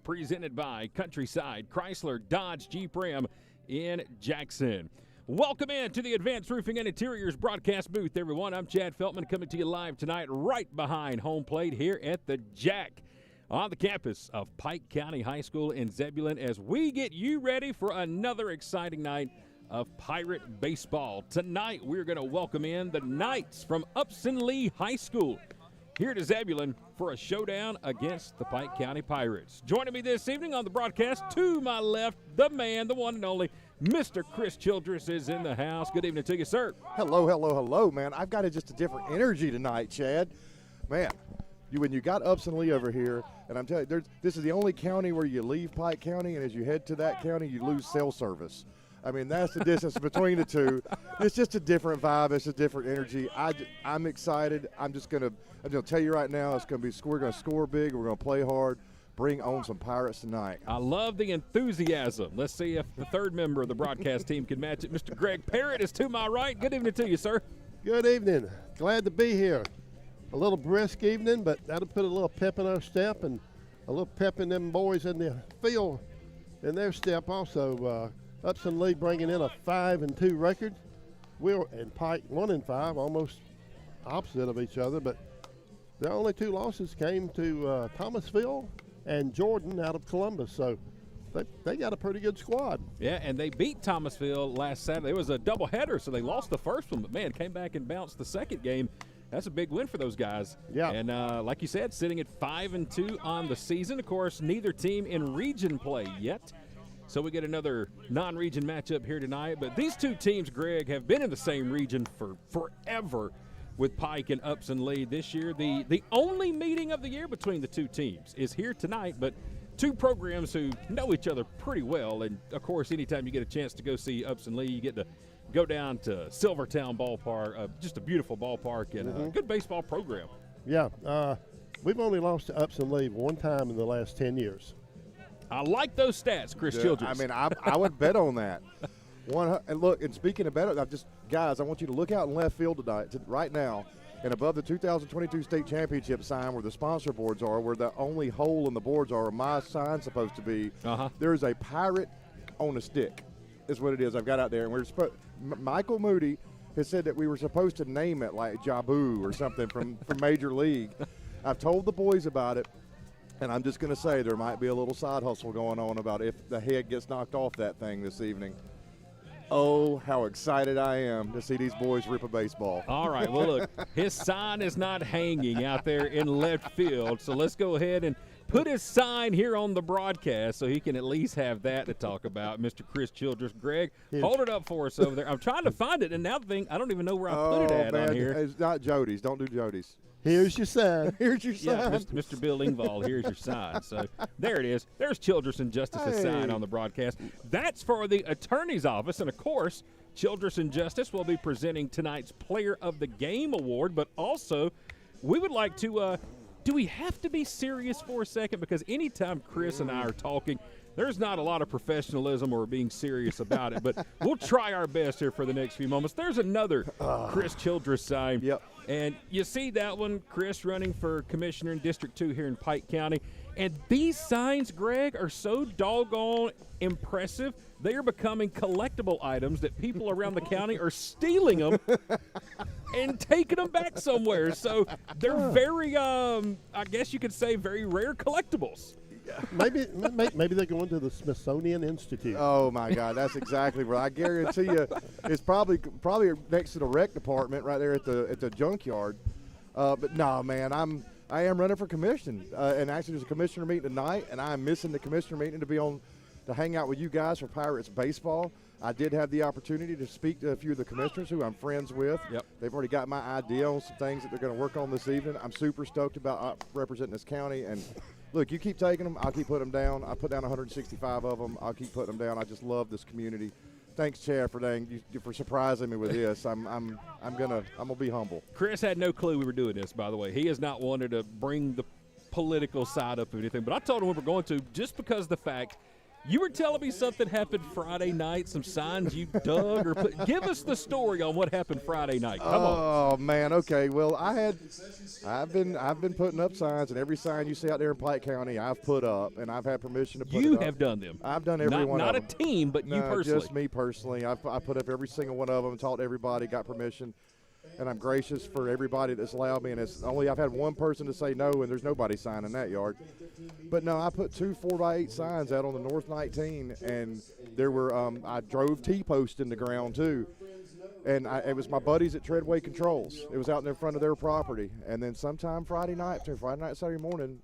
presented by Countryside Chrysler Dodge Jeep Ram in Jackson. Welcome in to the Advanced Roofing and Interiors broadcast booth, everyone. I'm Chad Feltman coming to you live tonight right behind home plate here at the Jack on the campus of Pike County High School in Zebulon as we get you ready for another exciting night of Pirate baseball. Tonight we're going to welcome in the Knights from Upson-Lee High School here to Zebulon for a showdown against the Pike County Pirates. Joining me this evening on the broadcast, to my left, the man, the one and only, Mr. Chris Childress is in the house. Good evening to you, sir. Hello, man. I've got just a different energy tonight, Chad. Man, when you got Upson-Lee over here, and I'm telling you, this is the only county where you leave Pike County, and as you head to that county, you lose cell service. I mean, that's the distance between the two. It's just a different vibe. It's a different energy. I'm excited. I'm going to tell you right now, we're going to score big. We're going to play hard. Bring on some Pirates tonight. I love the enthusiasm. Let's see if the third member of the broadcast team can match it. Mr. Greg Parrott is to my right. Good evening to you, sir. Good evening. Glad to be here. A little brisk evening, but that'll put a little pep in our step and a little pep in them boys in the field in their step also. Upson-Lee bringing in a 5-2 record. And Pike 1-5, almost opposite of each other, but the only two losses came to Thomasville and Jordan out of Columbus, so they got a pretty good squad. Yeah, and they beat Thomasville last Saturday. It was a doubleheader, so they lost the first one, but, man, came back and bounced the second game. That's a big win for those guys. Yeah. And like you said, sitting at 5-2 on the season. Of course, neither team in region play yet, so we get another non-region matchup here tonight. But these two teams, Greg, have been in the same region for forever with Pike and Upson-Lee. This year, the only meeting of the year between the two teams is here tonight, but two programs who know each other pretty well. And, of course, anytime you get a chance to go see Upson-Lee, you get to go down to Silvertown Ballpark, just a beautiful ballpark and a good baseball program. Yeah, we've only lost to Upson-Lee one time in the last 10 years. I like those stats, Chris Childress. I mean, I would bet on that. And look, and speaking of better, guys, I want you to look out in left field tonight, right now, and above the 2022 state championship sign where the sponsor boards are, where the only hole in the boards are, where my sign's supposed to be, there is a pirate on a stick, is what it is. I've got out there, and Michael Moody has said that we were supposed to name it like Jabu or something from Major League. I've told the boys about it. And I'm just going to say there might be a little side hustle going on about if the head gets knocked off that thing this evening. Oh, how excited I am to see these boys rip a baseball. All right, well, look, his sign is not hanging out there in left field, so let's go ahead and put his sign here on the broadcast so he can at least have that to talk about. Mr. Chris Childress. Greg, hold it up for us over there. I'm trying to find it, and now I don't even know where I put it at on here. It's not Jody's. Don't do Jody's. Here's your sign. Here's your sign. Yeah, Mr. Bill Ingvall, here's your sign. So there it is. There's Childress and Justice's sign on the broadcast. That's for the attorney's office. And, of course, Childress and Justice will be presenting tonight's Player of the Game award. But also, we would like to do we have to be serious for a second? Because anytime Chris and I are talking, there's not a lot of professionalism or being serious about it. But we'll try our best here for the next few moments. There's another Chris Childress sign. Yep. And you see that one, Chris, running for commissioner in District 2 here in Pike County. And these signs, Greg, are so doggone impressive. They are becoming collectible items that people around the county are stealing them and taking them back somewhere. So they're very, I guess you could say, very rare collectibles. Maybe they're going to the Smithsonian Institute. Oh my God, that's exactly right. I guarantee you, it's probably next to the rec department right there at the junkyard. But no, man, I am running for commission, and actually there's a commissioner meeting tonight, and I'm missing the commissioner meeting to hang out with you guys for Pirates baseball. I did have the opportunity to speak to a few of the commissioners who I'm friends with. Yep. They've already got my idea on some things that they're going to work on this evening. I'm super stoked about representing this county. And look, you keep taking them, I'll keep putting them down. I put down 165 of them. I'll keep putting them down. I just love this community. Thanks, Chad, for surprising me with this. I'm gonna be humble. Chris had no clue we were doing this, by the way. He has not wanted to bring the political side up of anything, but I told him we were going to, just because of the fact You were telling me something happened Friday night, some signs you dug or put. Give us the story on what happened Friday night. Come on. Oh man, okay. Well, I've been putting up signs, and every sign you see out there in Pike County, I've put up, and I've had permission to put it up. You have done them. I've done every one of them. Not a team, but you No, personally. just me personally. I put up every single one of them, talked to everybody, got permission, and I'm gracious for everybody that's allowed me. And it's only I've had one person to say no, and there's nobody signing that yard. But no, I put 2 4x8 signs out on the North 19, and there were I drove T-posts in the ground too. And it was my buddies at Treadway Controls. It was out in front of their property. And then sometime Friday night, between Friday night and Saturday morning,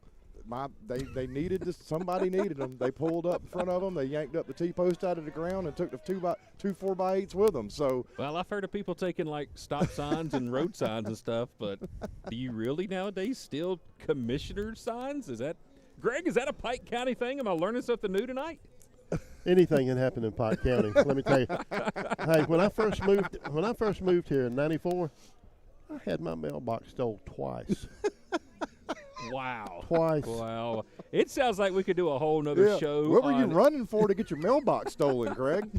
they needed this. Somebody needed them. They pulled up in front of them. They yanked up the T-post out of the ground and took the 2 4x8s with them. So, well, I've heard of people taking like stop signs and road signs and stuff, but do you really nowadays still commissioner signs? Is that, Greg? Is that a Pike County thing? Am I learning something new tonight? Anything can happen in Pike County. Let me tell you. Hey, when I first moved here in '94, I had my mailbox stole twice. Wow. Twice. Wow. It sounds like we could do a whole nother show. What were you running for to get your mailbox stolen, Greg?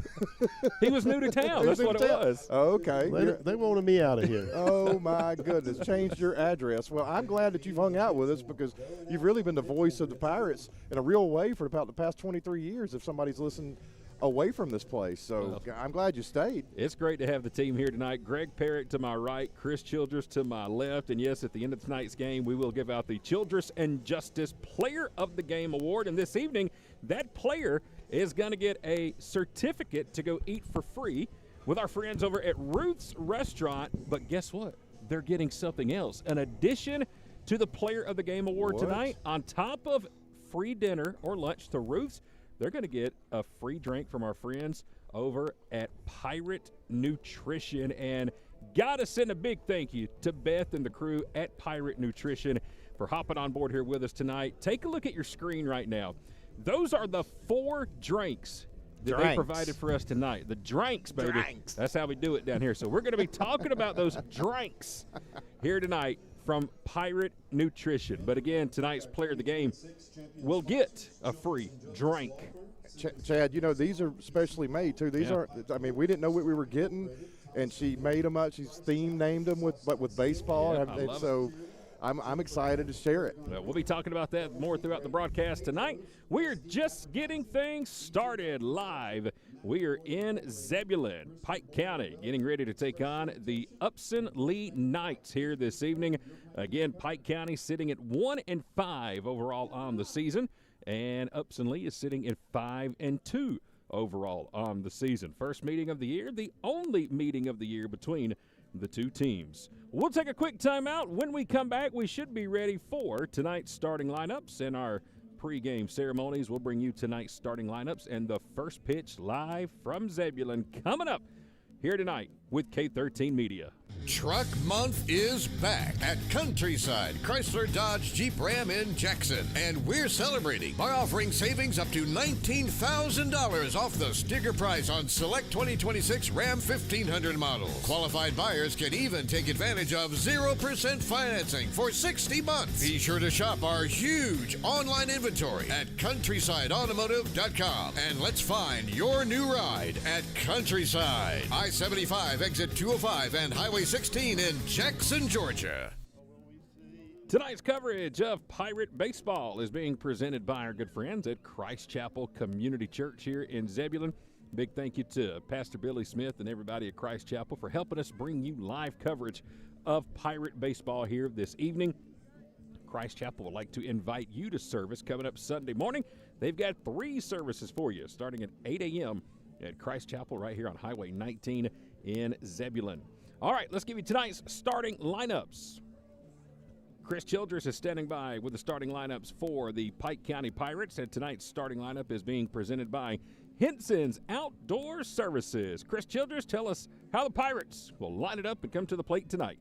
He was new to town. That's what it was. Oh, okay. They wanted me out of here. Oh, my goodness. Changed your address. Well, I'm glad that you've hung out with us because you've really been the voice of the Pirates in a real way for about the past 23 years if somebody's listened away from this place. So I'm glad you stayed. It's great to have the team here tonight. Greg Parrott to my right, Chris Childress to my left. And, yes, at the end of tonight's game, we will give out the Childress and Justice Player of the Game Award. And this evening, that player is going to get a certificate to go eat for free with our friends over at Ruth's Restaurant. But guess what? They're getting something else. An addition to the Player of the Game Award tonight, on top of free dinner or lunch to Ruth's, they're going to get a free drink from our friends over at Pirate Nutrition. And got to send a big thank you to Beth and the crew at Pirate Nutrition for hopping on board here with us tonight. Take a look at your screen right now. Those are the 4 drinks that they provided for us tonight. The drinks, baby. Drinks. That's how we do it down here. So we're going to be talking about those drinks here tonight from Pirate Nutrition. But again, tonight's player of the game will get a free drink. Chad, you know, these are specially made, too. These aren't, I mean, we didn't know what we were getting, and she made them up. She's theme-named them with baseball. Yeah, so I'm excited to share it. We'll be talking about that more throughout the broadcast tonight. We're just getting things started live. We are in Zebulon, Pike County, getting ready to take on the Upson-Lee Knights here this evening. Again, Pike County sitting at 1-5 overall on the season, and Upson-Lee is sitting at 5-2 overall on the season. First meeting of the year, the only meeting of the year between the two teams. We'll take a quick timeout. When we come back, we should be ready for tonight's starting lineups and our pregame ceremonies. We'll bring you tonight's starting lineups and the first pitch live from Zebulon coming up here tonight with K13 Media. Truck Month is back at Countryside Chrysler Dodge Jeep Ram in Jackson. And we're celebrating by offering savings up to $19,000 off the sticker price on select 2026 Ram 1500 models. Qualified buyers can even take advantage of 0% financing for 60 months. Be sure to shop our huge online inventory at countrysideautomotive.com. And let's find your new ride at Countryside. I-75 exit 205 and Highway 16 in Jackson, Georgia. Tonight's coverage of Pirate Baseball is being presented by our good friends at Christ Chapel Community Church here in Zebulon. Big thank you to Pastor Billy Smith and everybody at Christ Chapel for helping us bring you live coverage of Pirate Baseball here this evening. Christ Chapel would like to invite you to service coming up Sunday morning. They've got 3 services for you starting at 8 a.m. at Christ Chapel right here on Highway 19 in Zebulon. All right, let's give you tonight's starting lineups. Chris Childress is standing by with the starting lineups for the Pike County Pirates, and tonight's starting lineup is being presented by Henson's Outdoor Services. Chris Childress, tell us how the Pirates will line it up and come to the plate tonight.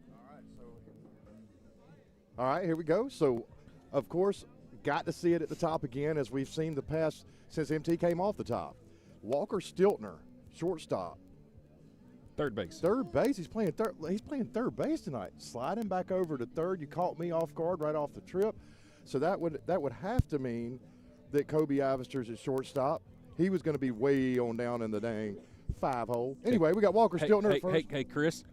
All right, here we go. So, of course, got to see it at the top again as we've seen the past since MT came off the top. Walker Stiltner, shortstop. Third base. Third base. He's playing third base tonight. Sliding back over to third. You caught me off guard right off the trip. So that would have to mean that Kobe Ivister's at shortstop. he was going to be way on down in the dang 5-hole. Anyway, we got Walker Stiltner first. Hey, Chris.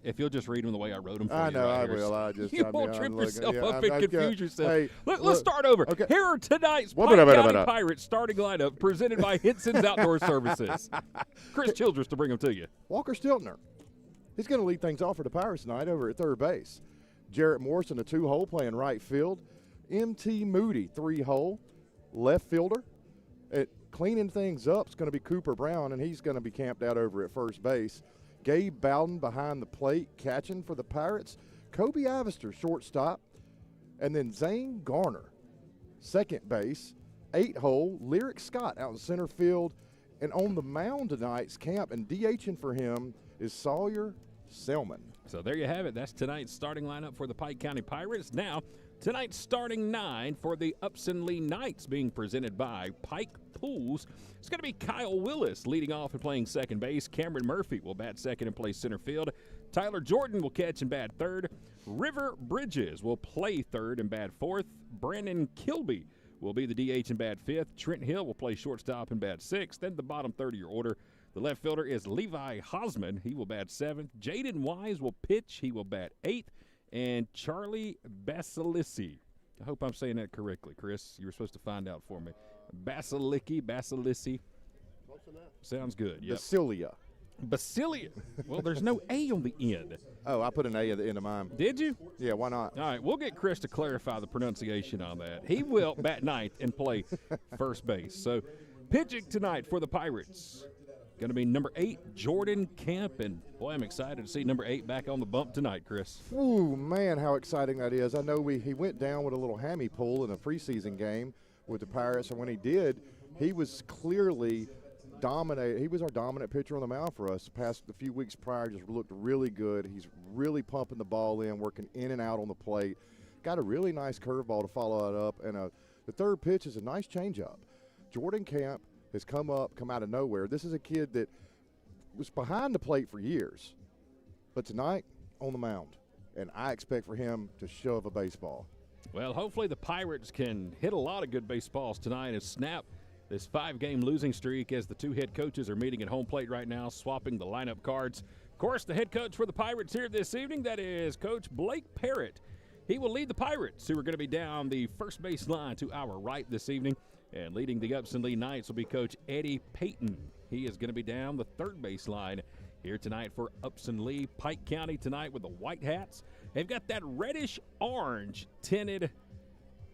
If you'll just read them the way I wrote them for you. I know, right I here. will. You won't trip yourself up and confuse yourself. Hey, Let's start over. Okay. Here are tonight's Pike County Pirates starting lineup presented by Henson's Outdoor Services. Chris Childress to bring them to you. Walker Stiltner. He's going to lead things off for the Pirates tonight over at third base. Jarrett Morrison, a 2-hole, playing right field. M.T. Moody, 3-hole, left fielder. Cleaning things up is going to be Cooper Brown, and he's going to be camped out over at first base. Gabe Bowden behind the plate, catching for the Pirates. Kobe Ivester, shortstop. And then Zane Garner, second base. 8-hole, Lyric Scott out in center field. And on the mound tonight's camp, and DHing for him is Sawyer Selman. So there you have it. That's tonight's starting lineup for the Pike County Pirates. Now, tonight's starting 9 for the Upson-Lee Knights being presented by Pike Pools. It's going to be Kyle Willis leading off and playing second base. Cameron Murphy will bat second and play center field. Tyler Jordan will catch and bat third. River Bridges will play third and bat fourth. Brandon Kilby will be the DH and bat fifth. Trent Hill will play shortstop and bat sixth. Then the bottom third of your order. The left fielder is Levi Hosman. He will bat seventh. Jaden Wise will pitch. He will bat eighth. And Charlie Basilissi. I hope I'm saying that correctly, Chris. You were supposed to find out for me. Basilissi. Sounds good. Yep. Basilia. Well, there's no A on the end. Oh, I put an A at the end of mine. Did you? Yeah, why not? All right, we'll get Chris to clarify the pronunciation on that. He will bat ninth and play first base. So, pitching tonight for the Pirates. Going to be number 8, Jordan Camp. And, boy, I'm excited to see number 8 back on the bump tonight, Chris. Ooh, man, how exciting that is. I know he went down with a little hammy pull in a preseason game with the Pirates, and when he did, he was clearly dominated. He was our dominant pitcher on the mound for us. The few weeks prior just looked really good. He's really pumping the ball in, working in and out on the plate. Got a really nice curveball to follow that up, and the third pitch is a nice changeup. Jordan Camp has come out of nowhere. This is a kid that was behind the plate for years, but tonight on the mound, and I expect for him to shove a baseball. Well, hopefully the Pirates can hit a lot of good baseballs tonight and snap this 5-game losing streak as the two head coaches are meeting at home plate right now, swapping the lineup cards. Of course, the head coach for the Pirates here this evening, that is Coach Blake Parrott. He will lead the Pirates, who are going to be down the first base line to our right this evening. And leading the Upson-Lee Knights will be Coach Eddie Payton. He is going to be down the third base line here tonight for Upson-Lee. Pike County tonight with the white hats. They've got that reddish-orange tinted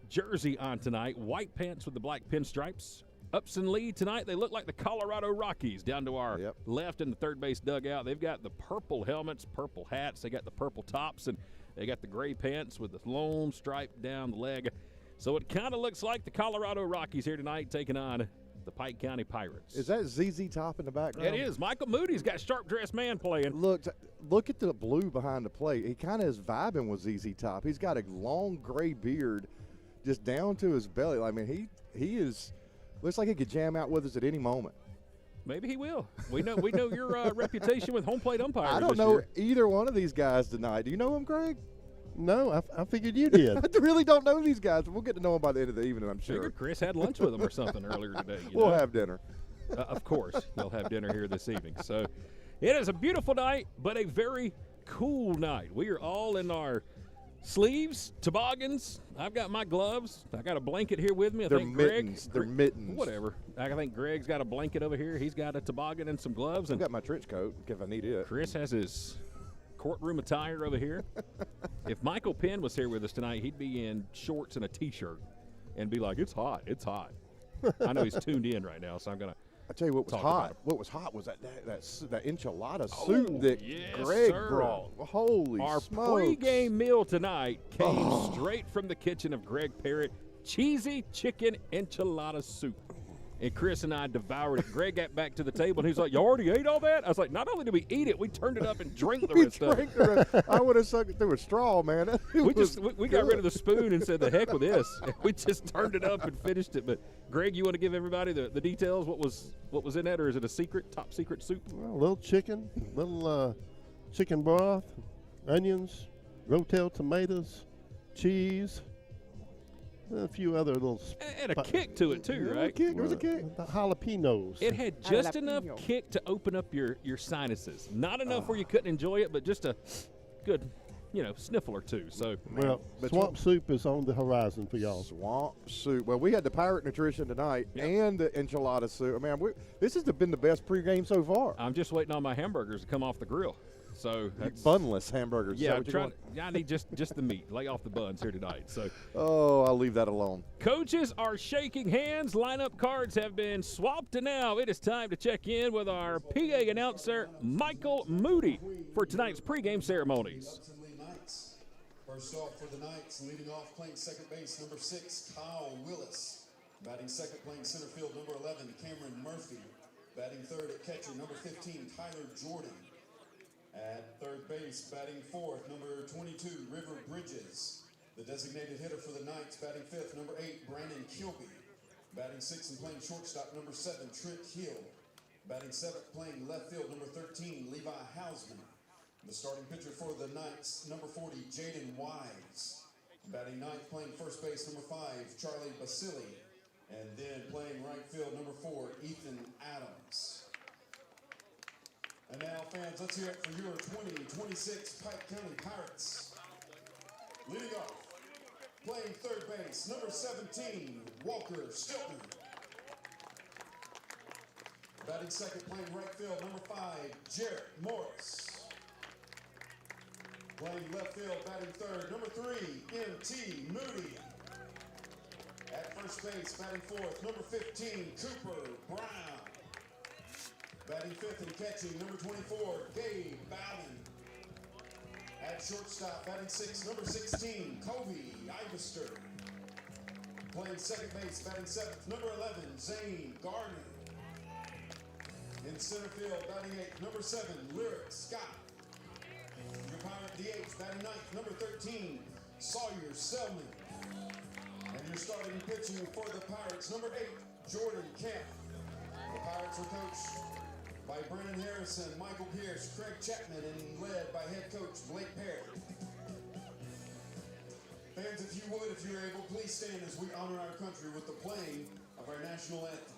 jersey on tonight. White pants with the black pinstripes. Upson-Lee tonight, they look like the Colorado Rockies down to our left in the third base dugout. They've got the purple helmets, purple hats. They got the purple tops, and they got the gray pants with the lone stripe down the leg. So it kind of looks like the Colorado Rockies here tonight taking on the Pike County Pirates. Is that ZZ Top in the background? It is. Michael Moody's got Sharp-Dressed Man playing. Look at the blue behind the plate. He kind of is vibing with ZZ Top. He's got a long gray beard just down to his belly. I mean, he is looks like he could jam out with us at any moment. Maybe he will. We know your reputation with home plate umpires. I don't know either one of these guys tonight. Do you know him, Greg? No, I figured you did. I really don't know these guys. We'll get to know them by the end of the evening, I'm sure. Figured Chris had lunch with them or something earlier today. We'll have dinner. Of course, we'll have dinner here this evening. So it is a beautiful night, but a very cool night. We are all in our sleeves, toboggans. I've got my gloves. I got a blanket here with me. I think mittens. They're mittens. Whatever. I think Greg's got a blanket over here. He's got a toboggan and some gloves. I've got my trench coat if I need it. Chris has his courtroom attire over here. If Michael Penn was here with us tonight, he'd be in shorts and a T-shirt and be like, it's hot. It's hot. I know he's tuned in right now, so I'm going to I tell you what was hot. What was hot was that enchilada soup that Greg brought. Holy smokes. Our pregame meal tonight came straight from the kitchen of Greg Parrott. Cheesy chicken enchilada soup. And Chris and I devoured it. Greg got back to the table, and he's like, you already ate all that? I was like, not only did we eat it, we turned it up and drank the rest of it. I would have sucked it through a straw, man. We got rid of the spoon and said, the heck with this. We just turned it up and finished it. But, Greg, you want to give everybody the details? What was in that, or is it a secret, top secret soup? Well, a little chicken, chicken broth, onions, rotel tomatoes, cheese, A few other little. And a kick to it too, right? There was a kick. The jalapenos. It had just enough Jalapeno. kick to open up your sinuses. Not enough where you couldn't enjoy it, but just a good, sniffle or two. So Well, but swamp soup is on the horizon for y'all. Swamp soup. Well, we had the pirate nutrition tonight Yep. and the enchilada soup. I mean, this has been the best pregame so far. I'm just waiting on my hamburgers to come off the grill. So that's Bunless hamburgers. Is Yeah, that I'm what you trying. want? I need just the meat. Lay off the buns here tonight. So Oh, I'll leave that alone. coaches are shaking hands. Lineup cards have been swapped, and now it is time to check in with our PA announcer, Michael Moody, for tonight's pregame ceremonies. Upson-Lee Knights. First off for the Knights, leading off playing second base, number 6, Kyle Willis. Batting second, playing center field, number 11, Cameron Murphy. Batting third at catcher, number 15, Tyler Jordan. At third base, batting fourth, number 22, River Bridges. The designated hitter for the Knights, batting fifth, number 8, Brandon Kilby. Batting sixth and playing shortstop, number 7, Trent Hill. Batting seventh, playing left field, number 13, Levi Hausman. The starting pitcher for the Knights, number 40, Jaden Wise. Batting ninth, playing first base, number 5, Charlie Basili. And then playing right field, number 4, Ethan Adams. And now, fans, let's hear it for your 2026 Pike County Pirates. Leading off, playing third base, number 17, Walker Stiltner. Batting second, playing right field, number 5, Jarrett Morris. Playing left field, batting third, number 3, M.T. Moody. At first base, batting fourth, number 15, Cooper Brown. Batting fifth and catching, number 24, Gabe Bowden. At shortstop, batting sixth, number 16, Kobe Ivester. Playing second base, batting seventh, number 11, Zane Gardner. In center field, batting eighth, number 7, Lyric Scott. Your Pirate DH, batting ninth, number 13, Sawyer Selman. And you're starting pitching for the Pirates, number 8, Jordan Camp. The Pirates are coached by Brennan Harrison, Michael Pierce, Craig Chapman, and led by head coach Blake Perry. Fans, if you would, if you're able, please stand as we honor our country with the playing of our national anthem.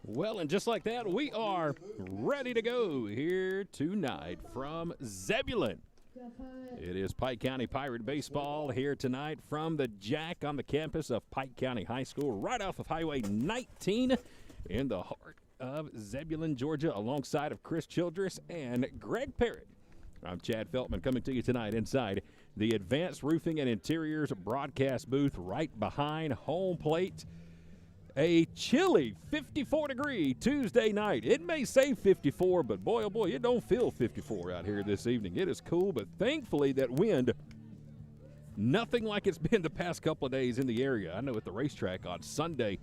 Well, and just like that, we are ready to go here tonight from Zebulon. It is Pike County Pirate Baseball here tonight from the Jack on the campus of Pike County High School, right off of Highway 19 in the heart of Zebulon, Georgia, alongside of Chris Childress and Greg Parrott. I'm Chad Feltman coming to you tonight inside the Advanced Roofing and Interiors broadcast booth right behind home plate. A chilly 54-degree Tuesday night. It may say 54, but boy, oh boy, it don't feel 54 out here this evening. It is cool, but thankfully that wind, nothing like it's been the past couple of days in the area. I know at the racetrack on Sunday,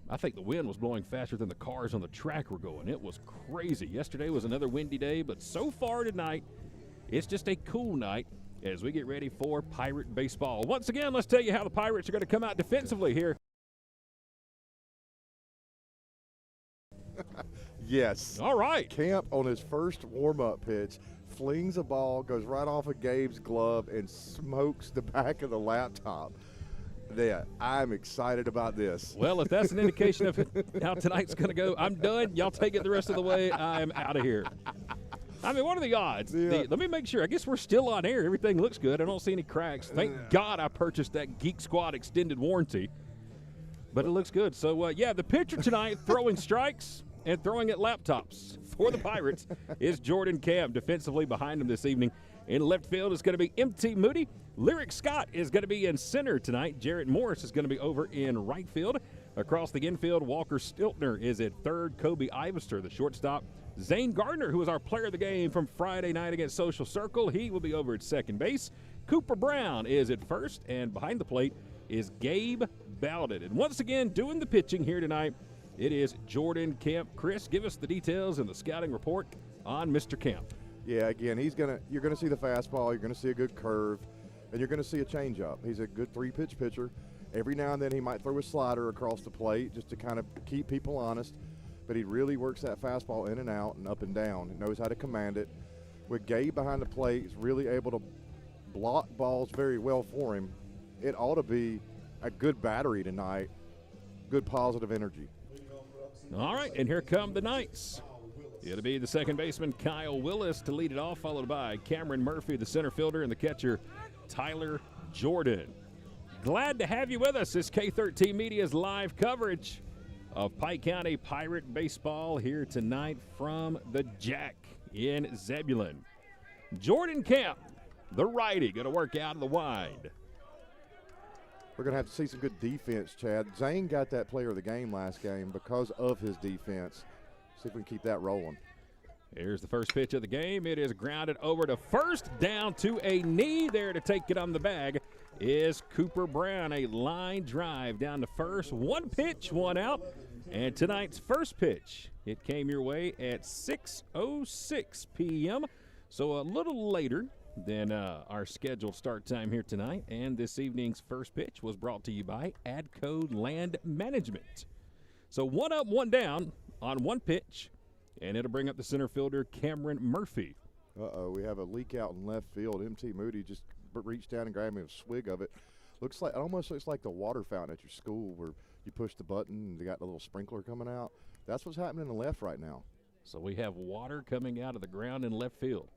I think the wind was blowing faster than the cars on the track were going. It was crazy. Yesterday was another windy day, but so far tonight, it's just a cool night as we get ready for Pirate Baseball. Once again, let's tell you how the Pirates are going to come out defensively here. Yes. All right. Camp on his first warm-up pitch flings a ball, goes right off of Gabe's glove, and smokes the back of the laptop. Yeah, I'm excited about this. Well, if that's an indication of how tonight's going to go, I'm done. Y'all take it the rest of the way. I'm out of here. I mean, what are the odds? Yeah. Let me make sure. I guess we're still on air. Everything looks good. I don't see any cracks. Thank God I purchased that Geek Squad extended warranty. But it looks good. So, yeah, the pitcher tonight throwing strikes and throwing at laptops for the Pirates is Jordan Camp. Defensively behind him this evening in left field is going to be MT Moody. Lyric Scott is going to be in center tonight. Jarrett Morris is going to be over in right field. Across the infield, Walker Stiltner is at third. Kobe Ivester, the shortstop. Zane Gardner, who was our player of the game from Friday night against Social Circle, he will be over at second base. Cooper Brown is at first, and behind the plate is Gabe Bowden. And once again, doing the pitching here tonight, it is Jordan Camp. Chris, give us the details and the scouting report on Mr. Camp. Yeah, again, you're gonna see the fastball, you're gonna see a good curve, and you're gonna see a changeup. He's a good 3-pitch pitcher. Every now and then he might throw a slider across the plate just to kind of keep people honest, but he really works that fastball in and out and up and down. He knows how to command it. With Gabe behind the plate, he's really able to block balls very well for him. It ought to be a good battery tonight, good positive energy. All right, and here come the Knights. It'll be the second baseman, Kyle Willis, to lead it off, followed by Cameron Murphy, the center fielder, and the catcher, Tyler Jordan. Glad to have you with us. This K13 Media's live coverage of Pike County Pirate baseball here tonight from the Jack in Zebulon. Jordan Camp, the righty, going to work out of the wind. We're going to have to see some good defense, Chad. Zane got that player of the game last game because of his defense. See if we can keep that rolling. Here's the first pitch of the game. It is grounded over to first, down to a knee. There to take it on the bag is Cooper Brown. A line drive down to first. One pitch, one out. And tonight's first pitch, it came your way at 6:06 p.m. So a little later than our scheduled start time here tonight. And this evening's first pitch was brought to you by Adco Land Management. So one up, one down on one pitch. And it'll bring up the center fielder, Cameron Murphy. We have a leak out in left field. MT Moody just reached down and grabbed me a swig of it. It almost looks like the water fountain at your school where you push the button and they got a little sprinkler coming out. That's what's happening in the left right now. So we have water coming out of the ground in left field.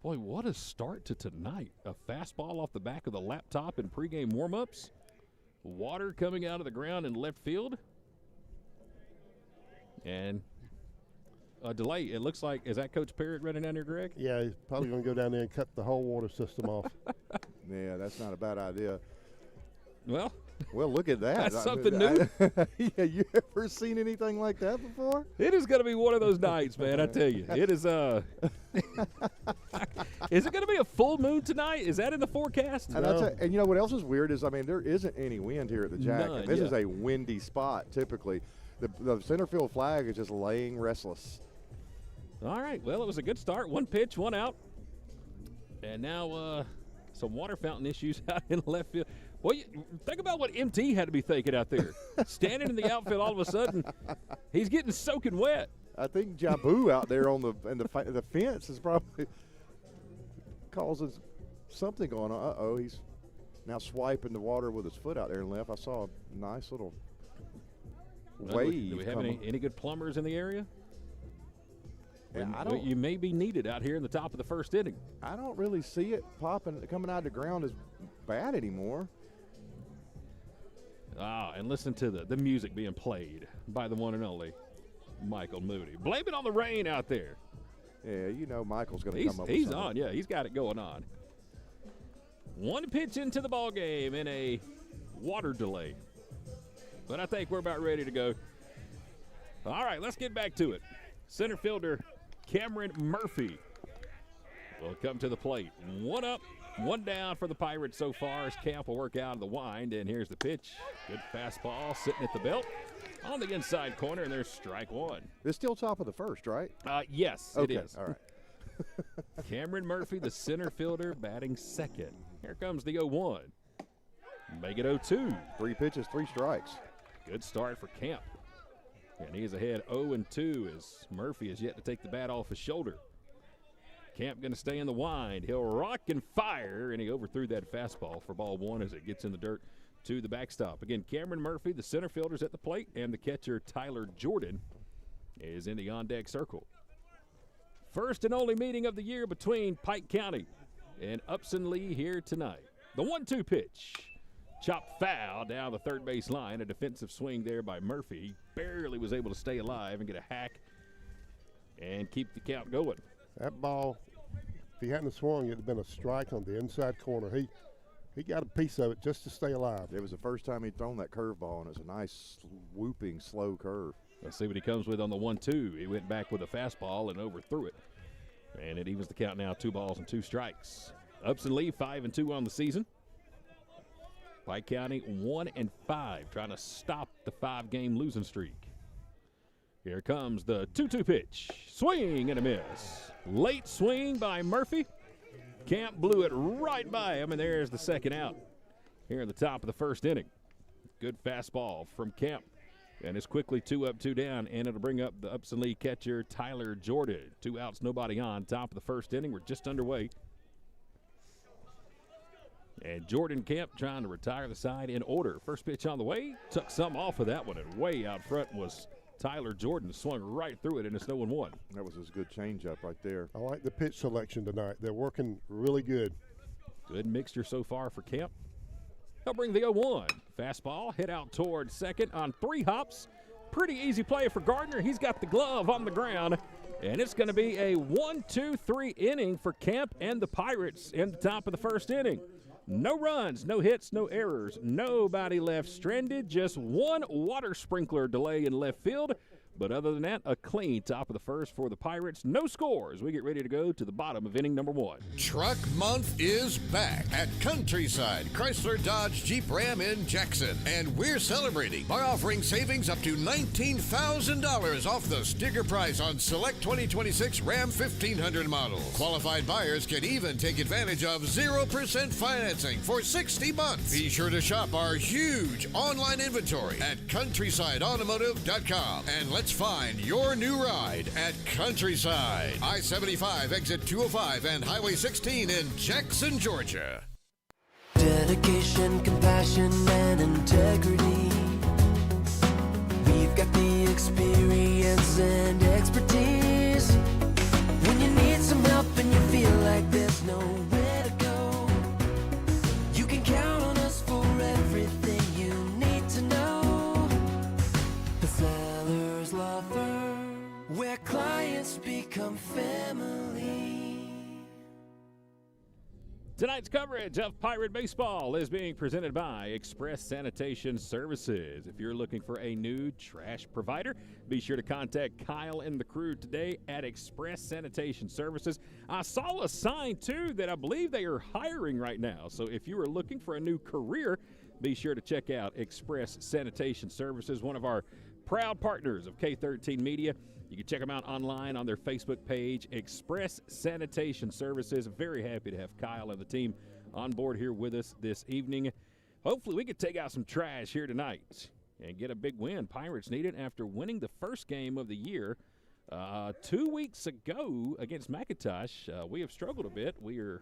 Boy, what a start to tonight. A fastball off the back of the laptop in pregame warm-ups. Water coming out of the ground in left field. And a delay. It looks like, is that Coach Parrott running down there, Greg? Yeah, he's probably going to go down there and cut the whole water system off. Yeah, that's not a bad idea. Well, look at that. That's something new. Yeah, you ever seen anything like that before? It is going to be one of those nights, man, I tell you. It is, is it going to be a full moon tonight? Is that in the forecast? And you know what else is weird is, there isn't any wind here at the Jack. None, and this yeah. is a windy spot typically. The center field flag is just laying restless. All right, well, it was a good start. One pitch, one out. And now some water fountain issues out in left field. Well, think about what MT had to be thinking out there. Standing in the outfield, all of a sudden, he's getting soaking wet. I think Jabu out there on the fence is probably causing something going on. Uh-oh, he's now swiping the water with his foot out there in left. I saw a nice little wave. Do we have any good plumbers in the area? Yeah, You may be needed out here in the top of the first inning. I don't really see it coming out of the ground as bad anymore. And listen to the music being played by the one and only Michael Moody. Blame it on the rain out there. Yeah, Michael's going to come up with He's something. on, yeah. He's got it going on. One pitch into the ball game in a water delay. But I think we're about ready to go. All right, let's get back to it. Center fielder Cameron Murphy will come to the plate. One up, one down for the Pirates so far as Camp will work out of the wind. And here's the pitch. Good fastball sitting at the belt on the inside corner, and there's strike one. It's still top of the first, right? Yes, Okay. it is. All right. Cameron Murphy, the center fielder, batting second. Here comes the 0-1. Make it 0-2. 3 pitches, 3 strikes. Good start for Camp. And he is ahead 0-2 as Murphy is yet to take the bat off his shoulder. Camp going to stay in the wind. He'll rock and fire, and he overthrew that fastball for ball one as it gets in the dirt to the backstop. Again, Cameron Murphy, the center fielder's at the plate, and the catcher, Tyler Jordan, is in the on-deck circle. First and only meeting of the year between Pike County and Upson-Lee here tonight. The 1-2 pitch. Chopped foul down the third base line. A defensive swing there by Murphy. He barely was able to stay alive and get a hack and keep the count going. That ball, if he hadn't swung, it would have been a strike on the inside corner. He got a piece of it just to stay alive. It was the first time he'd thrown that curveball, and it's a nice, whooping, slow curve. Let's see what he comes with on the 1-2. He went back with a fastball and overthrew it. And it evens the count now, 2 balls and 2 strikes. Upson-Lee 5-2 on the season. Pike County 1-5, trying to stop the 5-game losing streak. Here comes the 2-2 pitch. Swing and a miss. Late swing by Murphy. Camp blew it right by him, and there's the second out here in the top of the first inning. Good fastball from Camp. And it's quickly 2 up, 2 down, and it'll bring up the Upson-Lee catcher, Tyler Jordan. 2 outs, nobody on. Top of the first inning. We're just underway. And Jordan Camp trying to retire the side in order. First pitch on the way. Took some off of that one, and way out front was Tyler Jordan. Swung right through it, and it's 0-1. That was a good changeup right there. I like the pitch selection tonight. They're working really good. Good mixture so far for Camp. He'll bring the 0-1. Fastball hit out toward second on 3 hops. Pretty easy play for Gardner. He's got the glove on the ground. And it's going to be a 1-2-3 inning for Camp and the Pirates in the top of the first inning. No runs, no hits, no errors. Nobody left stranded. Just one water sprinkler delay in left field. But other than that, a clean top of the first for the Pirates. No scores. We get ready to go to the bottom of inning number 1. Truck Month is back at Countryside Chrysler Dodge Jeep Ram in Jackson. And we're celebrating by offering savings up to $19,000 off the sticker price on select 2026 Ram 1500 models. Qualified buyers can even take advantage of 0% financing for 60 months. Be sure to shop our huge online inventory at countrysideautomotive.com. And let's find your new ride at Countryside. I-75, exit 205, and Highway 16 in Jackson, Georgia. Dedication, compassion, and integrity. We've got the experience and expertise. When you need some help and you feel like there's nowhere to go, you can count on us for everything you need to know. The Sellers Law Firm, where clients become family. Tonight's coverage of Pirate Baseball is being presented by Express Sanitation Services. If you're looking for a new trash provider, be sure to contact Kyle and the crew today at Express Sanitation Services. I saw a sign, too, that I believe they are hiring right now. So if you are looking for a new career, be sure to check out Express Sanitation Services, one of our proud partners of K13 Media. You can check them out online on their Facebook page, Express Sanitation Services. Very happy to have Kyle and the team on board here with us this evening. Hopefully we can take out some trash here tonight and get a big win. Pirates need it after winning the first game of the year 2 weeks ago against McIntosh. We have struggled a bit. We are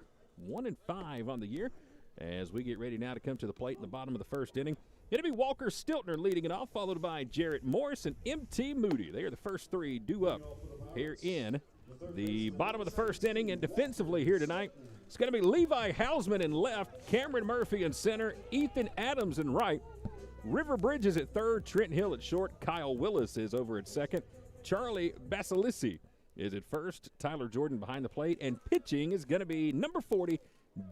1-5 on the year as we get ready now to come to the plate in the bottom of the first inning. It'll be Walker Stiltner leading it off, followed by Jarrett Morris and M.T. Moody. They are the first 3 due up here in the bottom of the first inning. And defensively here tonight, it's going to be Levi Hausman in left, Cameron Murphy in center, Ethan Adams in right, River Bridges at third, Trent Hill at short, Kyle Willis is over at second, Charlie Basilissi is at first, Tyler Jordan behind the plate, and pitching is going to be number 40,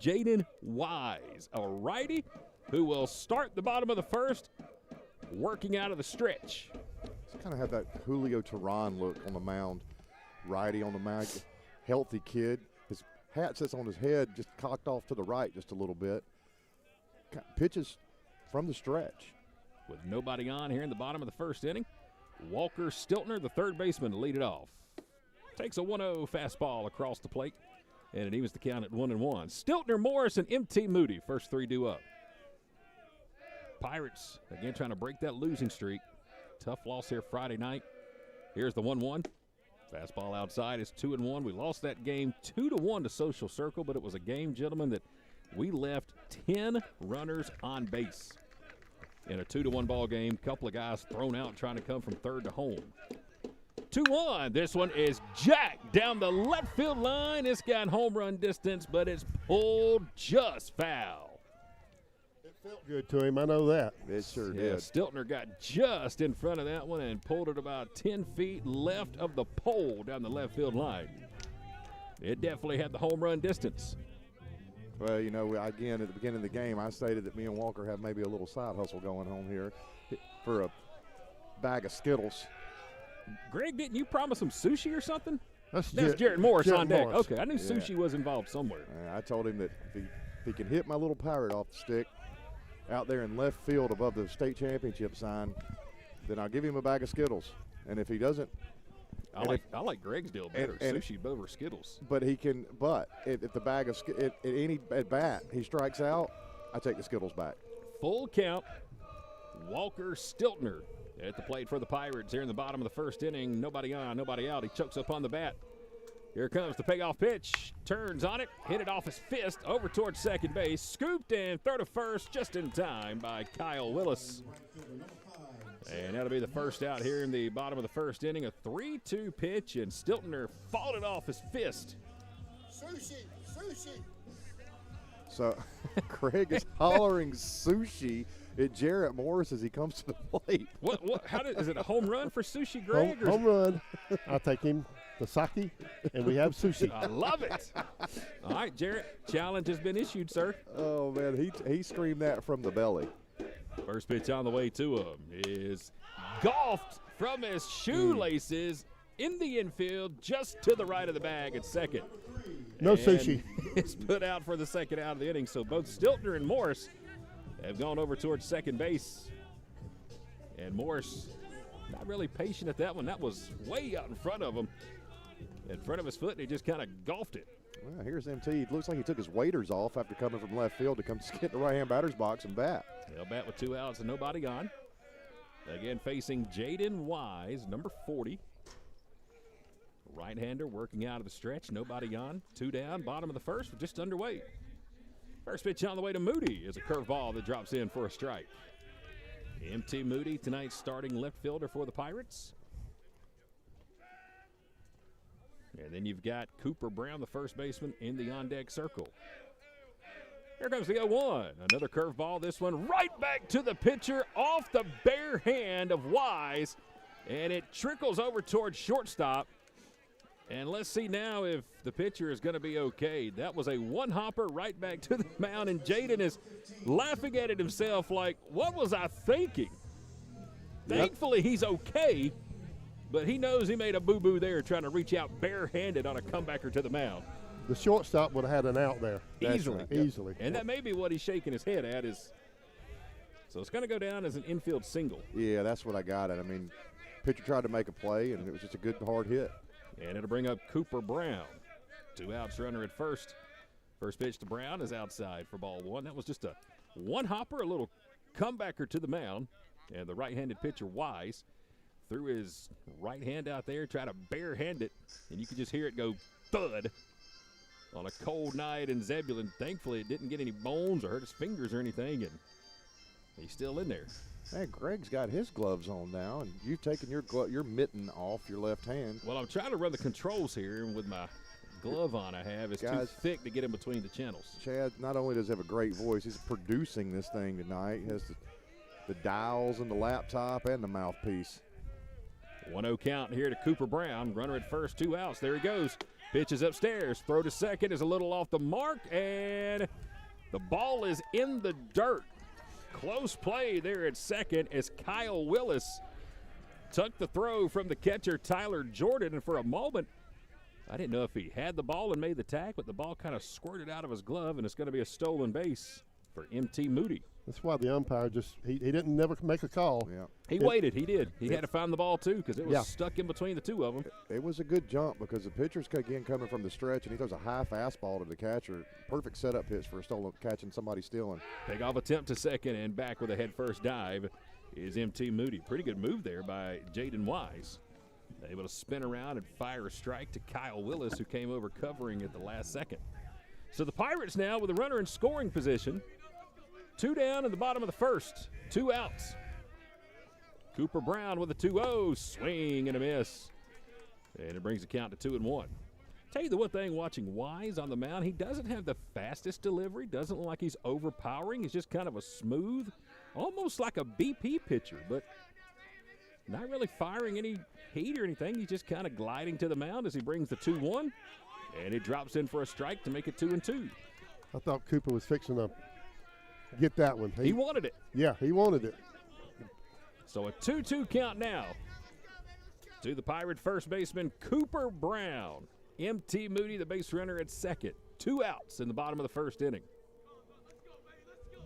Jaden Wise, a righty who will start the bottom of the first, working out of the stretch. He's kind of had that Julio Teheran look on the mound. Righty on the mound, healthy kid. His hat sits on his head, just cocked off to the right just a little bit. Pitches from the stretch. With nobody on here in the bottom of the first inning, Walker Stiltner, the third baseman, to lead it off. Takes a 1-0 fastball across the plate, and it evens the count at 1-1. Stiltner, Morris, and M.T. Moody, first 3 due up. Pirates, again, trying to break that losing streak. Tough loss here Friday night. Here's the 1-1. Fastball outside is 2-1. We lost that game 2-1 to Social Circle, but it was a game, gentlemen, that we left 10 runners on base in a 2-1 ball game. Couple of guys thrown out trying to come from third to home. 2-1. This one is jacked down the left field line. It's got home run distance, but it's pulled just foul. It felt good to him, I know that. It sure Yeah, did. Stiltner got just in front of that one and pulled it about 10 feet left of the pole down the left field line. It definitely had the home run distance. Well, you know, again, at the beginning of the game, I stated that me and Walker have maybe a little side hustle going on here for a bag of Skittles. Greg, didn't you promise him sushi or something? That's Jarrett Morris Jarrett on deck. Morris. Okay, I knew sushi was involved somewhere. I told him that if he can hit my little pirate off the stick out there in left field above the state championship sign, then I'll give him a bag of Skittles. And if he doesn't, I like Greg's deal better, sushi over Skittles. but he can. But if the bag of at any at bat he strikes out, I take the Skittles back. Full count. Walker Stiltner at the plate for the Pirates here in the bottom of the first inning. Nobody on, nobody out. He chokes up on the bat. Here comes the payoff pitch. Turns on it, hit it off his fist over towards second base. Scooped and throw to first just in time by Kyle Willis. And that'll be the first out here in the bottom of the first inning. A 3-2 pitch, and Stiltner fought it off his fist. Sushi, sushi. So Craig is hollering sushi at Jarrett Morris as he comes to the plate. What? Is it a home run for Sushi, Greg? or is Home run. I'll take him the sake, and we have sushi. I love it. All right, Jarrett, challenge has been issued, sir. Oh man, he screamed that from the belly. First pitch on the way to him is golfed from his shoelaces in the infield, just to the right of the bag at second. No And sushi. It's put out for the second out of the inning. So both Stiltner and Morris have gone over towards second base. And Morris not really patient at that one. That was way out in front of him, in front of his foot, and he just kind of golfed it. Well, here's MT. It looks like he took his waders off after coming from left field to come get in the right-hand batter's box and bat. He'll bat with 2 outs and nobody on. Again, facing Jaden Wise, number 40. Right-hander working out of the stretch, nobody on. 2 down, bottom of the first, we're just underway. First pitch on the way to Moody is a curveball that drops in for a strike. MT Moody, tonight's starting left fielder for the Pirates. And then you've got Cooper Brown, the first baseman, in the on-deck circle. Here comes the 0-1. Another curveball. This one right back to the pitcher off the bare hand of Wise. And it trickles over towards shortstop. And let's see now if the pitcher is going to be okay. That was a one-hopper right back to the mound. And Jaden is laughing at it himself like, what was I thinking? Yep. Thankfully, he's okay. But he knows he made a boo-boo there trying to reach out barehanded on a comebacker to the mound. The shortstop would have had an out there. Easily. Easily. And that may be what he's shaking his head at is. So it's going to go down as an infield single. Yeah, that's what I got it. I mean, pitcher tried to make a play, and it was just a good hard hit. And it'll bring up Cooper Brown. 2 outs, runner at first. First pitch to Brown is outside for ball 1. That was just a one-hopper, a little comebacker to the mound. And the right-handed pitcher, Wise, threw his right hand out there, tried to barehand it, and you could just hear it go thud on a cold night in Zebulon. Thankfully, it didn't get any bones or hurt his fingers or anything, and he's still in there. Hey, Greg's got his gloves on now, and you've taken your mitten off your left hand. Well, I'm trying to run the controls here, and with my glove on I have, it's too Guys, thick to get in between the channels. Chad not only does he have a great voice, he's producing this thing tonight. He has the dials and the laptop and the mouthpiece. 1-0 count here to Cooper Brown. Runner at first, 2 outs. There he goes. Pitches upstairs. Throw to second is a little off the mark, and the ball is in the dirt. Close play there at second as Kyle Willis tucked the throw from the catcher, Tyler Jordan, and for a moment, I didn't know if he had the ball and made the tag, but the ball kind of squirted out of his glove, and it's going to be a stolen base for MT Moody. That's why the umpire he didn't never make a call. Yeah. He waited. He did. He had to find the ball, too, because it was stuck in between the two of them. It was a good jump because the pitcher's again coming from the stretch, and he throws a high fastball to the catcher. Perfect setup pitch for a stolen, catching somebody stealing. Takeoff attempt to second, and back with a head first dive is MT Moody. Pretty good move there by Jaden Wise. Able to spin around and fire a strike to Kyle Willis, who came over covering at the last second. So the Pirates now with a runner in scoring position. 2 down in the bottom of the first. 2 outs. Cooper Brown with a 2-0. Swing and a miss. And it brings the count to 2-1. Tell you the one thing, watching Wise on the mound, he doesn't have the fastest delivery. Doesn't look like he's overpowering. He's just kind of a smooth, almost like a BP pitcher, but not really firing any heat or anything. He's just kind of gliding to the mound as he brings the 2-1, and it drops in for a strike to make it 2-2. I thought Cooper was fixing to get that one. He wanted it. Yeah, he wanted it. So a 2-2 count now to the Pirate first baseman Cooper Brown. M.T. Moody, the base runner, at second. 2 outs in the bottom of the first inning.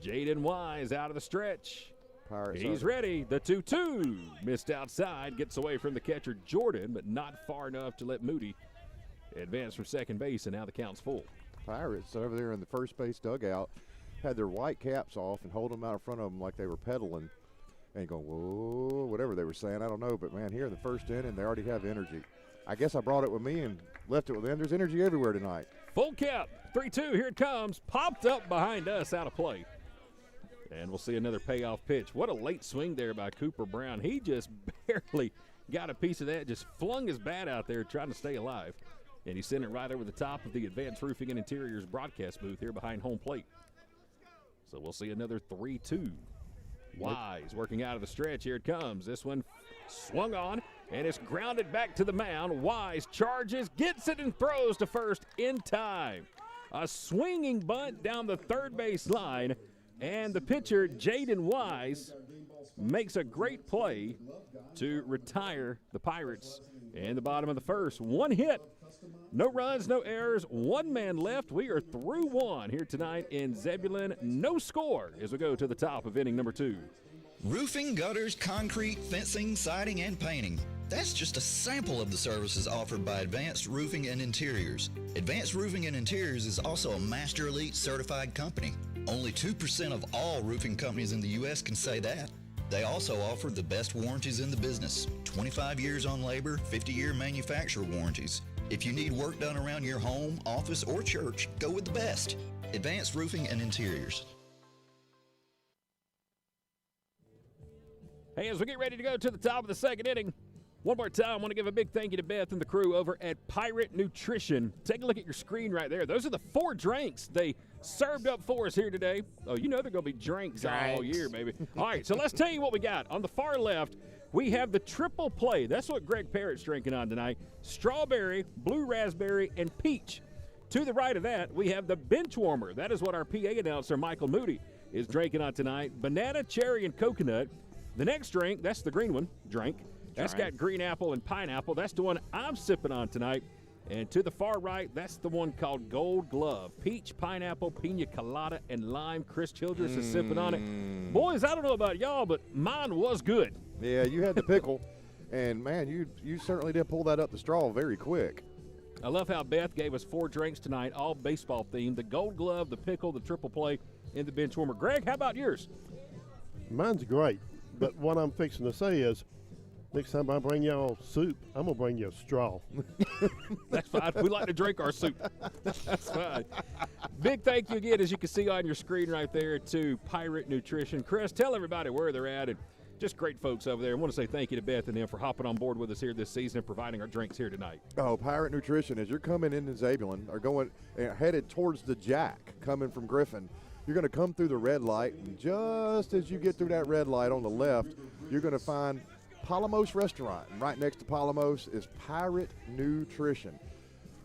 Jaden Wise out of the stretch. Pirates He's are- ready. The 2-2. Missed outside. Gets away from the catcher, Jordan, but not far enough to let Moody advance from second base, and now the count's full. Pirates over there in the first base dugout had their white caps off and holding them out in front of them like they were pedaling and going, whoa, whatever they were saying. I don't know. But, man, here in the first inning, they already have energy. I guess I brought it with me and left it with them. There's energy everywhere tonight. Full count. 3-2. Here it comes. Popped up behind us, out of play. And we'll see another payoff pitch. What a late swing there by Cooper Brown. He just barely got a piece of that, just flung his bat out there trying to stay alive. And he sent it right over the top of the Advanced Roofing and Interiors broadcast booth here behind home plate. So we'll see another 3-2. Wise working out of the stretch. Here it comes. This one swung on, and it's grounded back to the mound. Wise charges, gets it, and throws to first in time. A swinging bunt down the third base line, and the pitcher, Jaden Wise, makes a great play to retire the Pirates in the bottom of the first. 1 hit, no runs, no errors, 1 man left. We are through 1 here tonight in Zebulon. No score as we go to the top of inning number 2. Roofing, gutters, concrete, fencing, siding, and painting. That's just a sample of the services offered by Advanced Roofing and Interiors. Advanced Roofing and Interiors is also a Master Elite certified company. Only 2% of all roofing companies in the U.S. can say that. They also offer the best warranties in the business. 25 years on labor, 50-year manufacturer warranties. If you need work done around your home, office, or church, go with the best. Advanced Roofing and Interiors. Hey, as we get ready to go to the top of the second inning, one more time, I want to give a big thank you to Beth and the crew over at Pirate Nutrition. Take a look at your screen right there. Those are the 4 drinks they served up for us here today. Oh, you know they're going to be drinks all year, baby. All right, so let's tell you what we got. On the far left, we have the triple play. That's what Greg Parrott's drinking on tonight. Strawberry, blue raspberry, and peach. To the right of that, we have the bench warmer. That is what our PA announcer, Michael Moody, is drinking on tonight. Banana, cherry, and coconut. The next drink, that's the green one, That's got green apple and pineapple. That's the one I'm sipping on tonight. And to the far right, that's the one called Gold Glove. Peach, pineapple, pina colada, and lime. Chris Childress is sipping on it. Boys, I don't know about y'all, but mine was good. Yeah, you had the pickle, and, man, you certainly did pull that up the straw very quick. I love how Beth gave us 4 drinks tonight, all baseball themed. The Gold Glove, the pickle, the triple play, and the bench warmer. Greg, how about yours? Mine's great, but what I'm fixing to say is, next time I bring y'all soup, I'm going to bring you a straw. That's fine. We like to drink our soup. That's fine. Big thank you again, as you can see on your screen right there, to Pirate Nutrition. Chris, tell everybody where they're at, and just great folks over there. I want to say thank you to Beth and them for hopping on board with us here this season and providing our drinks here tonight. Oh, Pirate Nutrition, as you're coming into Zebulon or going headed towards the Jack, coming from Griffin, you're going to come through the red light, and just as you get through that red light on the left, you're going to find Palamos Restaurant, and right next to Palamos is Pirate Nutrition.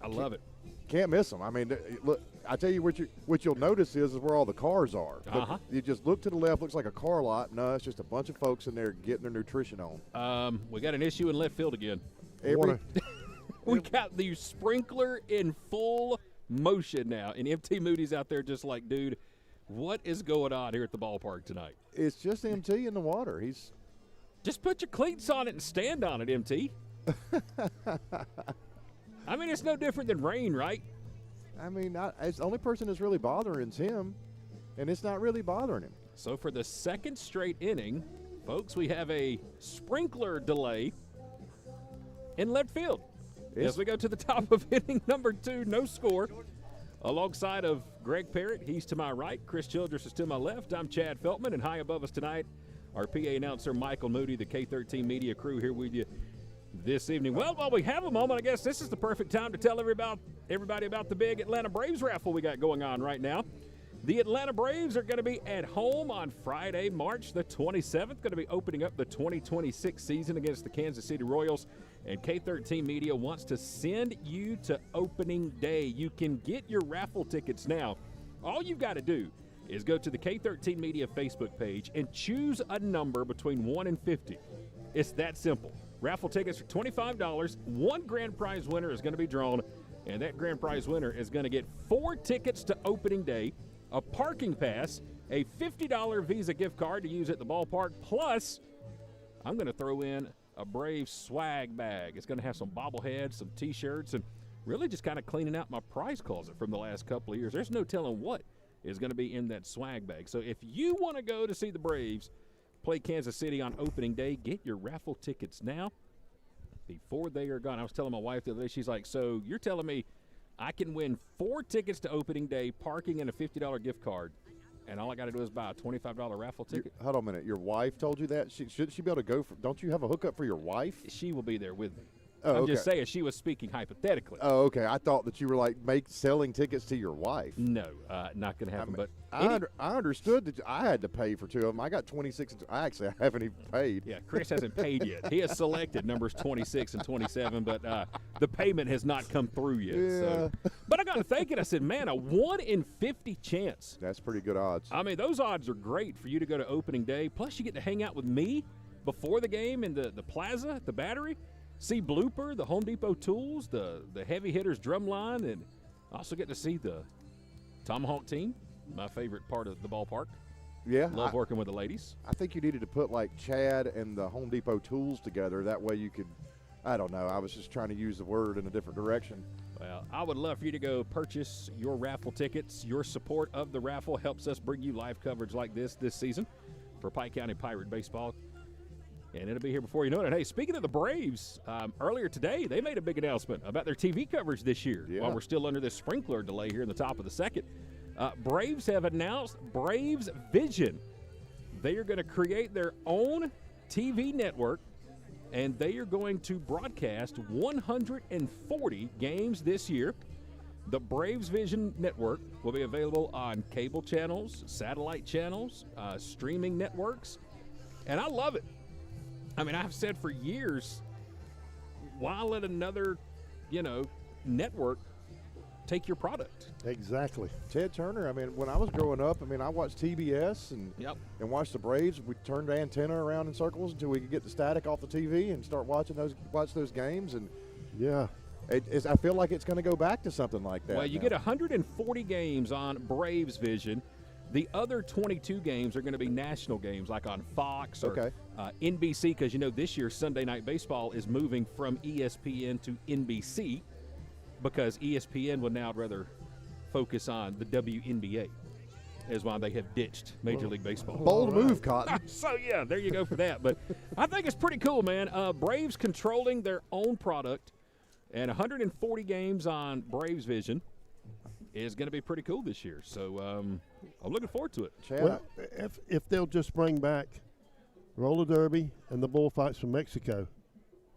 I love it. Can't miss them. I mean, look, I tell you what you'll notice is where all the cars are. But you just look to the left, looks like a car lot. No, it's just a bunch of folks in there getting their nutrition on. We got an issue in left field again. We got the sprinkler in full motion now, and MT Moody's out there just like, dude, what is going on here at the ballpark tonight? It's just MT in the water. Just put your cleats on it and stand on it, MT. I mean, it's no different than rain, right? I mean, it's the only person that's really bothering is him, and it's not really bothering him. So for the second straight inning, folks, we have a sprinkler delay. in left field. As we go to the top of inning number 2, no score. Alongside of Greg Parrott, he's to my right. Chris Childress is to my left. I'm Chad Feltman, and high above us tonight, our PA announcer, Michael Moody, the K13 media crew here with you this evening. Well, while we have a moment, I guess this is the perfect time to tell everybody about the big Atlanta Braves raffle we got going on right now. The Atlanta Braves are going to be at home on Friday, March the 27th, going to be opening up the 2026 season against the Kansas City Royals. And K13 Media wants to send you to opening day. You can get your raffle tickets now. All you've got to do is go to the K13 Media Facebook page and choose a number between 1 and 50. It's that simple. Raffle tickets are $25. One grand prize winner is going to be drawn, and that grand prize winner is going to get 4 tickets to opening day, a parking pass, a $50 Visa gift card to use at the ballpark, plus I'm going to throw in a Braves swag bag. It's going to have some bobbleheads, some T-shirts, and really just kind of cleaning out my prize closet from the last couple of years. There's no telling what is going to be in that swag bag. So if you want to go to see the Braves play Kansas City on opening day, get your raffle tickets now before they are gone. I was telling my wife the other day, she's like, so you're telling me I can win 4 tickets to opening day, parking, and a $50 gift card, and all I got to do is buy a $25 raffle ticket? Hold on a minute. Your wife told you that? Should she be able to go? Don't you have a hookup for your wife? She will be there with me. Oh, I'm just saying she was speaking hypothetically. Oh, okay. I thought that you were like selling tickets to your wife. No, not going to happen. But I understood that I had to pay for 2 of them. I got 26. I haven't even paid. Yeah, Chris hasn't paid yet. He has selected numbers 26 and 27, but the payment has not come through yet. Yeah. So. But I got to thinking, I said, man, a 1 in 50 chance. That's pretty good odds. I mean, those odds are great for you to go to opening day. Plus, you get to hang out with me before the game in the plaza, the Battery. See Blooper, the Home Depot tools, the heavy hitters drum line, and also get to see the Tomahawk team, my favorite part of the ballpark. Yeah. Love working with the ladies. I think you needed to put like Chad and the Home Depot tools together. That way you could, I don't know. I was just trying to use the word in a different direction. Well, I would love for you to go purchase your raffle tickets. Your support of the raffle helps us bring you live coverage like this season for Pike County Pirate Baseball. And it'll be here before you know it. And, hey, speaking of the Braves, earlier today they made a big announcement about their TV coverage this year. Yeah. While we're still under this sprinkler delay here in the top of the second. Braves have announced Braves Vision. They are going to create their own TV network, and they are going to broadcast 140 games this year. The Braves Vision Network will be available on cable channels, satellite channels, streaming networks, and I love it. I mean, I've said for years, why let another, network take your product? Exactly. Ted Turner, I mean, when I was growing up, I watched TBS and watched the Braves. We turned the antenna around in circles until we could get the static off the TV and start watch those games. And yeah, I feel like it's going to go back to something like that. Well, you get 140 games on Braves Vision. The other 22 games are going to be national games, like on Fox or NBC, because this year Sunday Night Baseball is moving from ESPN to NBC because ESPN would now rather focus on the WNBA, is why they have ditched Major League Baseball. Bold move, Cotton. So, yeah, there you go for that. But I think it's pretty cool, man. Braves controlling their own product, and 140 games on Braves Vision is going to be pretty cool this year. So I'm looking forward to it. Chad, well, if they'll just bring back roller derby and the bullfights from Mexico.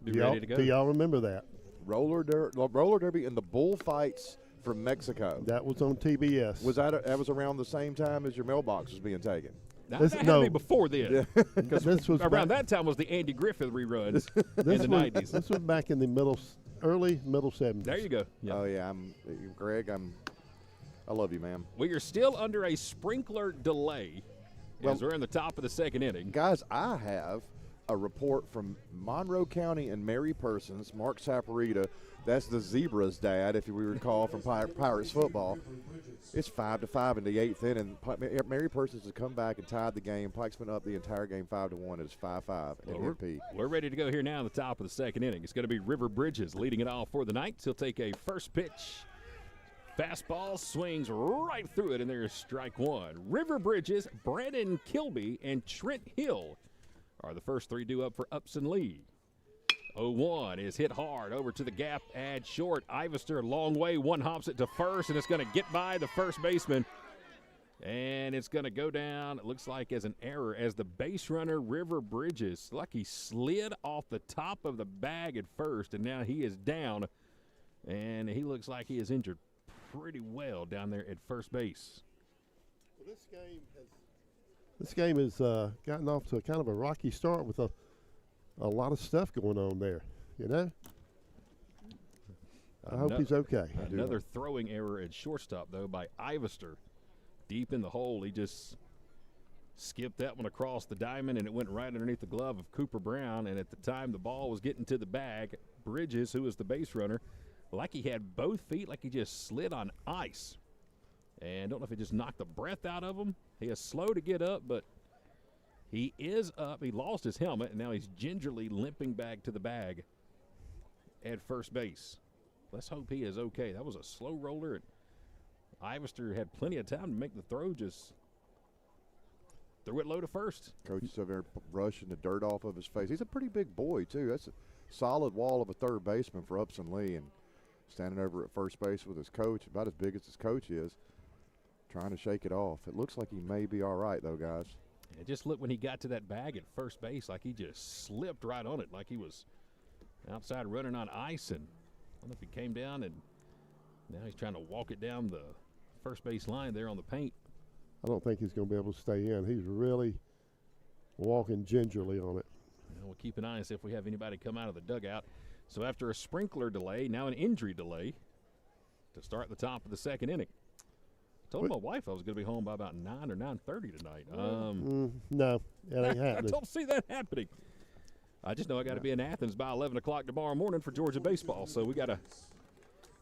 Be ready to go. Do y'all remember that? roller derby and the bullfights from Mexico. That was on TBS. Was that was around the same time as your mailbox was being taken? Now, that had to be before then. Because this was around that time was the Andy Griffith reruns in the 90s. This was back in the early middle 70s. There you go. Yep. Oh, yeah. Greg, I love you, man. We are still under a sprinkler delay as we're in the top of the second inning. Guys, I have a report from Monroe County and Mary Persons, Mark Saporita. That's the Zebras' dad, if you recall, from Pirates football. It's 5-5 in the eighth inning. Mary Persons has come back and tied the game. Pike's been up the entire game 5-1. It's 5-5 in MP. We're ready to go here now in the top of the second inning. It's going to be River Bridges leading it all for the Knights. He'll take a first pitch. Fastball swings right through it, and there's strike one. River Bridges, Brandon Kilby, and Trent Hill are the first three due up for Upson-Lee. 0-1 is hit hard over to the gap at short. Ivester, long way, one hops it to first, and it's going to get by the first baseman. And it's going to go down, it looks like, as an error as the base runner, River Bridges. Like he slid off the top of the bag at first, and now he is down. And he looks like he is injured pretty well down there at first base. Well, this game has gotten off to a kind of a rocky start with a lot of stuff going on there, you know? I hope he's okay. Another throwing error at shortstop, though, by Ivester. Deep in the hole, he just skipped that one across the diamond, and it went right underneath the glove of Cooper Brown. And at the time the ball was getting to the bag, Bridges, who was the base runner, like he had both feet, like he just slid on ice. And don't know if it just knocked the breath out of him. He is slow to get up, but he is up. He lost his helmet, and now he's gingerly limping back to the bag at first base. Let's hope he is okay. That was a slow roller, and Ivester had plenty of time to make the throw, just threw it low to first. Coach is over there brushing the dirt off of his face. He's a pretty big boy, too. That's a solid wall of a third baseman for Upson-Lee, and standing over at first base with his coach, about as big as his coach is, trying to shake it off. It looks like he may be all right, though, guys. It just looked when he got to that bag at first base like he just slipped right on it, like he was outside running on ice. And I don't know if he came down, and now he's trying to walk it down the first base line there on the paint. I don't think he's going to be able to stay in. He's really walking gingerly on it. We'll keep an eye and see if we have anybody come out of the dugout. So after a sprinkler delay, now an injury delay to start the top of the second inning. I told my wife I was going to be home by about 9 or 9:30 tonight. No, that ain't happening. I don't see that happening. I just know I got to be in Athens by 11 o'clock tomorrow morning for Georgia baseball. So we got to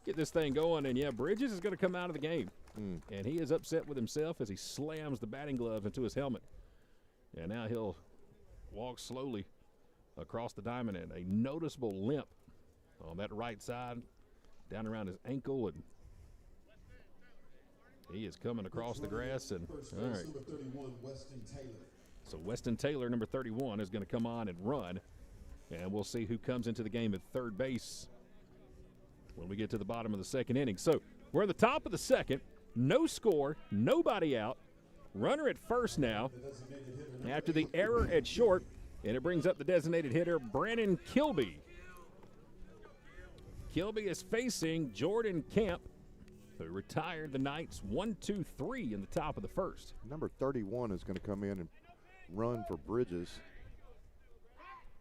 get this thing going. And, yeah, Bridges is going to come out of the game. And he is upset with himself as he slams the batting glove into his helmet. And now he'll walk slowly across the diamond, and a noticeable limp on that right side down around his ankle, and he is coming across the grass. And all right, number 31, Weston Taylor. So Weston Taylor, number 31, is going to come on and run, and we'll see who comes into the game at third base when we get to the bottom of the second inning. So we're at the top of the second, no score, nobody out, runner at first now after the error at short. And it brings up the designated hitter, Brandon Kilby. Kilby is facing Jordan Camp, who retired the Knights 1-2-3 in the top of the first. Number 31 is going to come in and run for Bridges.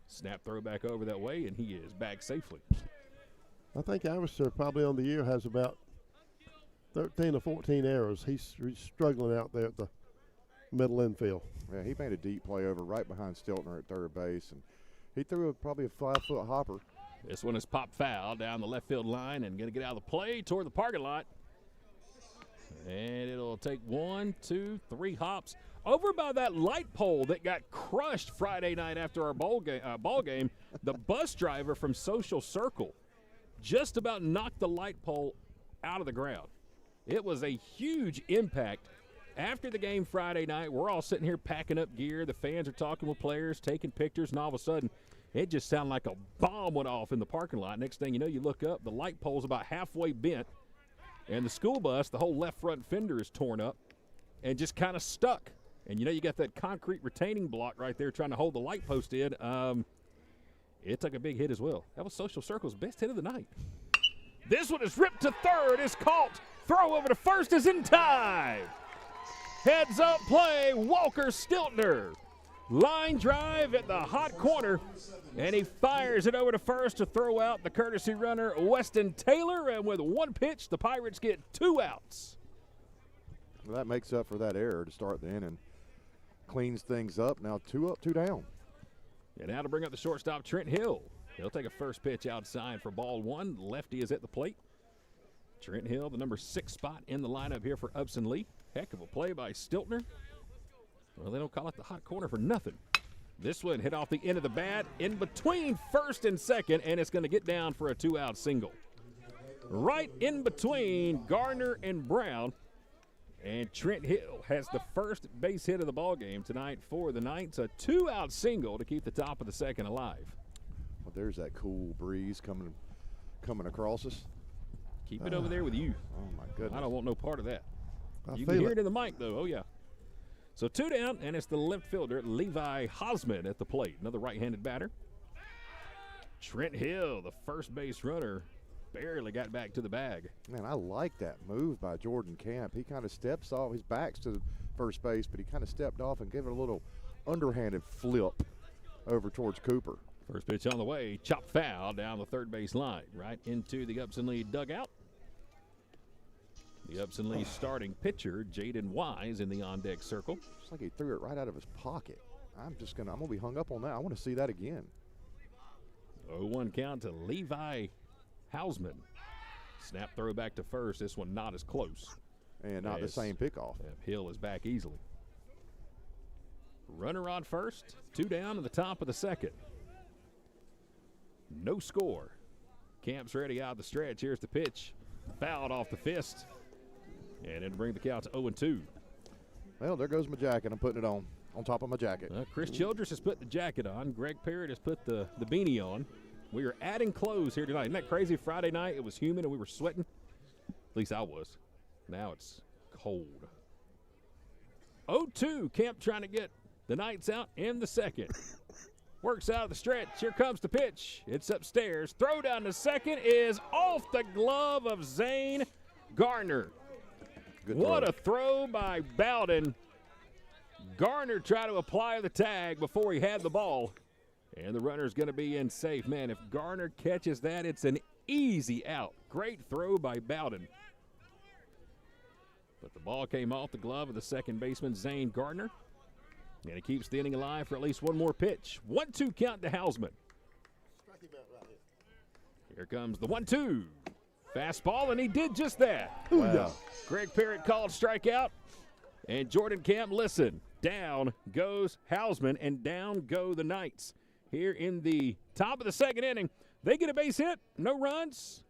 Snap throw back over that way, and he is back safely. I think Ivester probably on the year has about 13 or 14 errors. He's struggling out there at the middle infield. Yeah, he made a deep play over right behind Stiltner at third base, and he threw probably a 5-foot hopper. This one is popped foul down the left field line and going to get out of the play toward the parking lot. And it'll take 1, 2, 3 hops over by that light pole that got crushed Friday night after our ball game. The bus driver from Social Circle just about knocked the light pole out of the ground. It was a huge impact. After the game Friday night, we're all sitting here packing up gear. The fans are talking with players, taking pictures, and all of a sudden, it just sounded like a bomb went off in the parking lot. Next thing you know, you look up, the light pole's about halfway bent, and the school bus, the whole left front fender is torn up and just kind of stuck. And you know, you got that concrete retaining block right there trying to hold the light post in. It took a big hit as well. That was Social Circle's best hit of the night. This one is ripped to third, is caught. Throw over to first is in time. Heads up play, Walker Stiltner. Line drive at the hot corner, and he fires it over to first to throw out the courtesy runner, Weston Taylor. And with one pitch, the Pirates get 2 outs. Well, that makes up for that error to start the inning. Cleans things up. Now 2 up, 2 down. And now to bring up the shortstop, Trent Hill. He'll take a first pitch outside for ball 1. Lefty is at the plate. Trent Hill, the number 6 spot in the lineup here for Upson-Lee. Heck of a play by Stiltner. Well, they don't call it the hot corner for nothing. This one hit off the end of the bat in between first and second, and it's going to get down for a 2-out single. Right in between Gardner and Brown. And Trent Hill has the first base hit of the ball game tonight for the Knights. A 2-out single to keep the top of the second alive. Well, there's that cool breeze coming across us. Keep it over there with you. Oh, my goodness. I don't want no part of that. I You feel can hear it. it in the mic, though. Oh, yeah. So 2 down, and it's the left fielder, Levi Hosman, at the plate. Another right-handed batter. Trent Hill, the first base runner, barely got back to the bag. Man, I like that move by Jordan Camp. He kind of steps off. His back's to first base, but he kind of stepped off and gave it a little underhanded flip over towards Cooper. First pitch on the way, chop foul down the third base line, right into the Upson-Lee dugout. The Upson-Lee starting pitcher, Jaden Wise, in the on-deck circle. It's like he threw it right out of his pocket. I'm gonna be hung up on that. I want to see that again. 0-1 count to Levi Hausman. Snap throw back to first. This one not as close. And not the same pickoff. Hill is back easily. Runner on first, 2 down to the top of the second. No score. Camp's ready out of the stretch. Here's the pitch. Fouled off the fist. And it'll bring the count to 0-2. Well, there goes my jacket. I'm putting it on top of my jacket. Chris Childress has put the jacket on. Greg Parrott has put the beanie on. We are adding clothes here tonight. Isn't that crazy? Friday night, it was humid and we were sweating. At least I was. Now it's cold. 0-2. Camp trying to get the Knights out in the second. Works out of the stretch. Here comes the pitch. It's upstairs. Throw down to second is off the glove of Zane Garner. Good What throw. a throw by Bowden. Garner tried to apply the tag before he had the ball. And the runner's going to be in safe. Man, if Garner catches that, it's an easy out. Great throw by Bowden. But the ball came off the glove of the second baseman, Zane Gardner. And he keeps the inning alive for at least one more pitch. 1-2 count to Hausman. Here comes the 1-2. Fastball, and he did just that. Wow. Greg Parrott called strikeout. And Jordan Camp, listen, down goes Hausman, and down go the Knights. Here in the top of the second inning, they get a base hit, no runs,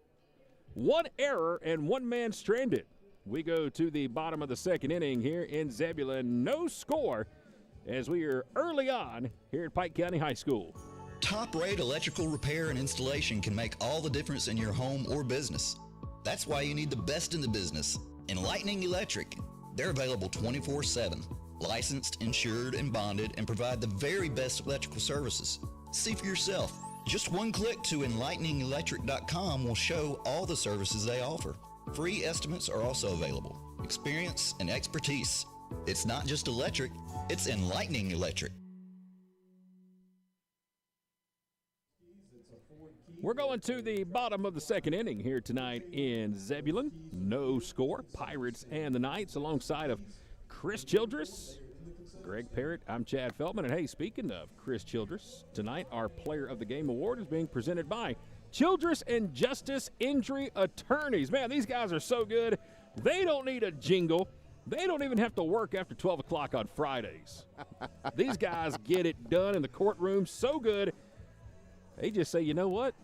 1 error, and 1 man stranded. We go to the bottom of the second inning here in Zebulon. No score as we are early on here at Pike County High School. Top-rate electrical repair and installation can make all the difference in your home or business. That's why you need the best in the business, Enlightening Electric. They're available 24/7, licensed, insured, and bonded, and provide the very best electrical services. See for yourself. Just one click to enlighteningelectric.com will show all the services they offer. Free estimates are also available. Experience and expertise. It's not just electric, it's Enlightening Electric. We're going to the bottom of the second inning here tonight in Zebulon. No score. Pirates and the Knights alongside of Chris Childress, Greg Parrott. I'm Chad Feltman. And hey, speaking of Chris Childress, tonight our Player of the Game award is being presented by Childress and Justice Injury Attorneys. Man, these guys are so good. They don't need a jingle. They don't even have to work after 12 o'clock on Fridays. These guys get it done in the courtroom so good. They just say, you know what?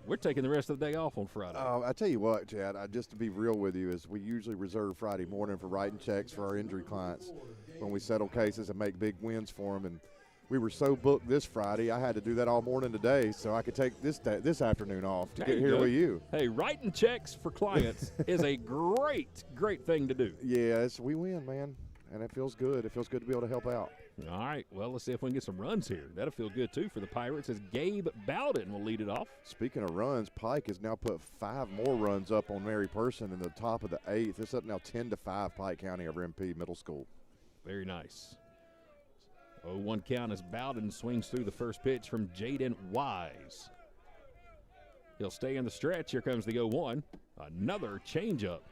We're taking the rest of the day off on Friday. I tell you what, Chad, just to be real with you, is we usually reserve Friday morning for writing checks for our injury clients when we settle cases and make big wins for them. And we were so booked this Friday, I had to do that all morning today so I could take this afternoon off to There get you here go. with you. Hey, writing checks for clients is a great thing to do. Yeah, we win, man, and it feels good. It feels good to be able to help out. All right, well, let's see if we can get some runs here. That'll feel good, too, for the Pirates as Gabe Bowden will lead it off. Speaking of runs, Pike has now put 5 more runs up on Mary Person in the top of the 8th. It's up now 10-5 Pike County over MP Middle School. Very nice. 0-1 count as Bowden swings through the first pitch from Jaden Wise. He'll stay in the stretch. Here comes the 0-1. Another changeup.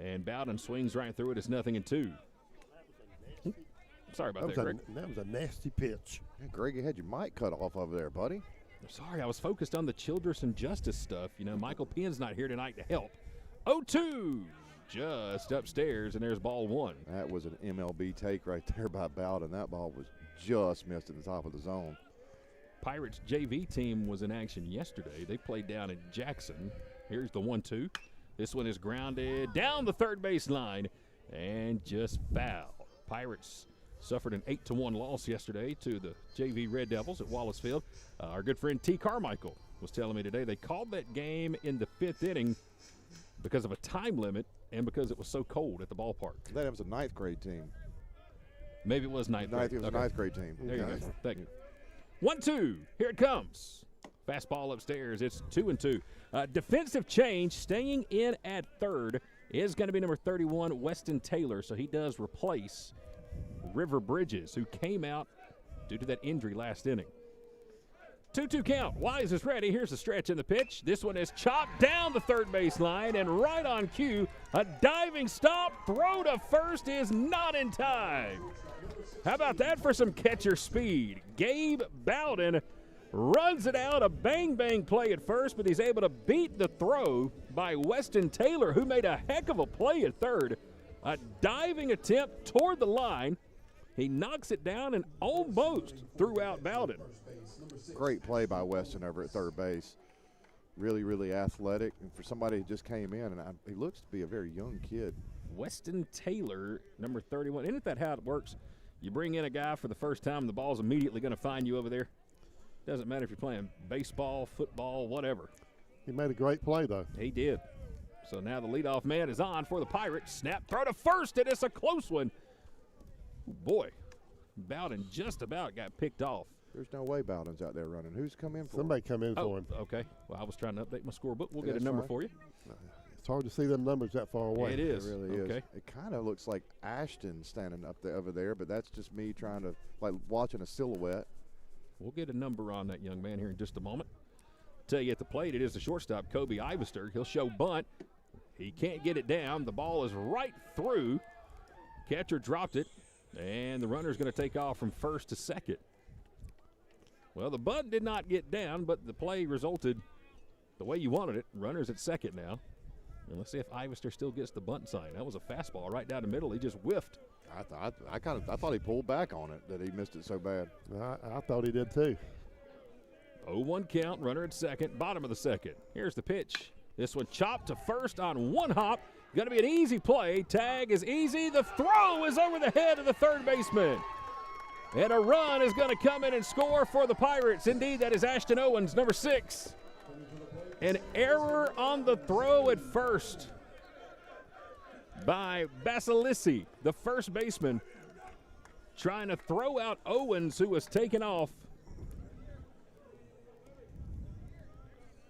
And Bowden swings right through it. It's 0-2. Sorry about that, Greg. That was a nasty pitch. Yeah, Greg, you had your mic cut off over there, buddy. Sorry, I was focused on the Childress and Justice stuff. You know, Michael Penn's not here tonight to help. 0-2, just upstairs, and there's ball 1. That was an MLB take right there by Bowden. That ball was just missed at the top of the zone. Pirates JV team was in action yesterday. They played down in Jackson. Here's the 1-2. This one is grounded down the third base line and just foul. Pirates suffered an 8-1 loss yesterday to the JV Red Devils at Wallace Field. Our good friend T. Carmichael was telling me today they called that game in the 5th inning because of a time limit and because it was so cold at the ballpark. That was a 9th grade team. Maybe it was ninth grade. It was a 9th grade team. There you go. Thank you. 1-2. Here it comes. Fastball upstairs. It's 2-2. Defensive change, staying in at third, is going to be number 31, Weston Taylor. So he does replace River Bridges, who came out due to that injury last inning. 2-2 count. Wise is ready. Here's the stretch in the pitch. This one is chopped down the third base line, and right on cue, a diving stop. Throw to first is not in time. How about that for some catcher speed? Gabe Bowden runs it out, a bang-bang play at first, but he's able to beat the throw by Weston Taylor, who made a heck of a play at third. A diving attempt toward the line. He knocks it down and almost threw out Bowden. Great play by Weston over at third base. Really, really athletic. And for somebody who just came in, and he looks to be a very young kid. Weston Taylor, number 31. Isn't that how it works? You bring in a guy for the first time, the ball's immediately going to find you over there. Doesn't matter if you're playing baseball, football, whatever. He made a great play, though. He did. So now the leadoff man is on for the Pirates. Snap throw to first, and it's a close one. Boy, Bowden just about got picked off. There's no way Bowden's out there running. Who's come in for Somebody come in for him. Okay. Well, I was trying to update my scorebook. We'll get a That's number fine. for you. It's hard to see them numbers that far away. It is. It really Okay. is. It kind of looks like Ashton standing up there over there, but that's just me trying to, like, watching a silhouette. We'll get a number on that young man here in just a moment. Tell you at the plate, it is the shortstop, Kobe Ivester. He'll show bunt. He can't get it down. The ball is right through. Catcher dropped it, and the runner's going to take off from first to second. Well, the bunt did not get down, but the play resulted the way you wanted it. Runner's at second now. And let's see if Ivester still gets the bunt sign. That was a fastball right down the middle. He just whiffed. I thought he pulled back on it, that he missed it so bad. I thought he did, too. 0-1 count, runner at second, bottom of the second. Here's the pitch. This one chopped to first on one hop. Going to be an easy play. Tag is easy. The throw is over the head of the third baseman. And a run is going to come in and score for the Pirates. Indeed, that is Ashton Owens, number 6. An error on the throw at first by Basilisi, the first baseman, trying to throw out Owens, who was taken off.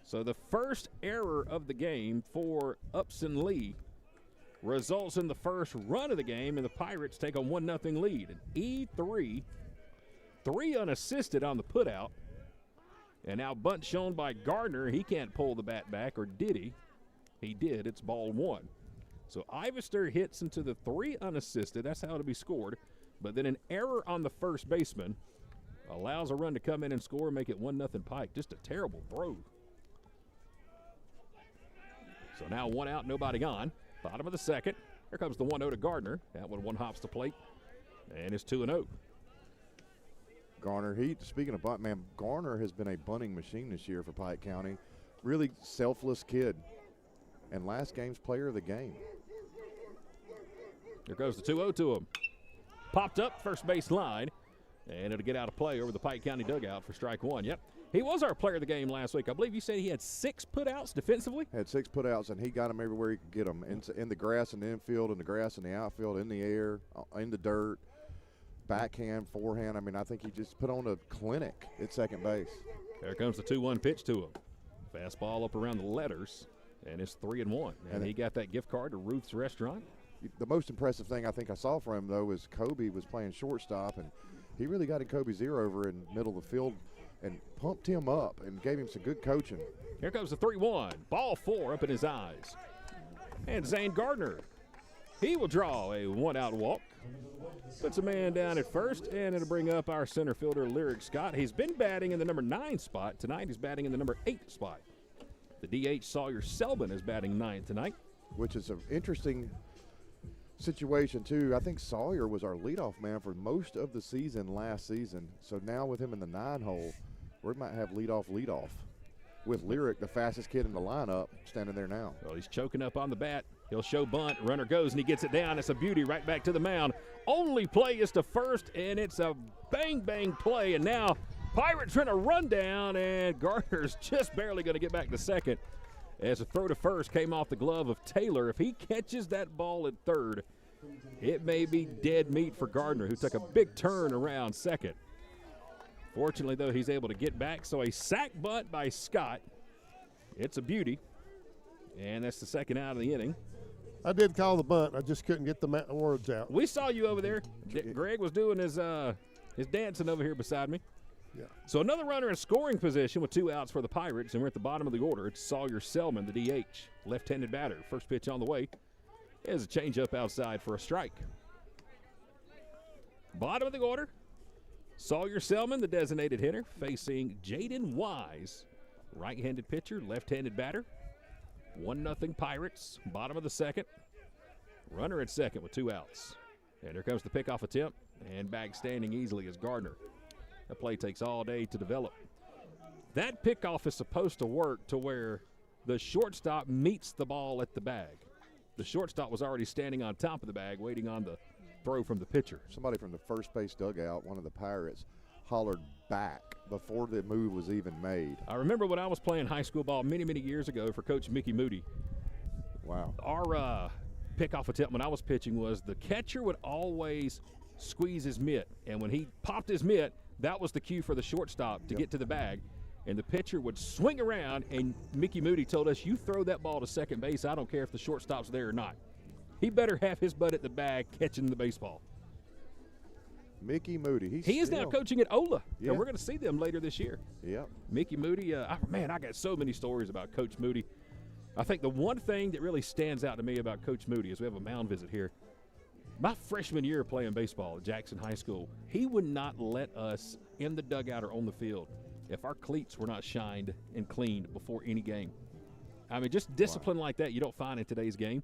So the first error of the game for Upson-Lee results in the first run of the game, and the Pirates take a 1-0 lead. An E3, 3 unassisted on the putout. And now bunt shown by Gardner. He can't pull the bat back, or did he? He did. It's ball 1. So Ivester hits into the 3 unassisted. That's how it'll be scored. But then an error on the first baseman allows a run to come in and score and make it 1-0 Pike. Just a terrible throw. So now 1 out, nobody on. Bottom of the second. Here comes the 1-0 to Gardner. That one hops the plate. And it's 2-0. Garner, speaking of bunt, man, Garner has been a bunting machine this year for Pike County. Really selfless kid. And last game's player of the game. Here goes the 2-0 to him. Popped up first base line. And it'll get out of play over the Pike County dugout for strike 1. Yep. He was our player of the game last week. I believe you said he had 6 putouts defensively? Had 6 putouts, and he got them everywhere he could get them. In the grass in the infield, in the grass in the outfield, in the air, in the dirt, backhand, forehand. I mean, I think he just put on a clinic at second base. There comes the 2-1 pitch to him. Fastball up around the letters, and it's 3-1. And he got that gift card to Ruth's Restaurant. The most impressive thing I think I saw from him, though, is Kobe was playing shortstop, and he really got in Kobe's ear over in the middle of the field and pumped him up and gave him some good coaching. Here comes the 3-1. Ball 4 up in his eyes. And Zane Gardner, he will draw a 1-out walk. Puts a man down at first, and it'll bring up our center fielder, Lyric Scott. He's been batting in the number 9 spot. Tonight he's batting in the number 8 spot. The DH Sawyer Selbin is batting 9 tonight. Which is an interesting situation, too. I think Sawyer was our leadoff man for most of the season last season. So now with him in the 9 hole, we might have leadoff. with Lyric, the fastest kid in the lineup, standing there now. Well, he's choking up on the bat. He'll show bunt. Runner goes, and he gets it down. It's a beauty right back to the mound. Only play is to first, and it's a bang-bang play. And now Pirates trying to run down, and Gardner's just barely going to get back to second as a throw to first came off the glove of Taylor. If he catches that ball at third, it may be dead meat for Gardner, who took a big turn around second. Fortunately, though, he's able to get back. So a sac bunt by Scott. It's a beauty. And that's the second out of the inning. I did call the bunt. I just couldn't get the words out. We saw you over there. Greg was doing his dancing over here beside me. Yeah. So another runner in scoring position with 2 outs for the Pirates, and we're at the bottom of the order. It's Sawyer Selman, the DH, left-handed batter. First pitch on the way. There's a changeup outside for a strike. Bottom of the order, Sawyer Selman, the designated hitter, facing Jaden Wise, right-handed pitcher, left-handed batter. 1-0 Pirates, bottom of the second. Runner at second with 2 outs. And here comes the pickoff attempt, and back standing easily is Gardner. That play takes all day to develop. That pickoff is supposed to work to where the shortstop meets the ball at the bag. The shortstop was already standing on top of the bag waiting on the throw from the pitcher. Somebody from the first base dugout, one of the Pirates, hollered back before the move was even made. I remember when I was playing high school ball many, many years ago for Coach Mickey Moody. Wow. Our pickoff attempt when I was pitching was the catcher would always squeeze his mitt, and when he popped his mitt, that was the cue for the shortstop to get to the bag, and the pitcher would swing around, and Mickey Moody told us, you throw that ball to second base, I don't care if the shortstop's there or not. He better have his butt at the bag catching the baseball. Mickey Moody. He is now coaching at Ola, Yeah. and we're going to see them later this year. Yep. Mickey Moody, I got so many stories about Coach Moody. I think the one thing that really stands out to me about Coach Moody is we have a mound visit here. My freshman year playing baseball at Jackson High School, he would not let us in the dugout or on the field if our cleats were not shined and cleaned before any game. I mean, just discipline like that you don't find in today's game.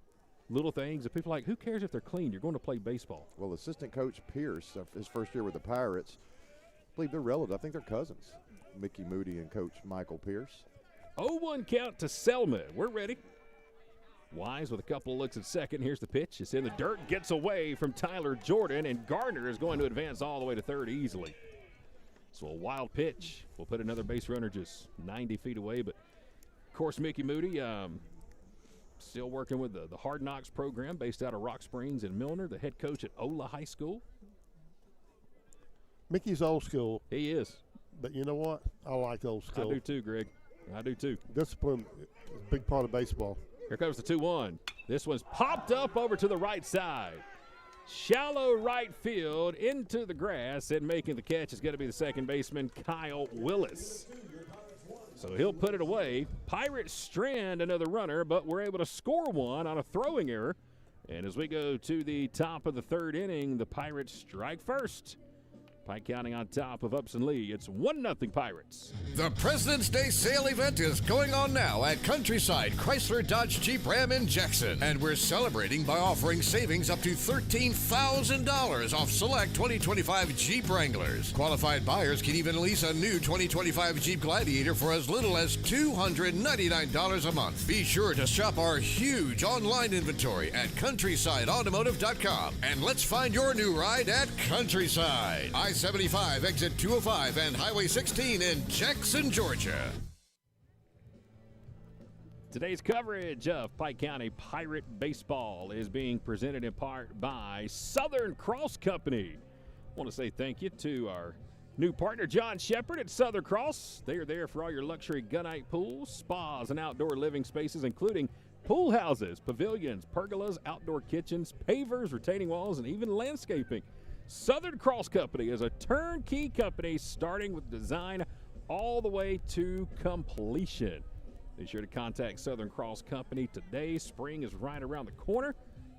Little things that people are like, who cares if they're clean? You're going to play baseball. Well, assistant coach Pierce, his first year with the Pirates, I believe they're relative. I think they're cousins, Mickey Moody and Coach Michael Pierce. 0-1 count to Selma. We're ready. Wise with a couple of looks at second. Here's the pitch. It's in the dirt. Gets away from Tyler Jordan, and Gardner is going to advance all the way to third easily. So a wild pitch. We'll put another base runner just 90 feet away. But, of course, Mickey Moody still working with the Hard Knocks program based out of Rock Springs and Milner, the head coach at Ola High School. Mickey's old school. He is. But you know what? I like old school. I do too, Greg. I do too. Discipline is a big part of baseball. Here comes the 2-1. This one's popped up over to the right side. Shallow right field into the grass, and making the catch is going to be the second baseman, Kyle Willis. So he'll put it away. Pirates strand another runner, but we're able to score one on a throwing error. And as we go to the top of the third inning, the Pirates strike first. Pike County on top of Upson-Lee. It's 1-0 Pirates. The President's Day sale event is going on now at Countryside Chrysler Dodge Jeep Ram in Jackson. And we're celebrating by offering savings up to $13,000 off select 2025 Jeep Wranglers. Qualified buyers can even lease a new 2025 Jeep Gladiator for as little as $299 a month. Be sure to shop our huge online inventory at CountrysideAutomotive.com. And let's find your new ride at Countryside. I-75, exit 205, and Highway 16 in Jackson, Georgia. Today's coverage of Pike County Pirate Baseball is being presented in part by Southern Cross Company. I want to say thank you to our new partner, John Shepard at Southern Cross. They are there for all your luxury gunite pools, spas, and outdoor living spaces, including pool houses, pavilions, pergolas, outdoor kitchens, pavers, retaining walls, and even landscaping. Southern Cross Company is a turnkey company starting with design all the way to completion. Be sure to contact Southern Cross Company today. Spring is right around the corner.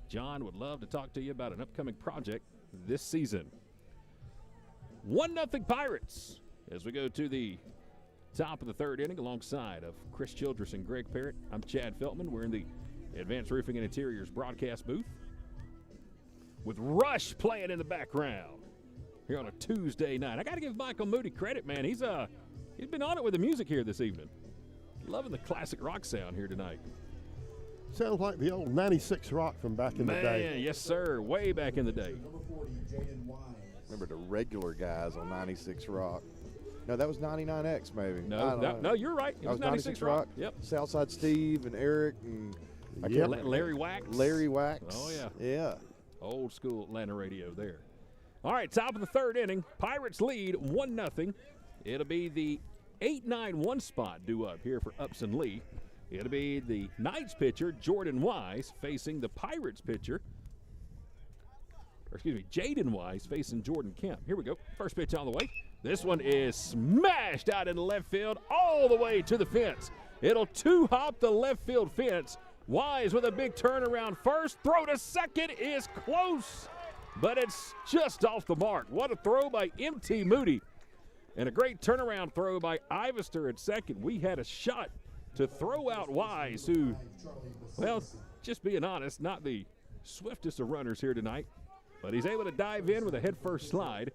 John would love to talk to you about an upcoming project this season. 1-0 Pirates as we go to the top of the third inning alongside of Chris Childress and Greg Parrott. I'm Chad Feltman. We're in the Advanced Roofing and Interiors broadcast booth with Rush playing in the background here on a Tuesday night. I got to give Michael Moody credit, man. He's been on it with the music here this evening. Loving the classic rock sound here tonight. Sounds like the old 96 rock from back in the day. Man, yes, sir. Way back in the day. Number 40, Jaden Wise. Remember the regular guys on 96 Rock. No, that was 99X maybe. I No, don't that, know. no, you're right. It That was 96 Rock. Yep. Southside Steve and Eric and I can't Yep. remember. Larry Wax. Larry Wax. Oh, yeah. Yeah. Old school Atlanta radio there. All right, top of the third inning. Pirates lead 1-0. It'll be the 8-9-1 spot due up here for Upson-Lee. It'll be the Knights pitcher, Jordan Wise, facing the Pirates pitcher. Or excuse me, Jaden Wise facing Jordan Kemp. Here we go. First pitch on the way. This one is smashed out into left field all the way to the fence. It'll two-hop the left field fence. Wise with a big turnaround first. Throw to second is close, but it's just off the mark. What a throw by M.T. Moody. And a great turnaround throw by Ivester at second. We had a shot to throw out Wise, who, well, just being honest, not the swiftest of runners here tonight. But he's able to dive in with a head-first slide,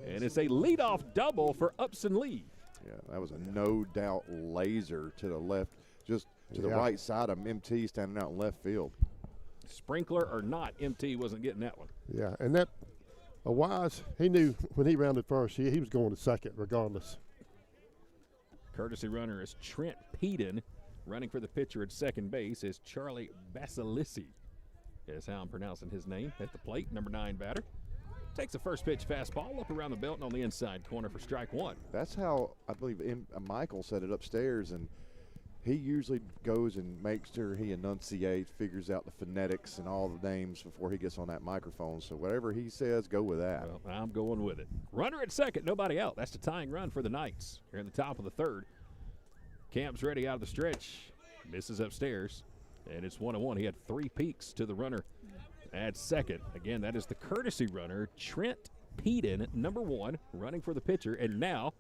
and it's a leadoff double for Upson-Lee. Yeah, that was a no-doubt laser to the left, just to the right side of MT standing out in left field. Sprinkler or not, MT wasn't getting that one. Yeah, and that Wise, he knew when he rounded first, he was going to second regardless. Courtesy runner is Trent Peden. Running for the pitcher at second base is Charlie Basilissi. Is how I'm pronouncing his name at the plate. Number 9 batter. Takes the first pitch fastball up around the belt and on the inside corner for strike one. That's how I believe Michael said it upstairs, and he usually goes and makes sure he enunciates, figures out the phonetics and all the names before he gets on that microphone. So whatever he says, go with that. Well, I'm going with it. Runner at second, nobody out. That's the tying run for the Knights here in the top of the third. Camp's ready out of the stretch. Misses upstairs. And it's 1-1. He had 3 peaks to the runner at second. Again, that is the courtesy runner, Trent Peden, number 1, running for the pitcher. And now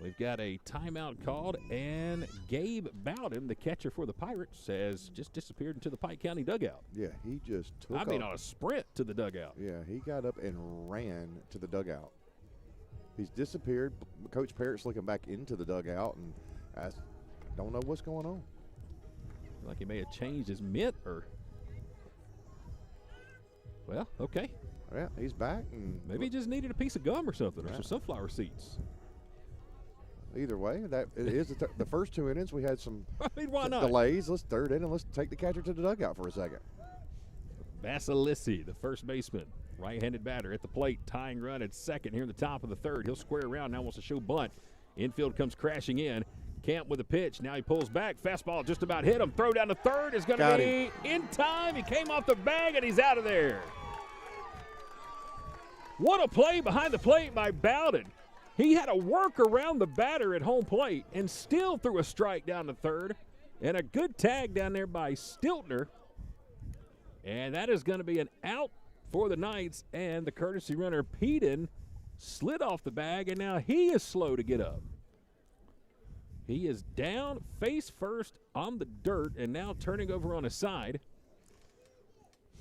we've got a timeout called, and Gabe Bowden, the catcher for the Pirates, has just disappeared into the Pike County dugout. Yeah, he just took I mean, off. on a sprint to the dugout. Yeah, he got up and ran to the dugout. He's disappeared. Coach Parrott's looking back into the dugout, and I don't know what's going on. Like he may have changed his mitt or. Well, okay. Yeah, he's back. And Maybe he just needed a piece of gum or something, or some sunflower seeds. either way, that it is the first 2 innings. We had some I mean, why not? delays. Let's third inning. Let's take the catcher to the dugout for a second. Basilissi, the first baseman, right-handed batter at the plate, tying run at second here in the top of the third. He'll square around now, wants to show bunt. Infield comes crashing in. Camp with a pitch. Now he pulls back. Fastball just about hit him. Throw down to third is going to be in time. He came off the bag, and he's out of there. What a play behind the plate by Bowden. He had to work around the batter at home plate and still threw a strike down to third. And a good tag down there by Stiltner. And that is going to be an out for the Knights. And the courtesy runner, Peden, slid off the bag, and now he is slow to get up. He is down face first on the dirt and now turning over on his side.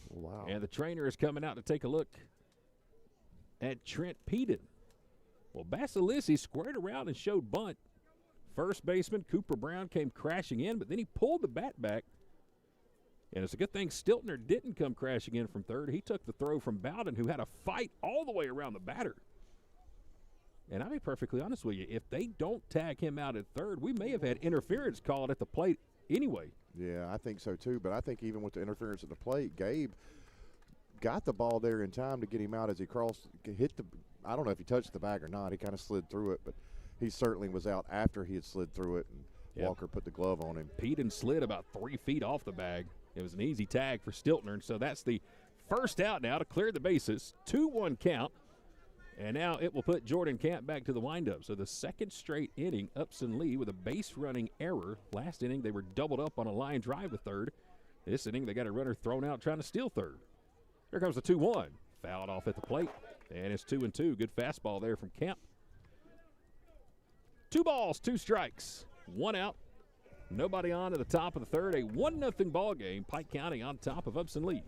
Wow. And the trainer is coming out to take a look at Trent Peden. Well, Basilissi squared around and showed bunt. First baseman Cooper Brown came crashing in, but then he pulled the bat back. And it's a good thing Stiltner didn't come crashing in from third. He took the throw from Bowden, who had a fight all the way around the batter. And I'll be perfectly honest with you, if they don't tag him out at third, we may have had interference called at the plate anyway. Yeah, I think so too. But I think even with the interference at the plate, Gabe got the ball there in time to get him out as he crossed, hit the. I don't know if he touched the bag or not. He kind of slid through it, but he certainly was out after he had slid through it, and Walker put the glove on him. Peden slid about 3 feet off the bag. It was an easy tag for Stiltner, and so that's the first out now to clear the bases. 2-1 count. And now it will put Jordan Camp back to the windup. So the second straight inning, Upson-Lee with a base running error. Last inning, they were doubled up on a line drive to third. This inning, they got a runner thrown out trying to steal third. Here comes the 2-1. Fouled off at the plate. And it's 2-2. Good fastball there from Camp. 2 balls, 2 strikes. 1 out. Nobody on at the top of the third. A 1-0 ball game. Pike County on top of Upson-Lee.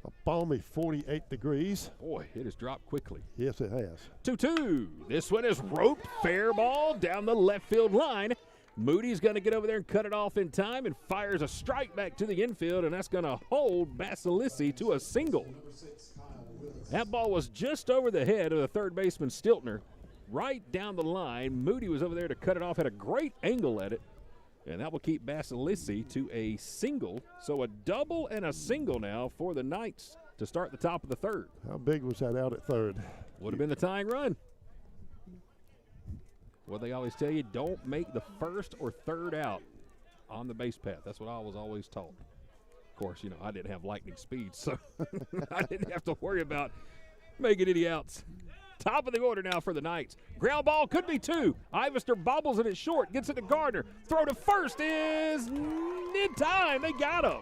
A balmy 48 degrees. Boy, it has dropped quickly. Yes, it has. 2-2. This one is roped. Fair ball down the left field line. Moody's going to get over there and cut it off in time and fires a strike back to the infield, and that's going to hold Basilissi to a single. That ball was just over the head of the third baseman Stiltner, right down the line. Moody was over there to cut it off, had a great angle at it, and that will keep Basilissi to a single. So a double and a single now for the Knights to start the top of the third. How big was that out at third? Would have been the tying run. What they always tell you, don't make the first or third out on the base path. That's what I was always taught. Of course, you know, I didn't have lightning speed, so I didn't have to worry about making any outs. Top of the order now for the Knights. Ground ball could be two. Ivester bobbles it at short, gets it to Gardner. Throw to first is in time. They got him.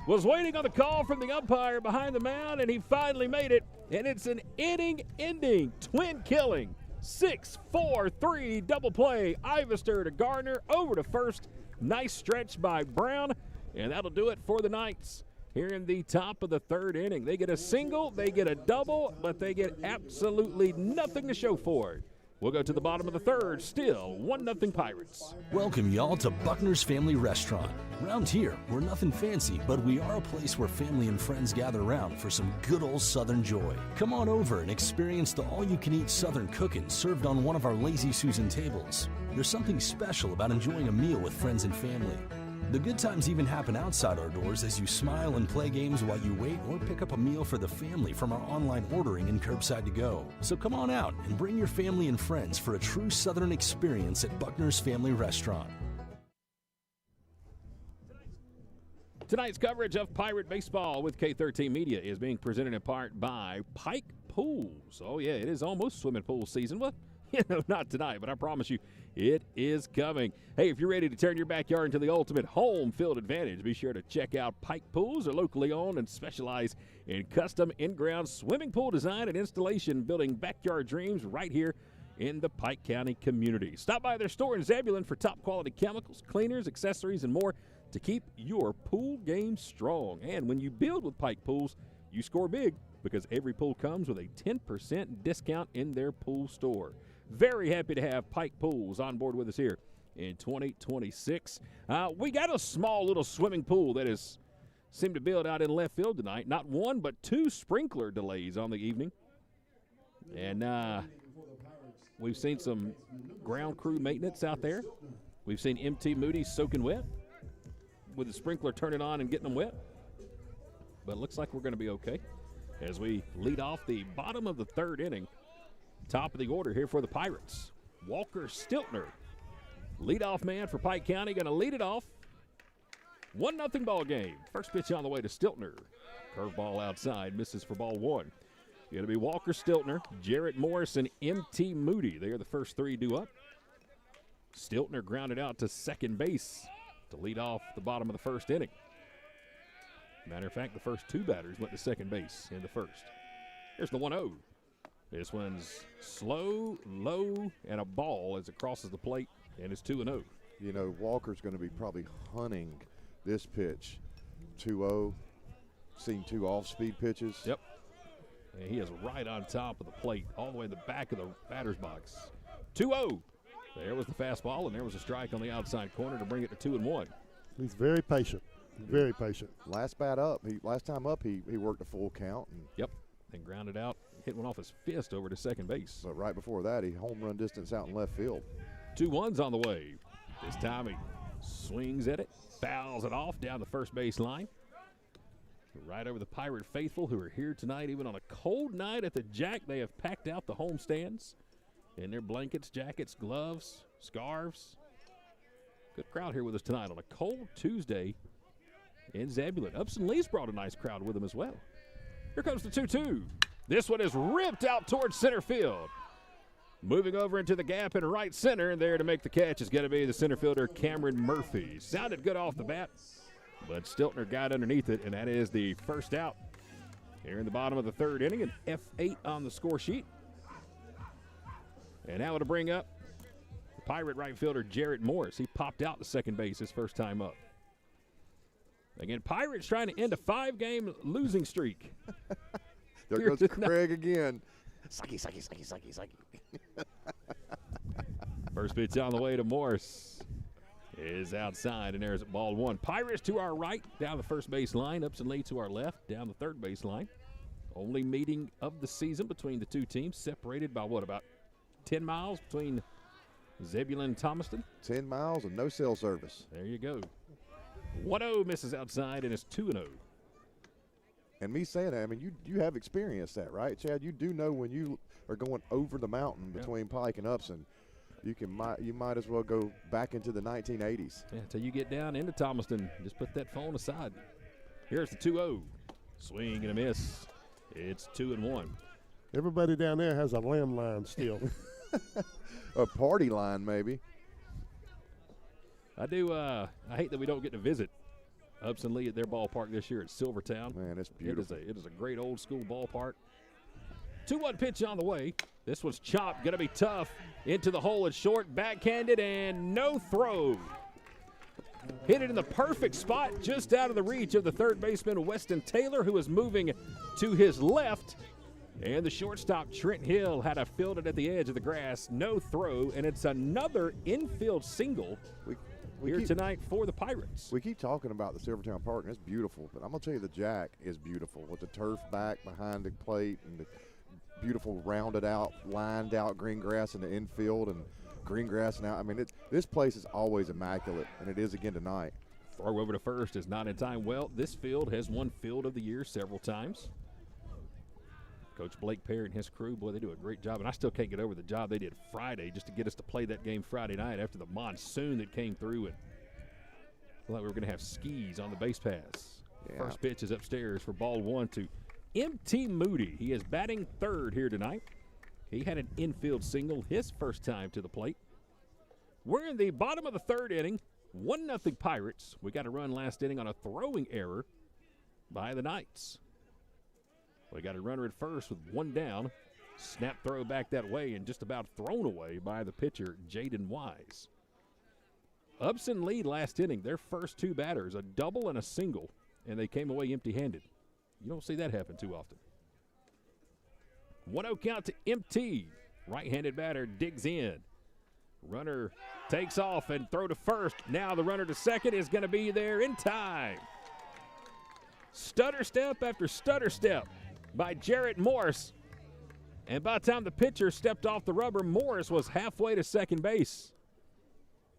Was waiting on the call from the umpire behind the mound, and he finally made it. And it's an inning-ending, twin-killing 6-4-3 double play. Ivester to Gardner, over to first. Nice stretch by Brown, and that'll do it for the Knights here in the top of the third inning. They get a single, they get a double, but they get absolutely nothing to show for it. We'll go to the bottom of the third, still 1-0 Pirates. Welcome y'all to Buckner's Family Restaurant. Around here, we're nothing fancy, but we are a place where family and friends gather around for some good old Southern joy. Come on over and experience the all-you-can-eat Southern cooking served on one of our Lazy Susan tables. There's something special about enjoying a meal with friends and family. The good times even happen outside our doors as you smile and play games while you wait or pick up a meal for the family from our online ordering and curbside to go. So come on out and bring your family and friends for a true Southern experience at Buckner's Family Restaurant. Tonight's coverage of Pirate Baseball with K13 Media is being presented in part by Pike Pools. Oh, yeah, it is almost swimming pool season. Well, you know, not tonight, but I promise you, it is coming. Hey, if you're ready to turn your backyard into the ultimate home field advantage, be sure to check out Pike Pools. They're locally owned and specialize in custom in-ground swimming pool design and installation, building backyard dreams right here in the Pike County community. Stop by their store in Zebulon for top-quality chemicals, cleaners, accessories, and more to keep your pool game strong. And when you build with Pike Pools, you score big because every pool comes with a 10% discount in their pool store. Very happy to have Pike Pools on board with us here in 2026. We got a small little swimming pool that is seemed to build out in left field tonight. Not one, but two sprinkler delays on the evening. And we've seen some ground crew maintenance out there. We've seen MT Moody soaking wet with the sprinkler turning on and getting them wet. But it looks like we're going to be okay as we lead off the bottom of the third inning. Top of the order here for the Pirates. Walker Stiltner, leadoff man for Pike County, going to lead it off. 1-0 ball game. First pitch on the way to Stiltner. Curveball outside, misses for ball one. Going to be Walker Stiltner, Jarrett Morris, and MT Moody. They are the first three due up. Stiltner grounded out to second base to lead off the bottom of the first inning. Matter of fact, the first two batters went to second base in the first. Here's the 1-0. This one's slow, low, and a ball as it crosses the plate, and it's 2-0. You know, Walker's going to be probably hunting this pitch. 2-0, seen two off-speed pitches. Yep. And he is right on top of the plate, all the way in the back of the batter's box. 2-0. There was the fastball, and there was a strike on the outside corner to bring it to 2-1. He's very patient, very patient. Last time up, he worked a full count. And yep, then grounded out, hit one off his fist over to second base. But right before that, he home run distance out in left field. 2-1's on the way. This time he swings at it, fouls it off down the first base line. Right over the Pirate faithful who are here tonight, even on a cold night at the Jack. They have packed out the home stands in their blankets, jackets, gloves, scarves. Good crowd here with us tonight on a cold Tuesday in Zebulon. Upson-Lee's brought a nice crowd with them as well. Here comes the 2-2. This one is ripped out towards center field. Moving over into the gap in right center, and there to make the catch is going to be the center fielder, Cameron Murphy. Sounded good off the bat, but Stiltner got underneath it, and that is the first out here in the bottom of the third inning, an F8 on the score sheet. And now to bring up the Pirate right fielder, Jarrett Morris. He popped out to second base his first time up. Again, Pirates trying to end a 5-game losing streak. There goes Craig again. Sucky. First pitch on the way to Morris is outside, and there's ball one. Pirates to our right, down the first base line. Upson-Lee to our left, down the third base line. Only meeting of the season between the two teams, separated by what, about 10 miles between Zebulon and Thomaston? 10 miles and no cell service. There you go. 1-0 misses outside, and it's 2-0. And me saying that, I mean, you have experienced that, right, Chad? You do know when you are going over the mountain between Pike and Upson, you might as well go back into the 1980s. Yeah, until you get down into Thomaston, just put that phone aside. Here's the 2-0. Swing and a miss. It's 2-1. Everybody down there has a landline still. A party line, maybe. I hate that we don't get to visit Upson-Lee at their ballpark this year at Silvertown. Man, it's beautiful. It is a great old school ballpark. 2-1 pitch on the way. This one's chopped, going to be tough. Into the hole, it's short, backhanded, and no throw. Hit it in the perfect spot, just out of the reach of the third baseman, Weston Taylor, who is moving to his left. And the shortstop, Trent Hill, had to field it at the edge of the grass. No throw, and it's another infield single here tonight for the Pirates. We keep talking about the Silvertown Park, and it's beautiful, but I'm going to tell you the Jack is beautiful with the turf back behind the plate and the beautiful rounded out, lined out green grass in the infield and green grass now. I mean, this place is always immaculate, and it is again tonight. Throw over to first is not in time. Well, this field has won Field of the Year several times. Coach Blake Perry and his crew, boy, they do a great job, and I still can't get over the job they did Friday just to get us to play that game Friday night after the monsoon that came through, and felt like we were going to have skis on the base pass. Yeah. First pitch is upstairs for ball one to M.T. Moody. He is batting third here tonight. He had an infield single his first time to the plate. We're in the bottom of the third inning. 1-0 Pirates. We got a run last inning on a throwing error by the Knights. We got a runner at first with one down. Snap throw back that way and just about thrown away by the pitcher, Jaden Wise. Upson-Lee last inning, their first two batters, a double and a single, and they came away empty-handed. You don't see that happen too often. 1-0 count to MT. Right-handed batter digs in. Runner takes off and throw to first. Now the runner to second is going to be there in time. Stutter step after stutter step by Jarrett Morris. And by the time the pitcher stepped off the rubber, Morris was halfway to second base.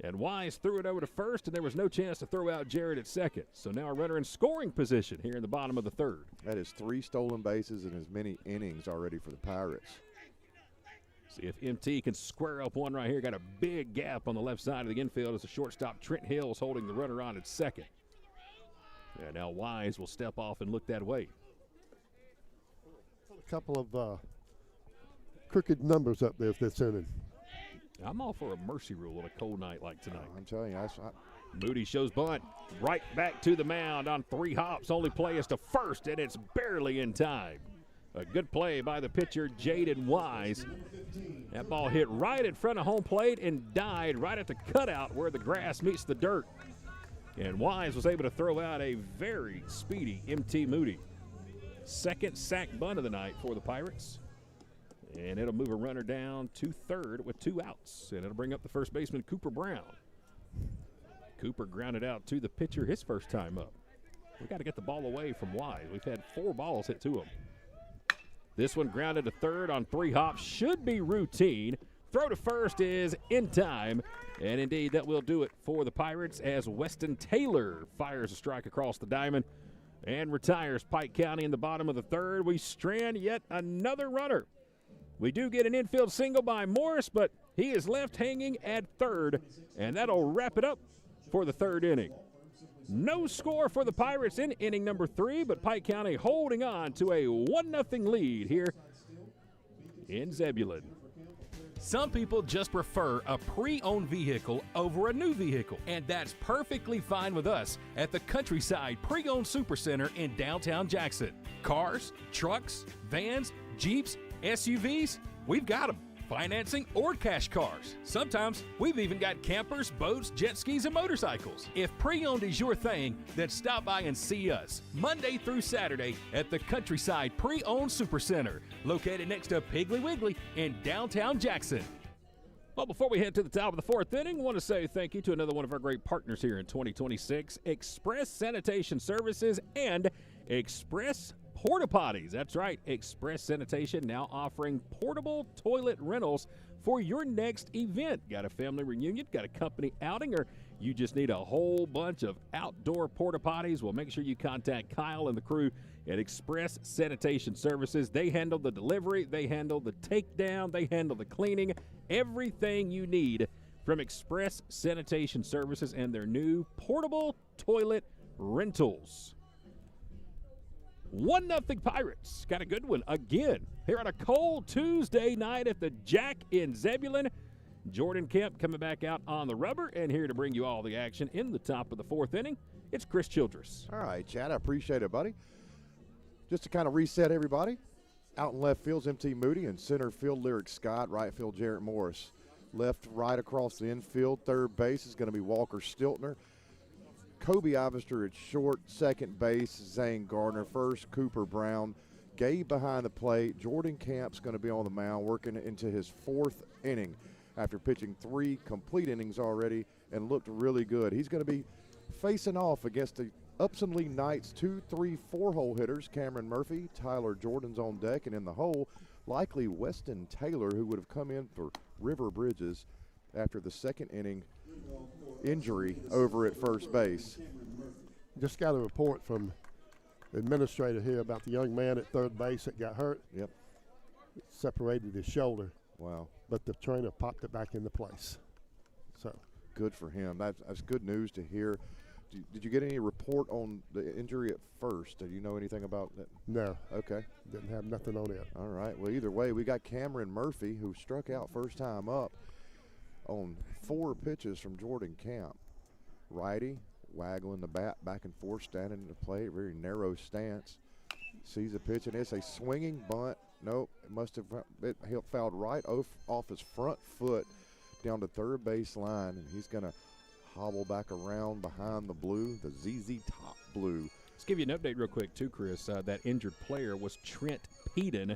And Wise threw it over to first, and there was no chance to throw out Jarrett at second. So now a runner in scoring position here in the bottom of the third. That is 3 stolen bases in as many innings already for the Pirates. See if MT can square up one right here. Got a big gap on the left side of the infield as the shortstop Trent Hill is holding the runner on at second. And now Wise will step off and look that way. A couple of crooked numbers up there this inning. I'm all for a mercy rule on a cold night like tonight. I'm telling you, Moody shows bunt right back to the mound on 3 hops. Only play is to first, and it's barely in time. A good play by the pitcher, Jaden Wise. That ball hit right in front of home plate and died right at the cutout where the grass meets the dirt. And Wise was able to throw out a very speedy MT Moody. Second sack bunt of the night for the Pirates. And it'll move a runner down to third with 2 outs. And it'll bring up the first baseman, Cooper Brown. Cooper grounded out to the pitcher his first time up. We got to get the ball away from Wise. We've had 4 balls hit to him. This one grounded to third on 3 hops. Should be routine. Throw to first is in time. And indeed, that will do it for the Pirates as Weston Taylor fires a strike across the diamond and retires Pike County in the bottom of the third. We strand yet another runner. We do get an infield single by Morris, but he is left hanging at third, and that'll wrap it up for the third inning. No score for the Pirates in inning number 3, but Pike County holding on to a 1-0 lead here in Zebulon. Some people just prefer a pre-owned vehicle over a new vehicle, and that's perfectly fine with us at the Countryside Pre-Owned Supercenter in downtown Jackson. Cars, trucks, vans, Jeeps, SUVs, we've got them. Financing or cash cars. Sometimes we've even got campers, boats, jet skis, and motorcycles. If pre-owned is your thing, then stop by and see us Monday through Saturday at the Countryside Pre-Owned Supercenter, located next to Piggly Wiggly in downtown Jackson. Well, before we head to the top of the fourth inning, I want to say thank you to another one of our great partners here in 2026, Express Sanitation Services and Express Porta Potties. That's right, Express Sanitation now offering portable toilet rentals for your next event. Got a family reunion, got a company outing, or you just need a whole bunch of outdoor porta potties? Well, make sure you contact Kyle and the crew at Express Sanitation Services. They handle the delivery, they handle the takedown, they handle the cleaning, everything you need from Express Sanitation Services and their new portable toilet rentals. 1-0 Pirates. Got a good one again here on a cold Tuesday night at the Jack in Zebulon. Jordan Kemp coming back out on the rubber and here to bring you all the action in the top of the fourth inning. It's Chris Childress. All right, Chad, I appreciate it, buddy. Just to kind of reset everybody, out in left field's M.T. Moody, and center field Lyric Scott, right field Jarrett Morris. Left, right across the infield, third base is going to be Walker Stiltner. Kobe Ivester at short, second base, Zane Gardner, first Cooper Brown. Gabe behind the plate. Jordan Camp's going to be on the mound working into his fourth inning after pitching 3 complete innings already and looked really good. He's going to be facing off against the Upson-Lee Knights 2, 3, 4-hole hitters, Cameron Murphy, Tyler Jordan's on deck, and in the hole, likely Weston Taylor, who would have come in for River Bridges after the second inning injury over at first base. Just got a report from the administrator here about the young man at third base that got hurt. Yep. Separated his shoulder. Wow. But the trainer popped it back into place. So good for him. That's good news to hear. Did you get any report on the injury at first? Do you know anything about that? No. Okay. Didn't have nothing on it. All right. Well, either way, we got Cameron Murphy, who struck out first time up on 4 pitches from Jordan Camp. Righty, waggling the bat back and forth, standing in the plate, very narrow stance. Sees a pitch, and it's a swinging bunt. Nope, it fouled right off his front foot down to third base line, and he's going to hobble back around behind the blue, the ZZ Top blue. Let's give you an update real quick, too, Chris. That injured player was Trent Peden.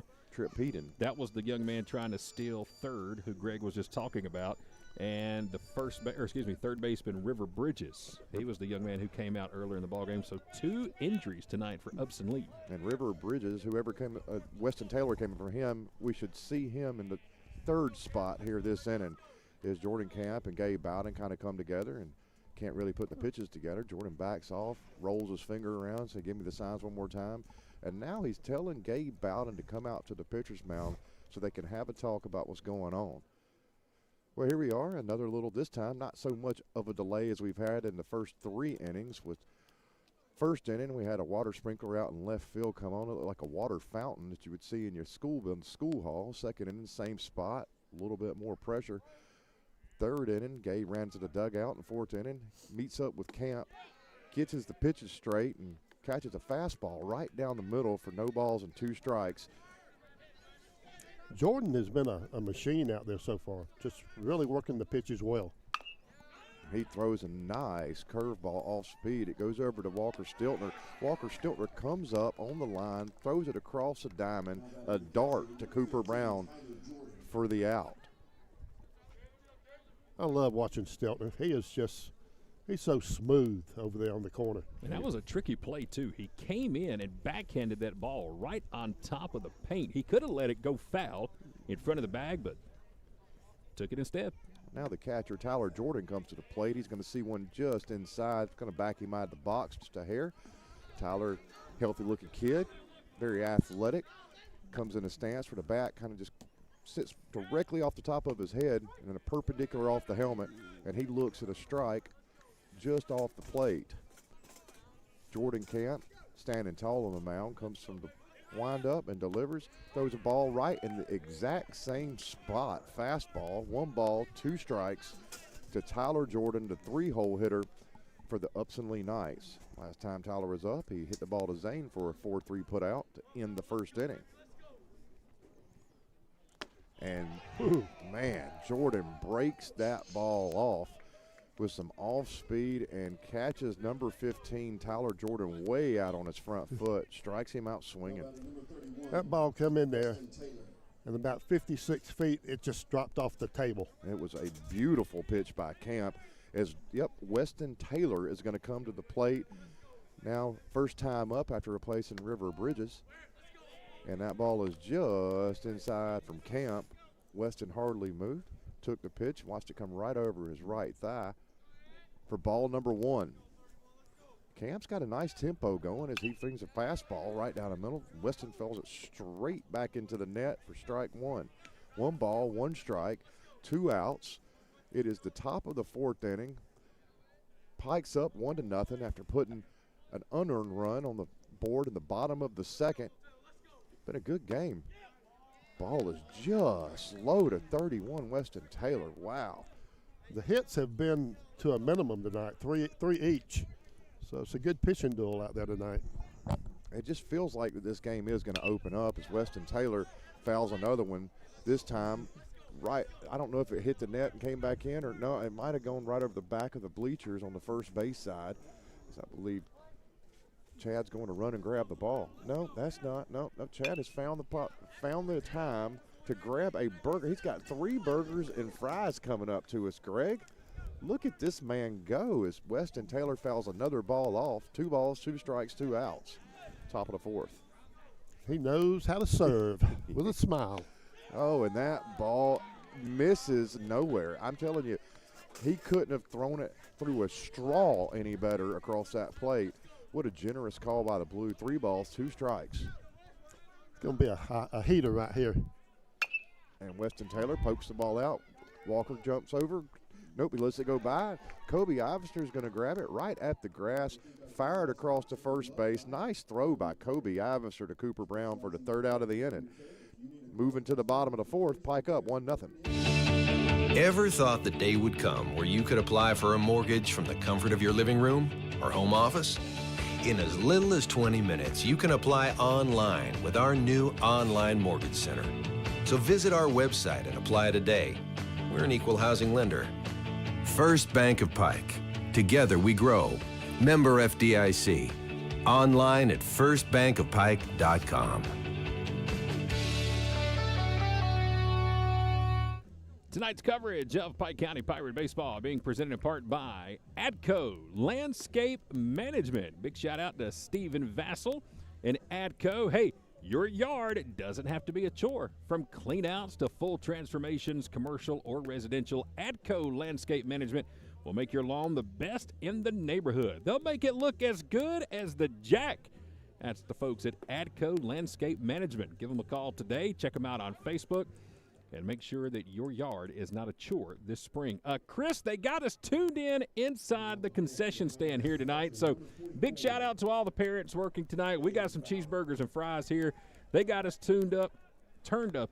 That was the young man trying to steal third, who Greg was just talking about. And the third baseman, River Bridges. He was the young man who came out earlier in the ballgame. So 2 injuries tonight for Upson-Lee. And River Bridges, whoever came, Weston Taylor came from him, we should see him in the third spot here this inning. Is Jordan Camp and Gabe Bowden kind of come together and can't really put the pitches together. Jordan backs off, rolls his finger around, say, give me the signs one more time. And now he's telling Gabe Bowden to come out to the pitcher's mound so they can have a talk about what's going on. Well, here we are, another little, this time, not so much of a delay as we've had in the first 3 innings. With first inning, we had a water sprinkler out in left field come on. It looked like a water fountain that you would see in your school hall. Second inning, same spot, a little bit more pressure. Third inning, Gabe ran to the dugout. In fourth inning, meets up with Camp, gets the pitches straight, and catches a fastball right down the middle for no balls and 2 strikes. Jordan has been a machine out there so far, just really working the pitches well. He throws a nice curveball off speed. It goes over to Walker Stiltner. Walker Stiltner comes up on the line, throws it across the diamond, a dart to Cooper Brown for the out. I love watching Stiltner. He's so smooth over there on the corner. And that was a tricky play, too. He came in and backhanded that ball right on top of the paint. He could have let it go foul in front of the bag, but took it instead. Now the catcher, Tyler Jordan, comes to the plate. He's going to see one just inside. It's going to back him out of the box just a hair. Tyler, healthy-looking kid, very athletic, comes in a stance for the bat, kind of just sits directly off the top of his head and a perpendicular off the helmet, and he looks at a strike just off the plate. Jordan Camp, standing tall on the mound, comes from the wind-up and delivers, throws a ball right in the exact same spot, fastball, 1 ball, 2 strikes to Tyler Jordan, the 3-hole hitter for the Upson-Lee Knights. Last time Tyler was up, he hit the ball to Zane for a 4-3 putout to end the first inning. And, man, Jordan breaks that ball off with some off speed and catches number 15, Tyler Jordan, way out on his front foot, strikes him out swinging. That ball come in there, and about 56 feet, it just dropped off the table. It was a beautiful pitch by Camp. Weston Taylor is going to come to the plate. Now, first time up after replacing River Bridges. And that ball is just inside from Camp. Weston hardly moved, took the pitch, watched it come right over his right thigh for ball number 1. Camp's got a nice tempo going as he flings a fastball right down the middle. Weston fills it straight back into the net for strike 1. 1 ball, 1 strike, 2 outs. It is the top of the 4th inning. Pike's up 1-0 after putting an unearned run on the board in the bottom of the 2nd. Been a good game. Ball is just low to 31, Weston Taylor. Wow. The hits have been to a minimum tonight, three each. So it's a good pitching duel out there tonight. It just feels like that this game is going to open up as Weston Taylor fouls another one. This time, right, I don't know if it hit the net and came back in or no, it might have gone right over the back of the bleachers on the first base side. I believe Chad's going to run and grab the ball. No, that's not. No, Chad has found the time to grab a burger. He's got 3 burgers and fries coming up to us, Greg. Look at this man go as Weston Taylor fouls another ball off. 2 balls, 2 strikes, 2 outs. Top of the 4th. He knows how to serve with a smile. Oh, and that ball misses nowhere. I'm telling you, he couldn't have thrown it through a straw any better across that plate. What a generous call by the Blue. 3 balls, 2 strikes. It's going to be a heater right here. And Weston Taylor pokes the ball out. Walker jumps over. Nope, he lets it go by. Kobe Ivester is going to grab it right at the grass, fire it across to first base. Nice throw by Kobe Ivester to Cooper Brown for the 3rd out of the inning. Moving to the bottom of the 4th, Pike up 1-0. Ever thought the day would come where you could apply for a mortgage from the comfort of your living room or home office? In as little as 20 minutes, you can apply online with our new online mortgage center. So visit our website and apply today. We're an equal housing lender. First Bank of Pike. Together we grow. Member FDIC. Online at firstbankofpike.com. Tonight's coverage of Pike County Pirate Baseball being presented in part by ADCO Landscape Management. Big shout out to Stephen Vassell and ADCO. Hey, your yard doesn't have to be a chore. From cleanouts to full transformations, commercial or residential, ADCO Landscape Management will make your lawn the best in the neighborhood. They'll make it look as good as the Jack. That's the folks at ADCO Landscape Management. Give them a call today. Check them out on Facebook. And make sure that your yard is not a chore this spring. Chris, they got us tuned in inside the concession stand here tonight. So big shout out to all the parents working tonight. We got some cheeseburgers and fries here. They got us turned up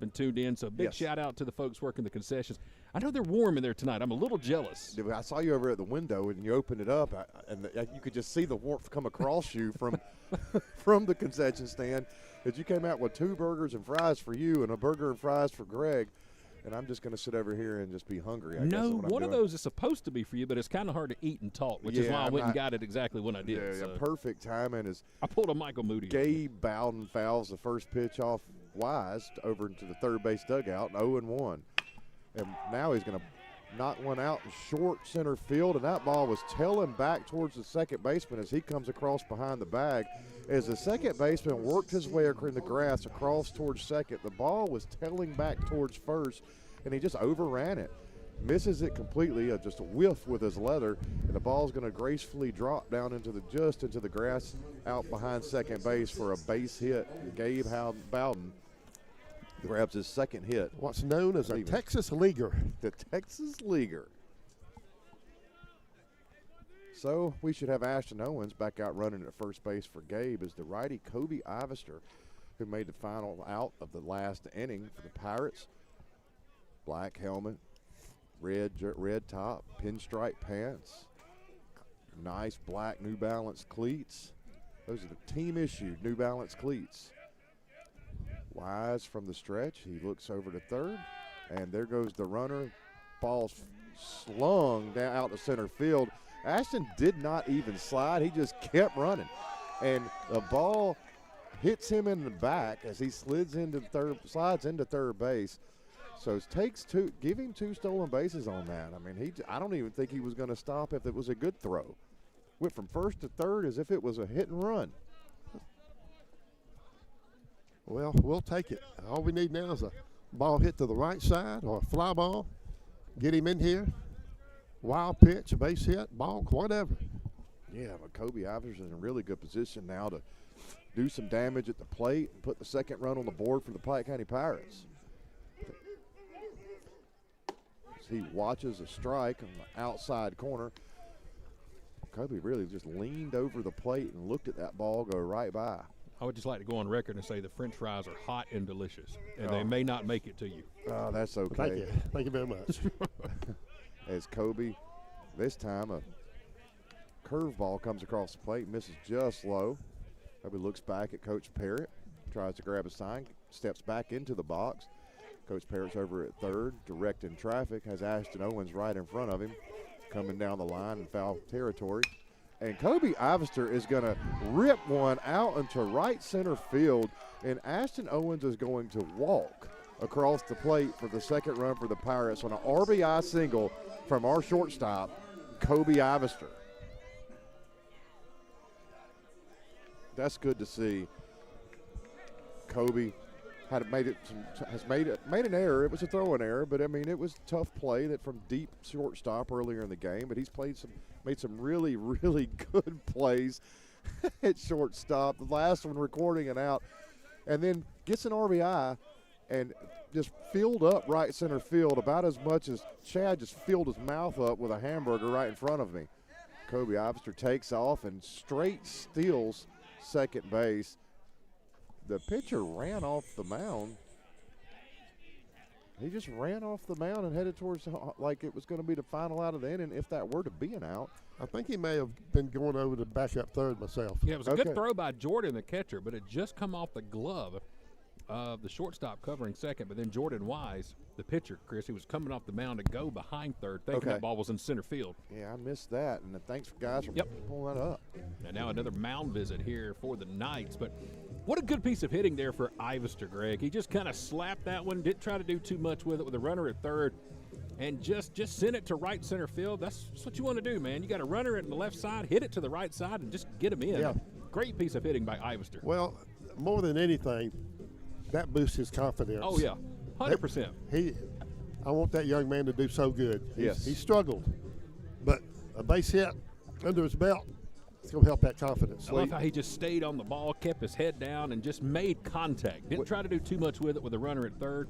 and tuned in. So big shout out to the folks working the concessions. I know they're warm in there tonight. I'm a little jealous. I saw you over at the window and you opened it up and you could just see the warmth come across you from from the concession stand. As you came out with 2 burgers and fries for you and a burger and fries for Greg, and I'm just going to sit over here and just be hungry. I guess one of those is supposed to be for you, but it's kind of hard to eat and talk, which is why I went and got it exactly when I did. Yeah, perfect timing. I pulled a Michael Moody. Gabe Bowden fouls the first pitch off Wise over into the third base dugout, 0-1. And now he's going to knock one out in short center field, and that ball was tailing back towards the second baseman as he comes across behind the bag. As the second baseman worked his way in the grass across towards second, the ball was tailing back towards first, and he just overran it. Misses it completely, just a whiff with his leather, and the ball's going to gracefully drop down into the grass out behind second base for a base hit. Gabe Bowden grabs his second hit. What's known as a Texas leaguer. The Texas leaguer. So we should have Ashton Owens back out running at first base for Gabe as the righty Kobe Ivester, who made the final out of the last inning for the Pirates. Black helmet, red top, pinstripe pants, nice black New Balance cleats. Those are the team-issued New Balance cleats. Wise from the stretch. He looks over to third, and there goes the runner. Ball's slung down out to center field. Ashton did not even slide. He just kept running. And the ball hits him in the back as he slides into third base. So it takes give him 2 stolen bases on that. I mean, I don't even think he was going to stop if it was a good throw. Went from first to third as if it was a hit and run. Well, we'll take it. All we need now is a ball hit to the right side or a fly ball. Get him in here. Wild pitch, a base hit, ball, whatever. Yeah, but Kobe Ivers is in a really good position now to do some damage at the plate and put the second run on the board for the Pike County Pirates. As he watches a strike on the outside corner. Kobe really just leaned over the plate and looked at that ball go right by. I would just like to go on record and say the French fries are hot and delicious, and they may not make it to you. Oh, that's okay. Thank you. Thank you very much. As Kobe, this time a curveball comes across the plate, misses just low. Kobe looks back at Coach Parrott, tries to grab a sign, steps back into the box. Coach Parrott's over at third, directing traffic, has Ashton Owens right in front of him, coming down the line in foul territory. And Kobe Ivester is going to rip one out into right center field, and Ashton Owens is going to walk across the plate for the second run for the Pirates on an RBI single from our shortstop, Kobe Ivester. That's good to see. Kobe has made an error. It was a throwing error, but I mean it was a tough play that from deep shortstop earlier in the game. But he's made some really, really good plays at shortstop. The last one recording it out, and then gets an RBI and just filled up right center field about as much as Chad just filled his mouth up with a hamburger right in front of me. Kobe Ivester takes off and straight steals second base. The pitcher ran off the mound. He just ran off the mound and headed towards like it was going to be the final out of the inning if that were to be an out. I think he may have been going over to back up third myself. Yeah, it was a good throw by Jordan, the catcher, but it just come off the glove of the shortstop covering second. But then Jordan Wise, the pitcher, Chris, he was coming off the mound to go behind third, thinking that ball was in center field. Yeah, I missed that, and thanks guys for pulling that up. And now another mound visit here for the Knights, but what a good piece of hitting there for Ivester, Greg. He just kind of slapped that one, didn't try to do too much with it with a runner at third, and just sent it to right center field. That's what you want to do, man. You got a runner at the left side, hit it to the right side, and just get him in. Yeah. Great piece of hitting by Ivester. Well, more than anything, that boosts his confidence. Oh, yeah, 100%. I want that young man to do so good. He struggled, but a base hit under his belt, it's going to help that confidence. I love how he just stayed on the ball, kept his head down, and just made contact. Didn't try to do too much with it with a runner at third.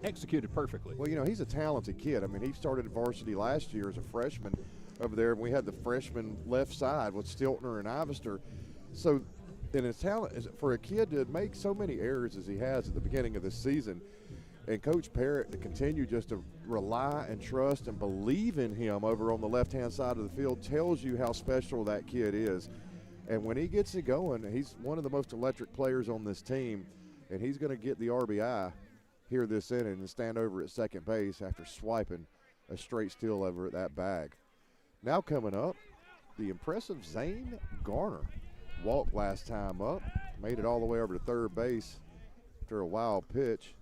Executed perfectly. Well, he's a talented kid. I mean, he started at varsity last year as a freshman over there. We had the freshman left side with Stiltner and Ivester. So, and his talent is for a kid to make so many errors as he has at the beginning of the season, and Coach Parrott to continue just to rely and trust and believe in him over on the left-hand side of the field tells you how special that kid is. And when he gets it going, he's one of the most electric players on this team, and he's going to get the RBI here this inning and stand over at second base after swiping a straight steal over at that bag. Now coming up, the impressive Zane Garner. Walked last time up, made it all the way over to third base after a wild pitch.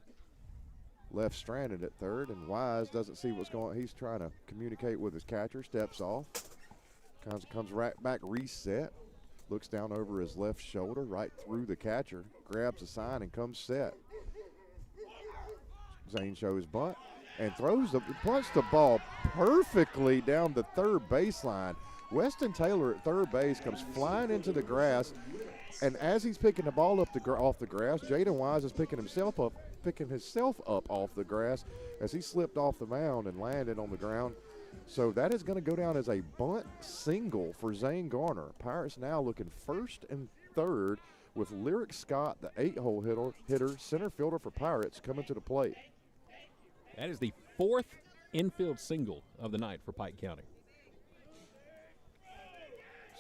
Left stranded at third, and Wise doesn't see what's going on. He's trying to communicate with his catcher, steps off, comes right back, reset, looks down over his left shoulder, right through the catcher, grabs a sign and comes set. Zane shows bunt and punts the ball perfectly down the third baseline. Weston Taylor at third base comes flying into the grass, and as he's picking the ball up off the grass, Jaden Wise is picking himself up off the grass as he slipped off the mound and landed on the ground. So that is going to go down as a bunt single for Zane Garner. Pirates now looking first and third with Lyric Scott, the 8-hole hitter, center fielder for Pirates, coming to the plate. That is the fourth infield single of the night for Pike County.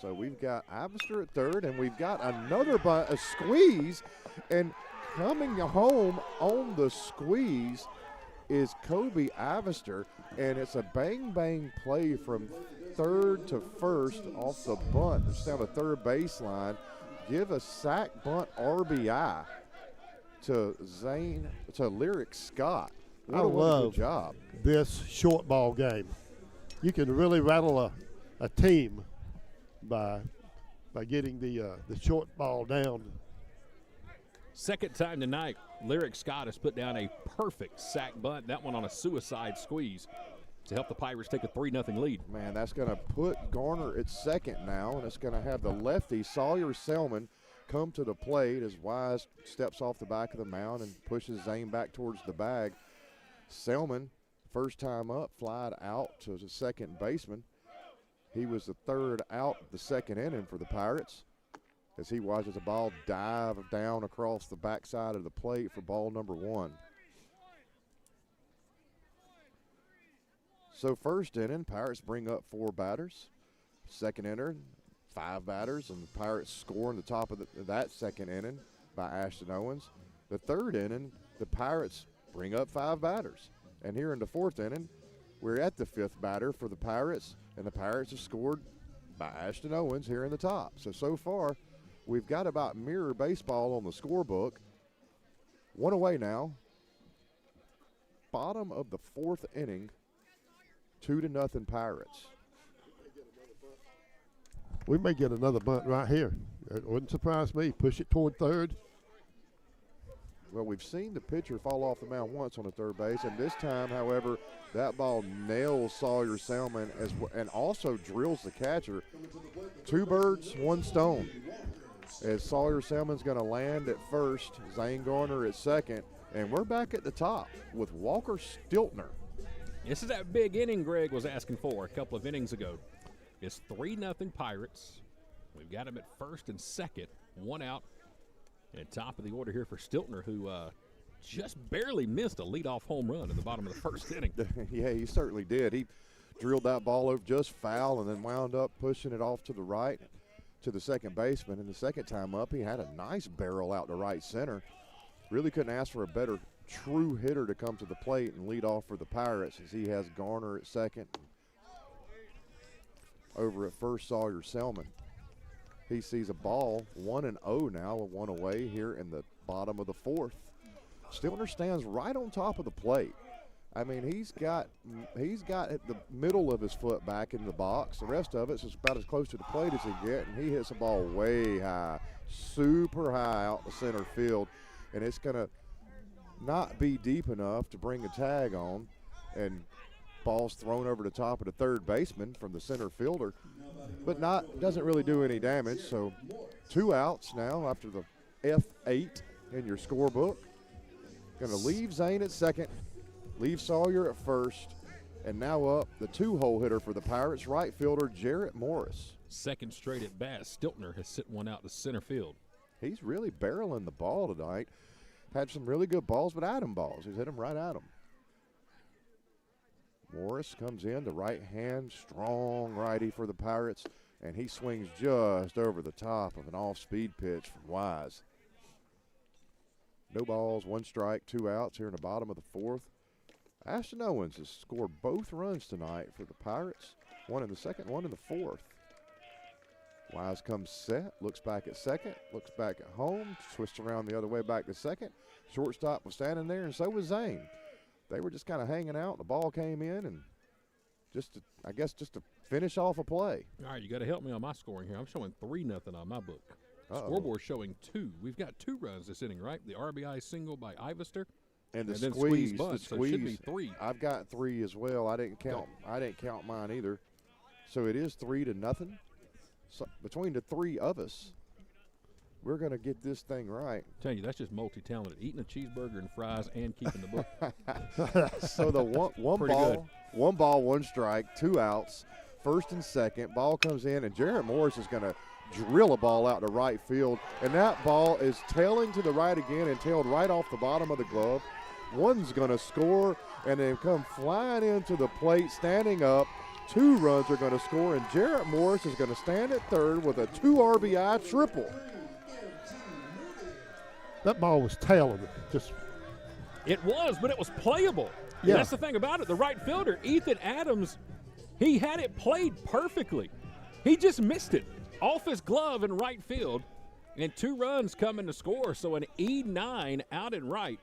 So we've got Ivester at third, and we've got another a squeeze, and coming home on the squeeze is Kobe Ivester, and it's a bang-bang play from third to first off the bunt. It's down the third baseline. give a sack bunt RBI to Lyric Scott. What a good job. This short ball game. You can really rattle a team by getting the short ball down. Second time tonight, Lyric Scott has put down a perfect sack bunt. That one on a suicide squeeze to help the Pirates take a 3-0 lead. Man, that's going to put Garner at second now, and it's going to have the lefty Sawyer Selman come to the plate as Wise steps off the back of the mound and pushes Zane back towards the bag. Selman, first time up, flied out to the second baseman. He was the third out of the second inning for the Pirates as he watches the ball dive down across the backside of the plate for ball number 1. So first inning, Pirates bring up 4 batters. Second inning, 5 batters, and the Pirates score in the top of that second inning by Ashton Owens. The third inning, the Pirates bring up 5 batters. And here in the fourth inning, we're at the 5th batter for the Pirates, and the Pirates have scored by Ashton Owens here in the top. So far, we've got about mirror baseball on the scorebook. 1 away now. Bottom of the 4th inning, 2-0 Pirates. We may get another bunt right here. It wouldn't surprise me. Push it toward third. Well, we've seen the pitcher fall off the mound once on the third base, and this time, however, that ball nails Sawyer Selman and also drills the catcher. 2 birds, 1 stone. As Sawyer Selman's going to land at first, Zane Garner at second, and we're back at the top with Walker Stiltner. This is that big inning Greg was asking for a couple of innings ago. It's 3-0 Pirates. We've got him at first and second, 1 out. And top of the order here for Stiltner, who just barely missed a leadoff home run in the bottom of the first inning. Yeah, he certainly did. He drilled that ball over just foul and then wound up pushing it off to the right to the second baseman. And the second time up, he had a nice barrel out to right center. Really couldn't ask for a better true hitter to come to the plate and lead off for the Pirates as he has Garner at second. Over at first, Sawyer Selman. He sees a ball, 1-0 now, with 1 away here in the bottom of the 4th. Stiltner stands right on top of the plate. I mean, he's got the middle of his foot back in the box. The rest of it's about as close to the plate as he get, and he hits a ball way high, super high out the center field, and it's going to not be deep enough to bring a tag on, and ball's thrown over the top of the third baseman from the center fielder, but doesn't really do any damage. So 2 outs now after the F8 in your scorebook. Going to leave Zane at second, leave Sawyer at first, and now up the 2-hole hitter for the Pirates, right fielder Jarrett Morris. Second straight at bat, Stiltner has sent one out to center field. He's really barreling the ball tonight. Had some really good balls, but at him balls. He's hit them right at him. Morris comes in, the right hand, strong righty for the Pirates, and he swings just over the top of an off-speed pitch from Wise. No balls, 1 strike, 2 outs here in the bottom of the 4th. Ashton Owens has scored both runs tonight for the Pirates, 1 in the second, 1 in the 4th. Wise comes set, looks back at second, looks back at home, twists around the other way back to second. Shortstop was standing there, and so was Zane. They were just kind of hanging out. The ball came in, and just to finish off a play. All right, you got to help me on my scoring here. I'm showing 3-0 on my book. Scoreboard showing 2. We've got 2 runs this inning, right? The RBI single by Ivester, and then squeeze bunt, so it should be 3. I've got 3 as well. I didn't count mine either. So it is 3-0. So between the 3 of us, we're going to get this thing right. Tell you, that's just multi-talented. Eating a cheeseburger and fries and keeping the book. So the one ball, 1 strike, 2 outs, first and second. Ball comes in, and Jarrett Morris is going to drill a ball out to right field, and that ball is tailing to the right again and tailed right off the bottom of the glove. One's going to score, and then come flying into the plate, standing up. 2 runs are going to score, and Jarrett Morris is going to stand at third with a 2 RBI triple. That ball was tailing. It was, but it was playable. Yeah. That's the thing about it. The right fielder, Ethan Adams, he had it played perfectly. He just missed it off his glove in right field. And 2 runs coming to score, so an E9 out and right.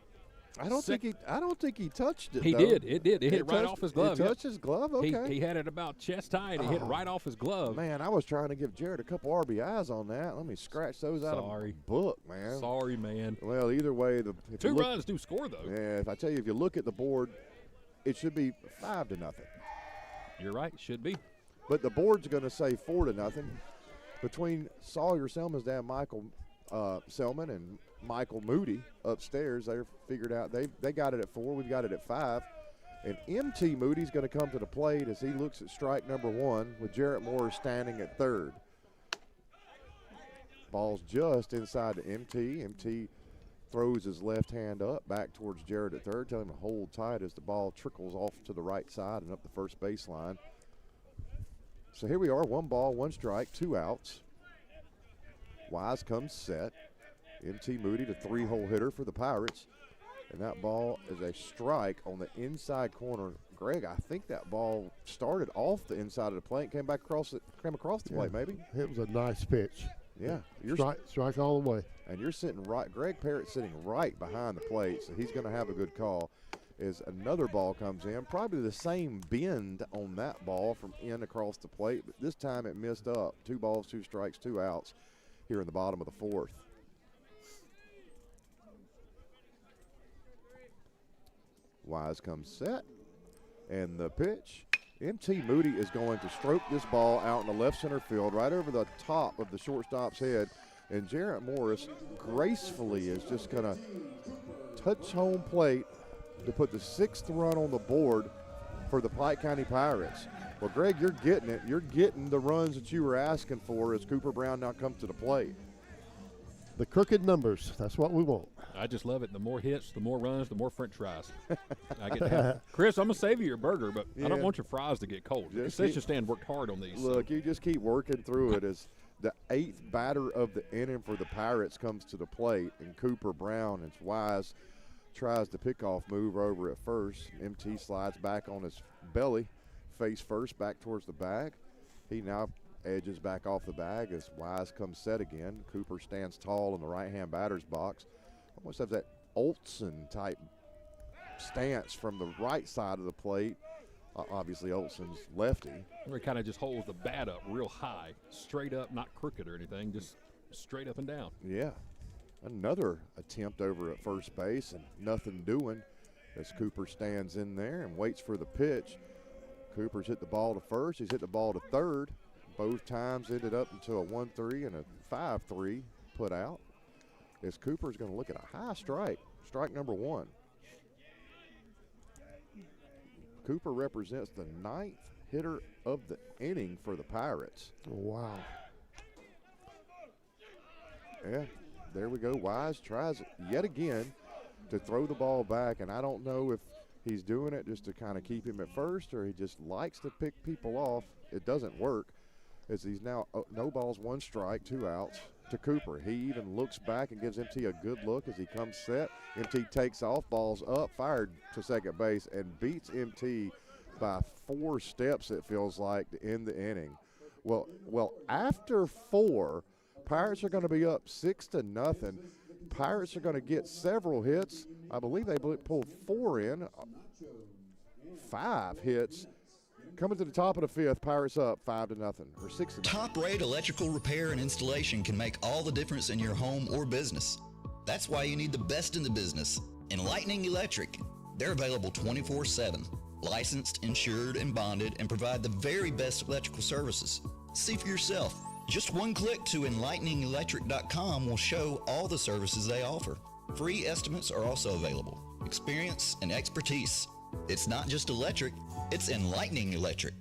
I don't think he touched it. He though. did. It did. It hit right off his glove. It touched his glove. Okay. He had it about chest high, and it hit right off his glove. Man, I was trying to give Jared a couple RBIs on that. Let me scratch those out of my book, man. Sorry, man. Well, either way, 2 runs do score though. Yeah, if I tell you, if you look at the board, it should be 5-0. You're right. Should be. But the board's going to say 4-0. Between Sawyer Selman's dad, Michael Selman, and Michael Moody upstairs, they're figured out they got it at 4. We've got it at 5. And MT Moody's going to come to the plate as he looks at strike number 1 with Jarrett Moore standing at third. Ball's just inside to MT. MT throws his left hand up back towards Jarrett at third, telling him to hold tight as the ball trickles off to the right side and up the first baseline. So here we are, 1 ball, 1 strike, 2 outs. Wise comes set. MT Moody, the 3-hole hitter for the Pirates. And that ball is a strike on the inside corner. Greg, I think that ball started off the inside of the plate and came across the plate, maybe. It was a nice pitch. Yeah. Strike all the way. And you're sitting right, Greg Parrott's sitting right behind the plate, so he's going to have a good call. As another ball comes in, probably the same bend on that ball from in across the plate, but this time it missed up. 2 balls, 2 strikes, 2 outs here in the bottom of the 4th. Wise comes set, and the pitch. MT Moody is going to stroke this ball out in the left center field, right over the top of the shortstop's head, and Jarrett Morris gracefully is just going to touch home plate to put the 6th run on the board for the Pike County Pirates. Well, Greg, you're getting it. You're getting the runs that you were asking for as Cooper Brown now comes to the plate. The crooked numbers, that's what we want. I just love it. The more hits, the more runs, the more french fries. I get that. Chris, I'm going to save you your burger, but I don't want your fries to get cold. The concession stand worked hard on these. Look, you just keep working through it as the 8th batter of the inning for the Pirates comes to the plate, and Cooper Brown and Wise tries the pickoff move over at first. MT slides back on his belly, face first, back towards the bag. He now edges back off the bag as Wise comes set again. Cooper stands tall in the right-hand batter's box. Almost has that Olsen-type stance from the right side of the plate. Obviously, Olsen's lefty. Where he kind of just holds the bat up real high, straight up, not crooked or anything, just straight up and down. Yeah. Another attempt over at first base and nothing doing as Cooper stands in there and waits for the pitch. Cooper's hit the ball to first. He's hit the ball to third. Both times ended up into a 1-3 and a 5-3 put out. As Cooper's going to look at a high strike, strike number 1. Cooper represents the 9th hitter of the inning for the Pirates. Wow. Yeah, there we go. Wise tries yet again to throw the ball back, and I don't know if he's doing it just to kind of keep him at first or he just likes to pick people off. It doesn't work as he's now no balls, 1 strike, 2 outs to Cooper. He even looks back and gives MT a good look as he comes set. MT takes off, balls up, fired to second base, and beats MT by 4 steps, it feels like, to end the inning. Well, after 4, Pirates are going to be up 6-0. Pirates are going to get several hits. I believe they pulled 4 in, 5 hits. Coming to the top of the 5th, Pirates up 5-0 or 6-0. Top-rate electrical repair and installation can make all the difference in your home or business. That's why you need the best in the business, Enlightening Electric. They're available 24/7, licensed, insured, and bonded, and provide the very best electrical services. See for yourself. Just 1 click to enlighteningelectric.com will show all the services they offer. Free estimates are also available. Experience and expertise. It's not just electric, it's Enlightening Electric.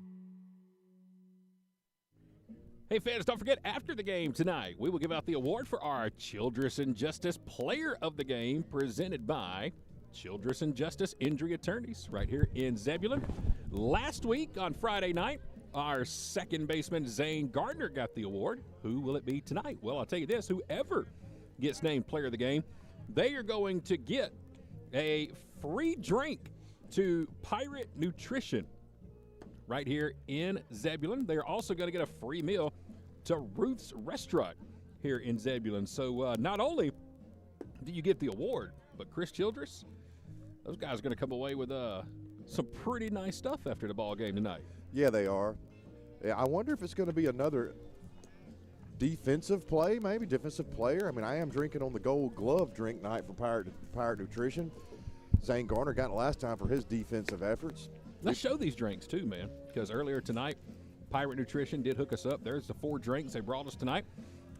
Hey fans, don't forget, after the game tonight, we will give out the award for our Childress and Justice Player of the Game, presented by Childress and Justice Injury Attorneys right here in Zebulon. Last week on Friday night, our second baseman, Zane Gardner, got the award. Who will it be tonight? Well, I'll tell you this, whoever gets named Player of the Game, they are going to get a free drink to Pirate Nutrition right here in Zebulon. They're also going to get a free meal to Ruth's Restaurant here in Zebulon. So not only do you get the award, but Chris Childress, those guys are going to come away with some pretty nice stuff after the ball game tonight. Yeah, they are. Yeah, I wonder if it's going to be another defensive play, maybe defensive player. I mean, I am drinking on the Gold Glove drink night for Pirate Nutrition. Zane Garner got it last time for his defensive efforts. Let's show these drinks too, man, because earlier tonight, Pirate Nutrition did hook us up. There's the 4 drinks they brought us tonight.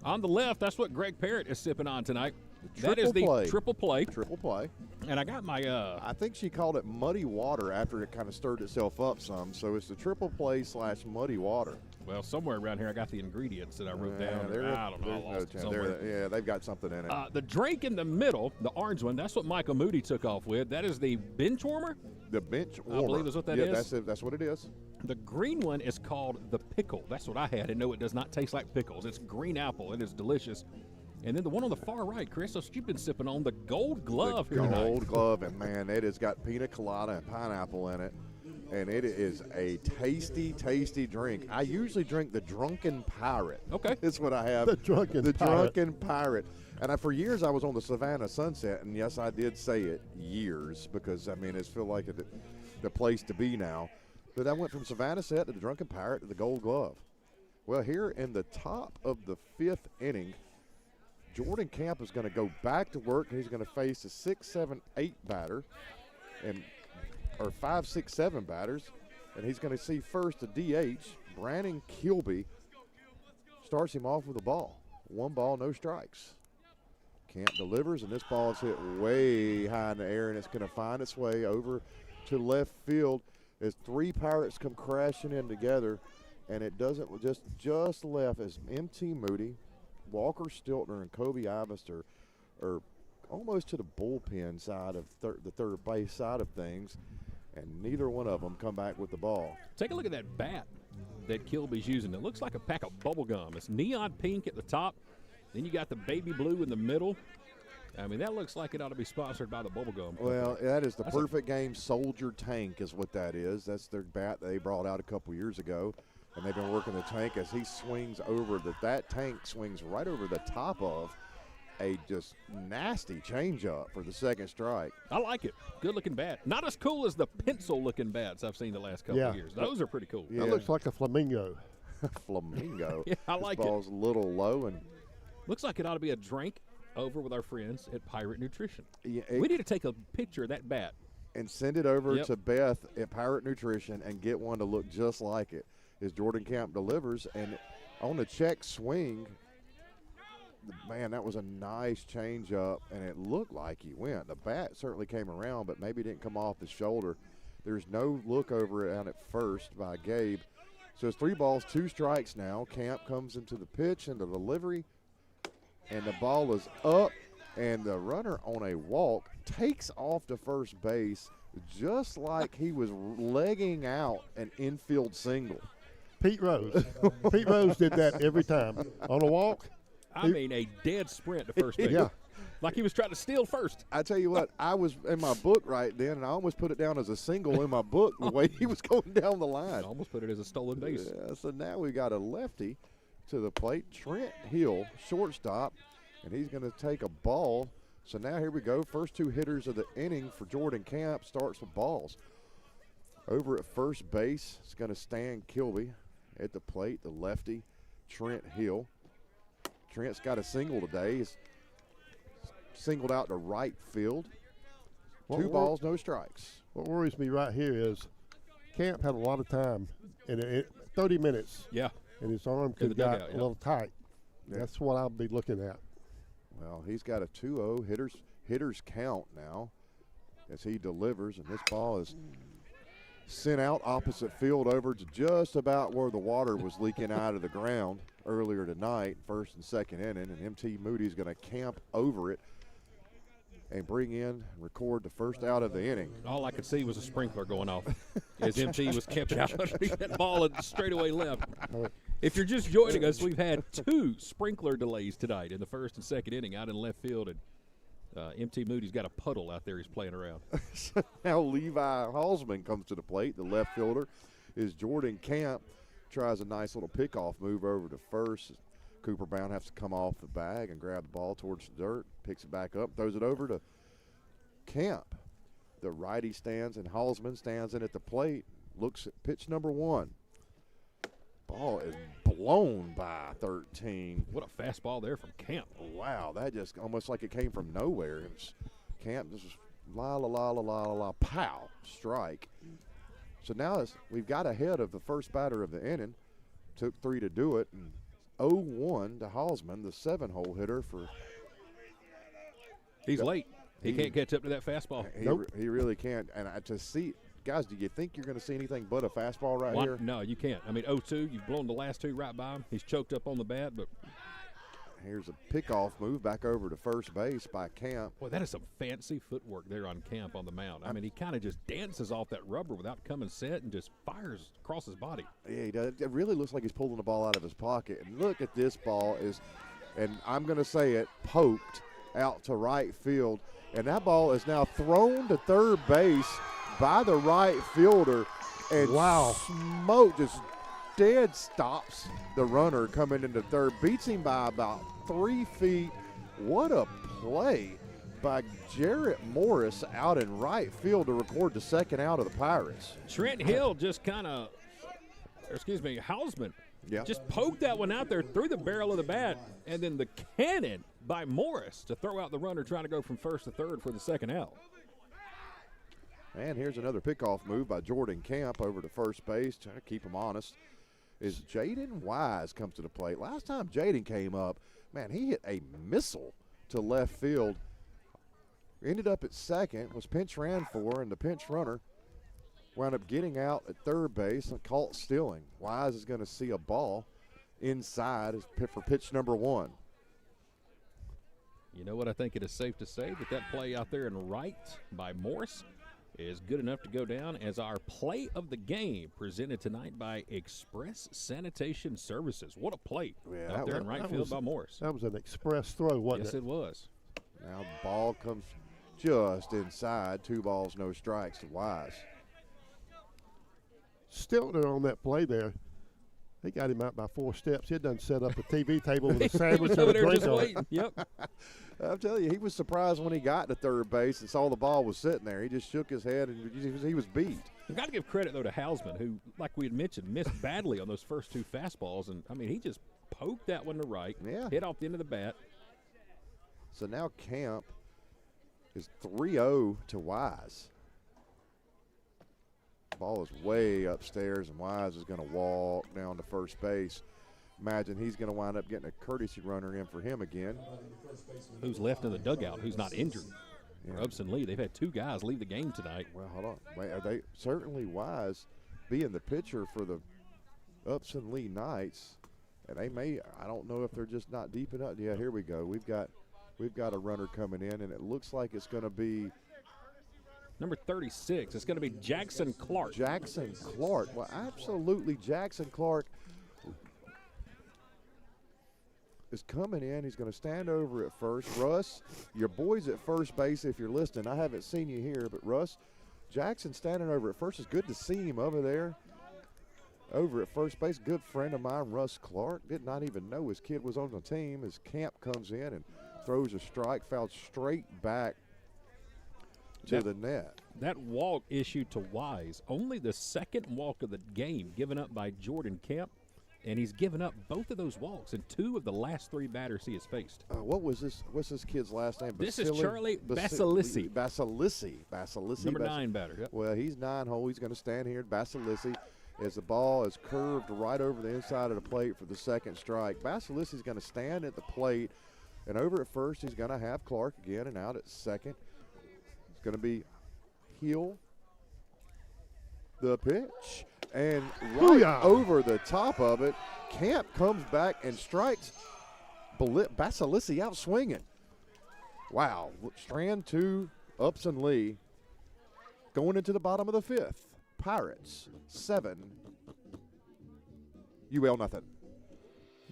On the left, that's what Greg Parrott is sipping on tonight. That is the triple play. Triple play. And I got my I think she called it muddy water after it kind of stirred itself up some. So it's the triple play / muddy water. Well, somewhere around here I got the ingredients that I wrote down. I don't know. I lost it somewhere. Yeah, they've got something in it. The drink in the middle, the orange one, that's what Michael Moody took off with. That is the bench warmer. The bench warmer. I believe is what that is. That's what it is. The green one is called the pickle. That's what I had. And no, it does not taste like pickles. It's green apple. It is delicious. And then the one on the far right, Chris, that's what you've been sipping on, the Gold Glove here tonight. Gold Glove, and man, it has got pina colada and pineapple in it. And it is a tasty, tasty drink. I usually drink the Drunken Pirate. Okay. That's what I have. The Drunken Pirate. And for years I was on the Savannah Sunset, and yes, I did say it years because, I mean, it's feel like the place to be now. But I went from Savannah Set to the Drunken Pirate to the Gold Glove. Well, here in the top of the 5th inning, Jordan Camp is going to go back to work, and he's going to face a 6, 7, 8 batter, or 5, 6, 7 batters, and he's going to see first the DH, Brandon Kilby, starts him off with a ball. 1 ball, no strikes. Camp delivers, and this ball is hit way high in the air, and it's going to find its way over to left field as 3 Pirates come crashing in together, and it doesn't just left as M.T. Moody, Walker Stiltner, and Kobe Ivest are almost to the bullpen side of the third base side of things, and neither one of them come back with the ball. Take a look at that bat that Kilby's using. It looks like a pack of bubble gum. It's neon pink at the top. Then you got the baby blue in the middle. I mean, that looks like it ought to be sponsored by the bubble gum. Well, that is the Perfect Game Soldier Tank is what that is. That's their bat they brought out a couple years ago, and they've been working the tank as he swings over. That tank swings right over the top of a just nasty changeup for the second strike. I like it. Good-looking bat. Not as cool as the pencil-looking bats I've seen the last couple of years. Those are pretty cool. Yeah. That looks like a flamingo. Flamingo. Yeah, I like it. This ball's a little low. And looks like it ought to be a drink over with our friends at Pirate Nutrition. Yeah, we need to take a picture of that bat and send it over to Beth at Pirate Nutrition and get one to look just like it. As Jordan Camp delivers, and on the check swing, man, that was a nice change up, and it looked like he went. The bat certainly came around, but maybe didn't come off the shoulder. There's no look over it out at first by Gabe. So it's 3 balls, 2 strikes now. Camp comes into the pitch and the delivery, and the ball is up, and the runner on a walk takes off to first base just like he was legging out an infield single. Pete Rose. Pete Rose did that every time. On a walk. I mean, a dead sprint to first base. Yeah. Like he was trying to steal first. I tell you what, I was in my book right then, and I almost put it down as a single in my book the way he was going down the line. I almost put it as a stolen base. Yeah, so now we got a lefty to the plate, Trent Hill, shortstop, and he's going to take a ball. So now here we go. First 2 hitters of the inning for Jordan Camp starts with balls. Over at first base, it's going to stand Kilby. At the plate, the lefty, Trent Hill. Trent's got a single today. He's singled out to right field. 2 balls, no strikes. What worries me right here is Camp had a lot of time in 30 minutes. Yeah. And his arm could have got a little tight. Yeah. That's what I'll be looking at. Well, he's got a 2-0 hitters count now as he delivers, and this ball is sent out opposite field over to just about where the water was leaking out of the ground earlier tonight, first and second inning, and M.T. Moody's going to camp over it and bring in and record the first out of the inning. All I could see was a sprinkler going off as M.T. was camping out underneath that ball and straightaway left. If you're just joining us, we've had 2 sprinkler delays tonight in the first and second inning out in left field, and M.T. Moody's got a puddle out there he's playing around. So now Levi Halsman comes to the plate. The left fielder is Jordan Camp. Tries a nice little pickoff move over to first. Cooper Brown has to come off the bag and grab the ball towards the dirt, picks it back up, throws it over to Camp. The righty stands and Halsman stands in at the plate, looks at pitch number 1. Ball is blown by 13. What a fastball there from Camp. Wow, that just almost like it came from nowhere. It was Camp just la la la la la la la, pow, strike. So now we've got ahead of the first batter of the inning. Took 3 to do it, and 0-1 to Halsman, the 7-hole hitter for. He's late. He can't catch up to that fastball. He really can't. And to see, guys, do you think you're going to see anything but a fastball right here? No, you can't. I mean, 0-2, you've blown the last 2 right by him. He's choked up on the bat, but. Here's a pickoff move back over to first base by Camp. Boy, that is some fancy footwork there on Camp on the mound. I mean, he kind of just dances off that rubber without coming set and just fires across his body. Yeah, he does. It really looks like he's pulling the ball out of his pocket. And look at this ball and I'm going to say it, poked out to right field. And that ball is now thrown to third base by the right fielder. And smoke just dead stops the runner coming into third, beats him by about 3 feet. What a play by Jarrett Morris out in right field to record the second out of the Pirates. Trent Hill just kind of, Hausman just poked that one out there through the barrel of the bat, and then the cannon by Morris to throw out the runner trying to go from first to third for the second out. And here's another pickoff move by Jordan Camp over to first base, trying to keep him honest. Is Jaden Wise comes to the plate. Last time Jaden came up, man, he hit a missile to left field. Ended up at second, was pinch ran for, and the pinch runner wound up getting out at third base and caught stealing. Wise is going to see a ball inside for pitch number 1. You know what? I think it is safe to say that play out there in right by Morris is good enough to go down as our play of the game, presented tonight by Express Sanitation Services. What a play out there in right field by Morris. That was an express throw, wasn't it? Yes, it was. Now the ball comes just inside. 2 balls, no strikes to Wise. Stiltner on that play there. They got him out by 4 steps. He had done set up a TV table with a sandwich and a drink on it. Yep. I'll tell you, he was surprised when he got to third base and saw the ball was sitting there. He just shook his head and he was beat. You've got to give credit, though, to Hausman, who, like we had mentioned, missed badly on those first 2 fastballs. And, I mean, he just poked that one to right, hit off the end of the bat. So now Camp is 3-0 to Wise. Ball is way upstairs, and Wise is going to walk down to first base. Imagine he's going to wind up getting a courtesy runner in for him again. Who's left in the dugout, who's not injured. For Upson-Lee, they've had 2 guys leave the game tonight. Well, hold on. Wait, are they certainly Wise being the pitcher for the Upson-Lee Knights? And they may, I don't know if they're just not deep enough. Yeah, here we go. We've got a runner coming in, and it looks like it's going to be number 36. It's going to be Jackson Clark. Jackson Clark. Well, absolutely, Jackson Clark is coming in. He's going to stand over at first. Russ, your boy's at first base if you're listening. I haven't seen you here, but Russ, Jackson standing over at first. It's good to see him over there. Over at first base, good friend of mine, Russ Clark. Did not even know his kid was on the team. His Camp comes in and throws a strike, fouled straight back to the net. That walk issued to Wise, only the second walk of the game given up by Jordan Camp, and he's given up both of those walks in 2 of the last 3 batters he has faced. What's this kid's last name? This is Charlie Basilissi. Basilissi. Number 9 batter. Yep. Well, he's 9-hole. He's going to stand here at Basilissi as the ball is curved right over the inside of the plate for the second strike. Basilissi's going to stand at the plate, and over at first he's going to have Clark again, and out at second it's going to be Hill. The pitch, and right over the top of it, Camp comes back and strikes Basilissi out swinging. Wow, strand 2, Upson-Lee going into the bottom of the 5th. Pirates 7, UL nothing.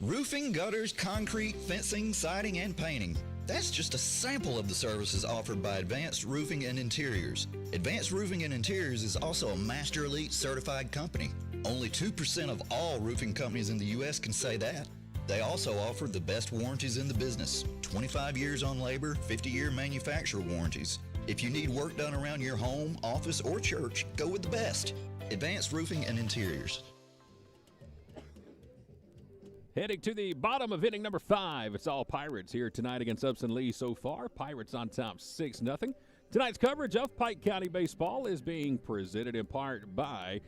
Roofing, gutters, concrete, fencing, siding, and painting. That's just a sample of the services offered by Advanced Roofing and Interiors. Advanced Roofing and Interiors is also a Master Elite certified company. Only 2% of all roofing companies in the U.S. can say that. They also offer the best warranties in the business, 25 years on labor, 50-year manufacturer warranties. If you need work done around your home, office, or church, go with the best. Advanced Roofing and Interiors. Heading to the bottom of inning number 5. It's all Pirates here tonight against Upson-Lee so far. Pirates on top 6-0. Tonight's coverage of Pike County Baseball is being presented in part by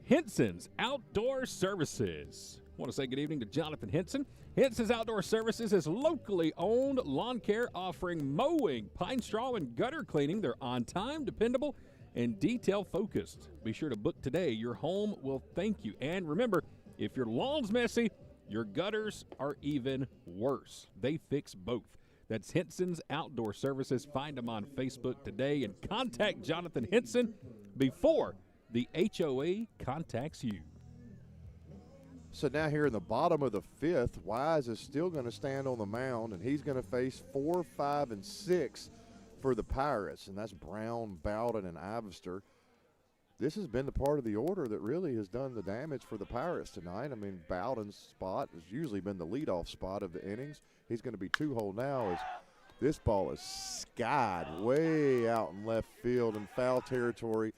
Henson's Outdoor Services. I want to say good evening to Jonathan Henson. Henson's Outdoor Services is locally owned lawn care offering mowing, pine straw, and gutter cleaning. They're on time, dependable, and detail-focused. Be sure to book today. Your home will thank you. And remember, if your lawn's messy, your gutters are even worse. They fix both. That's Henson's Outdoor Services. Find them on Facebook today and contact Jonathan Henson before the HOA contacts you. So now here in the bottom of the 5th, Wise is still going to stand on the mound, and he's going to face 4, 5, and 6 for the Pirates, and that's Brown, Bowden, and Ivester. This has been the part of the order that really has done the damage for the Pirates tonight. I mean, Bowden's spot has usually been the leadoff spot of the innings. He's going to be 2-hole now as this ball is skied way out in left field in foul territory,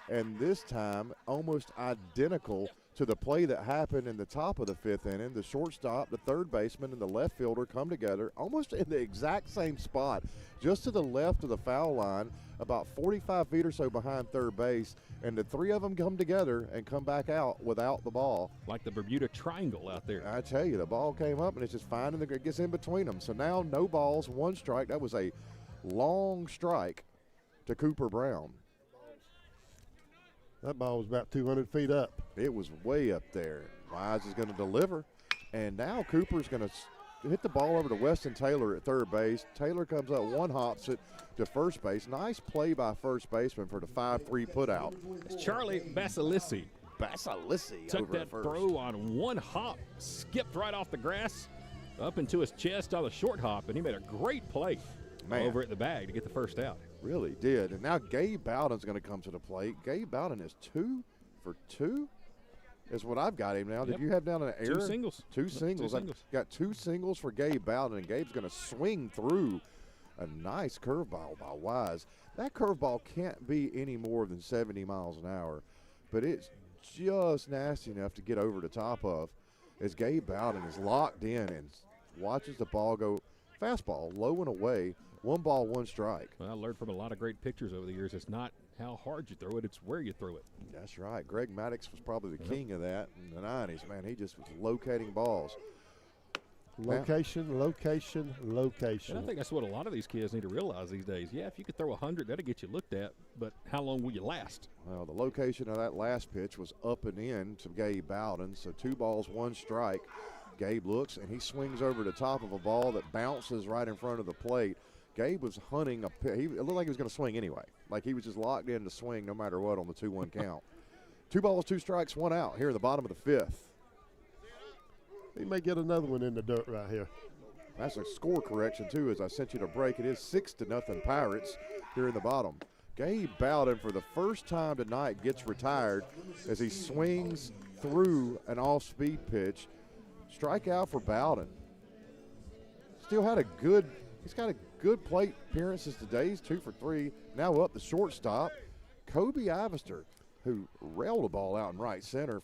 and this time almost identical to the play that happened in the top of the 5th inning. The shortstop, the third baseman, and the left fielder come together almost in the exact same spot, just to the left of the foul line, about 45 feet or so behind third base, and the three of them come together and come back out without the ball. Like the Bermuda Triangle out there. I tell you, the ball came up, and it's just finding it gets in between them. So now no balls, 1 strike. That was a long strike to Cooper Brown. That ball was about 200 feet up. It was way up there. Wise is going to deliver, and now Cooper's going to hit the ball over to Weston Taylor at third base. Taylor comes up, 1 hops it to first base. Nice play by first baseman for the 5-3 putout. It's Charlie Basilisi. Basilisi Took that throw on 1 hop, skipped right off the grass, up into his chest on the short hop, and he made a great play over at the bag to get the first out. Really did. And now Gabe Bowden's going to come to the plate. Gabe Bowden is 2 for 2 is what I've got him now. Did you have down an error? 2 singles. 2 singles. I've got 2 singles for Gabe Bowden, and Gabe's going to swing through a nice curveball by Wise. That curveball can't be any more than 70 miles an hour, but it's just nasty enough to get over the top of as Gabe Bowden is locked in and watches the ball go fastball low and away. 1 ball, 1 strike. Well, I learned from a lot of great pitchers over the years. It's not how hard you throw it, it's where you throw it. That's right. Greg Maddox was probably the king of that in the 90s, man. He just was locating balls. Location, location, location. And I think that's what a lot of these kids need to realize these days. Yeah, if you could throw 100, that'll get you looked at, but how long will you last? Well, the location of that last pitch was up and in to Gabe Bowden, so 2 balls, 1 strike. Gabe looks, and he swings over the top of a ball that bounces right in front of the plate. Gabe was hunting it looked like he was going to swing anyway. Like he was just locked in to swing no matter what on the 2-1 count. 2 balls, 2 strikes, 1 out here at the bottom of the 5th. He may get another one in the dirt right here. That's a score correction, too, as I sent you to break. It is 6-0 Pirates here in the bottom. Gabe Bowden, for the first time tonight, gets retired as he swings through an off-speed pitch. Strikeout for Bowden. Still had he's got a good plate appearances today. He's 2 for 3. Now up the shortstop, Kobe Ivester, who railed a ball out in right center.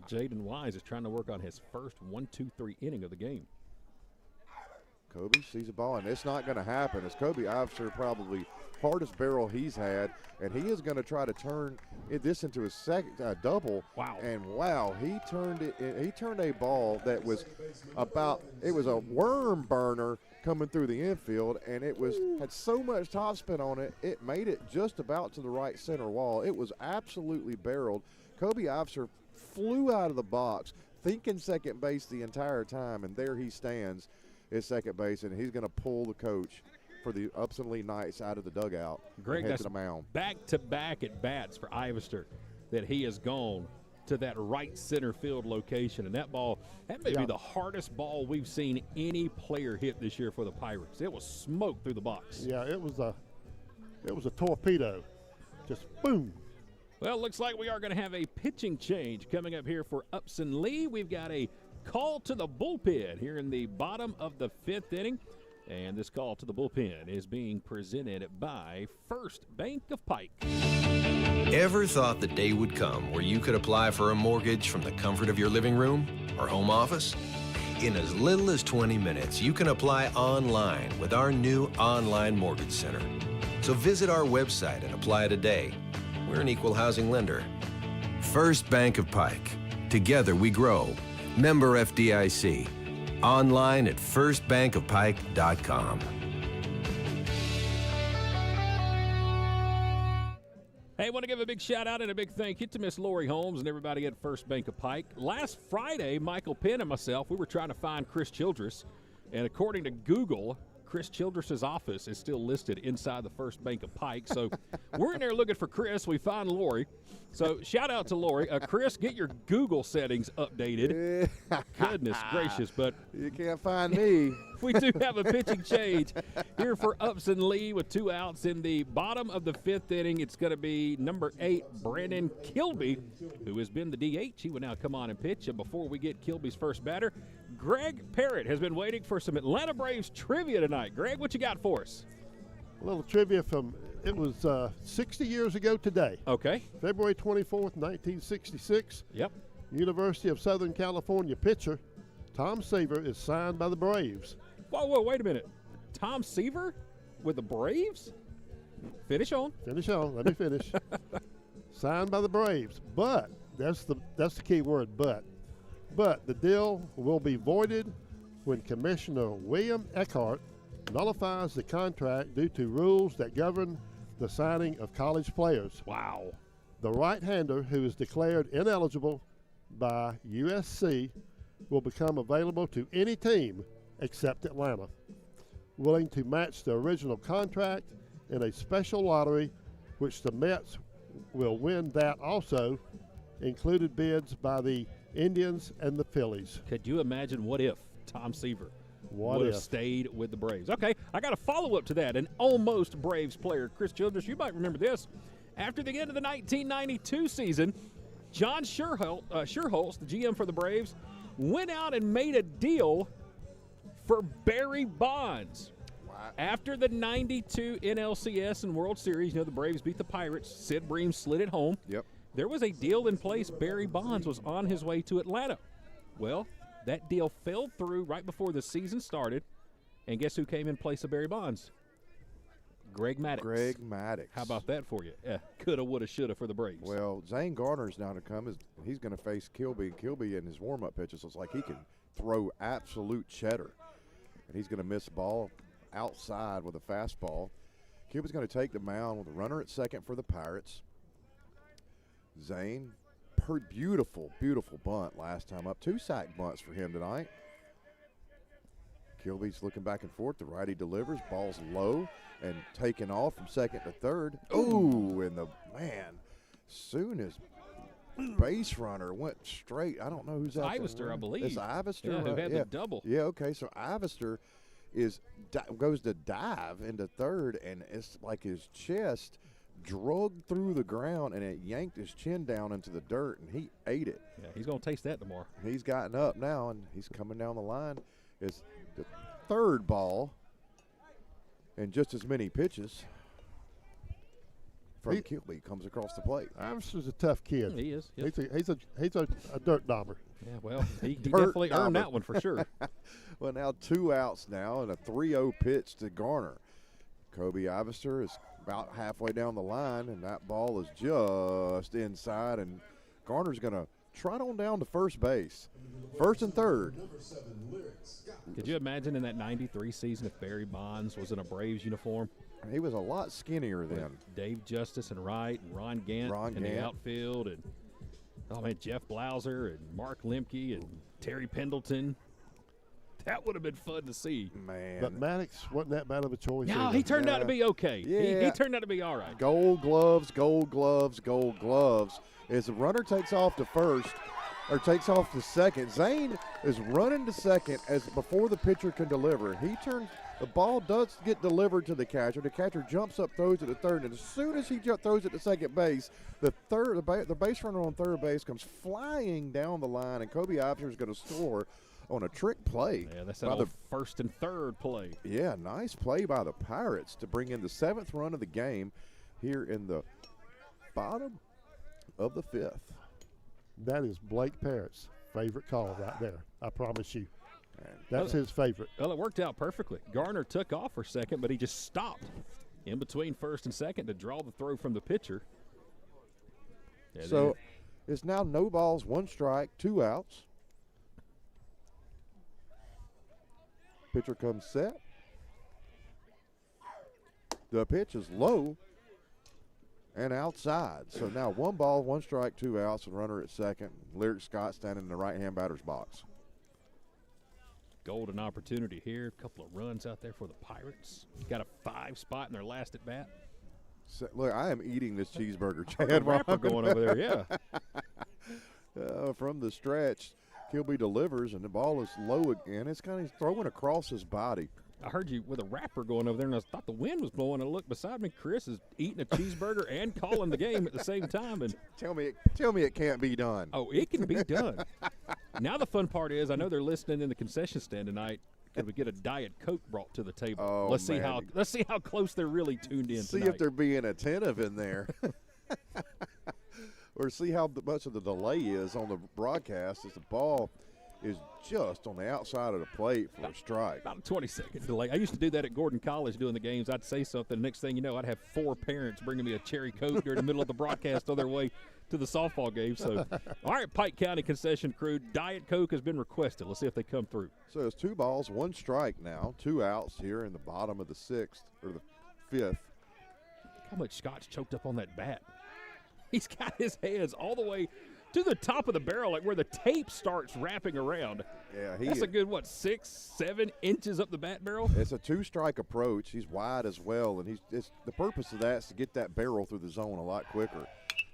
Jaden Wise is trying to work on his first 1-2-3 inning of the game. Kobe sees a ball, and it's not going to happen as Kobe Ivester probably hardest barrel he's had, and he is going to try to turn this into a second double. Wow! And wow, he turned it. He turned a ball that was it was a worm burner coming through the infield, and it had so much topspin on it, it made it just about to the right center wall. It was absolutely barreled. Kobe Ivester flew out of the box, thinking second base the entire time, and there he stands at second base, and he's going to pull the coach for the Upson-Lee Knights out of the dugout. Greg, and head that's to the mound. Back-to-back at bats for Ivester that he has gone to that right center field location, and that may be the hardest ball we've seen any player hit this year for the Pirates. It was smoke through the box. Yeah, it was a torpedo, just boom. Well, it looks like we are going to have a pitching change coming up here for Upson-Lee. We've got a call to the bullpen here in the bottom of the 5th inning. And this call to the bullpen is being presented by First Bank of Pike. Ever thought the day would come where you could apply for a mortgage from the comfort of your living room or home office? In as little as 20 minutes, you can apply online with our new online mortgage center. So visit our website and apply today. We're an equal housing lender. First Bank of Pike. Together we grow. Member FDIC. Online at firstbankofpike.com. Hey, I want to give a big shout out and a big thank you to Miss Lori Holmes and everybody at First Bank of Pike. Last Friday, Michael Penn and myself, we were trying to find Chris Childress, and according to Google, Chris Childress's office is still listed inside the First Bank of Pike. So we're in there looking for Chris. We find Lori. So shout out to Lori. Chris, get your Google settings updated. Goodness gracious, but You can't find me. we do have a pitching change here for Upson-Lee with 2 outs in the bottom of the 5th inning. It's going to be number 8, Brandon Kilby, who has been the DH. He will now come on and pitch. And before we get Kilby's first batter, Greg Parrott has been waiting for some Atlanta Braves trivia tonight. Greg, what you got for us? A little trivia from, it was 60 years ago today. Okay. February 24th, 1966. Yep. University of Southern California pitcher Tom Seaver is signed by the Braves. Whoa, wait a minute. Tom Seaver with the Braves? Finish on. Finish on. Let me finish. Signed by the Braves, but that's the key word. But the deal will be voided when Commissioner William Eckhart nullifies the contract due to rules that govern the signing of college players. Wow. The right-hander, who is declared ineligible by USC, will become available to any team except Atlanta, willing to match the original contract in a special lottery, which the Mets will win. That also included bids by the Indians and the Phillies. Could you imagine what if Tom Seaver What would have if? stayed with the Braves? Okay, I got a follow-up to that. An almost Braves player, Chris Childress, you might remember this. After the end of the 1992 season, John Sherholtz, the GM for the Braves, went out and made a deal for Barry Bonds. After the 92 NLCS and World Series, the Braves beat the Pirates. Sid Bream slid it home. Yep. There was a deal in place. Barry Bonds was on his way to Atlanta. Well, that deal fell through right before the season started. And guess who came in place of Barry Bonds? Greg Maddux. Greg Maddux. How about that for you? Coulda, woulda, shoulda for the Braves. Well, Zane Garner's now to come. He's going to face Kilby. Kilby in his warm-up pitches looks like he can throw absolute cheddar. And he's going to miss a ball outside with a fastball. Kilby's going to take the mound with a runner at second for the Pirates. Zane, beautiful, beautiful bunt last time up. 2 sack bunts for him tonight. Kilby's looking back and forth. The righty delivers. Ball's low and taken off from second to third. Ooh, and the man, soon as base runner went straight. I don't know who's out there. Ivester, I believe. It's Ivester. Yeah, who right? had the double. Yeah, okay. So Ivester goes to dive into third, and it's like his chest drugged through the ground, and it yanked his chin down into the dirt, and he ate it. Yeah, he's going to taste that tomorrow. He's gotten up now, and he's coming down the line. It's the third ball and just as many pitches from Kilby comes across the plate. Iverson's a tough kid. He is. Yep. He's a dirt dauber. Yeah, well, he definitely earned that one for sure. Well, now 2 outs now and a 3-0 pitch to Garner. Kobe Ivester is about halfway down the line, and that ball is just inside, and Garner's going to trot on down to first base. First and third. Could you imagine in that 93 season if Barry Bonds was in a Braves uniform? He was a lot skinnier then. Dave Justice and Wright and Ron Gant in the outfield, and Jeff Blauser and Mark Lemke and Terry Pendleton. That would have been fun to see. Man. But Maddux wasn't that bad of a choice. No, either. he turned out to be okay. Yeah. He turned out to be all right. Gold gloves, gold gloves, gold gloves. As the runner takes off to first, or takes off to second, Zane is running to second as before the pitcher can deliver. He turns The ball does get delivered to the catcher. The catcher jumps up, throws it to third, and as soon as he throws it to second base, the base runner on third base comes flying down the line, and Kobe Opser is going to score on a trick play. Yeah, that's the first and third play. Yeah, nice play by the Pirates to bring in the 7th run of the game here in the bottom of the 5th. That is Blake Parrott's favorite call right there. I promise you. That's his favorite. Well, it worked out perfectly. Garner took off for second, but he just stopped in between first and second to draw the throw from the pitcher. Yeah, so it's now no balls, 1 strike, 2 outs. Pitcher comes set. The pitch is low and outside. So now 1 ball, 1 strike, 2 outs, and runner at second. Lyric Scott standing in the right-hand batter's box. Golden opportunity here. A couple of runs out there for the Pirates. Got a 5 spot in their last at bat. So, look, I am eating this cheeseburger, Chad. Rapper going over there, yeah. From the stretch, Kilby delivers, and the ball is low again. It's kind of throwing across his body. I heard you with a rapper going over there, and I thought the wind was blowing. I looked beside me. Chris is eating a cheeseburger and calling the game at the same time. And tell me it can't be done. Oh, it can be done. Now the fun part is, I know they're listening in the concession stand tonight. Could we get a Diet Coke brought to the table? Oh, let's see how close they're really tuned in. See tonight. if they're being attentive in there, or see how much of the delay is on the broadcast as the ball is just on the outside of the plate for a strike. About a 20-second delay. I used to do that at Gordon College doing the games. I'd say something. Next thing you know, I'd have 4 parents bringing me a cherry Coke during the middle of the broadcast on their way to the softball game. So, all right, Pike County concession crew, Diet Coke has been requested. Let's see if they come through. So it's 2 balls, 1 strike now, 2 outs here in the bottom of the 6th or the 5th. How much Scott's choked up on that bat. He's got his hands all the way to the top of the barrel, like where the tape starts wrapping around. Yeah, that's a good, 6-7 inches up the bat barrel? It's a 2-strike approach. He's wide as well, and the purpose of that is to get that barrel through the zone a lot quicker.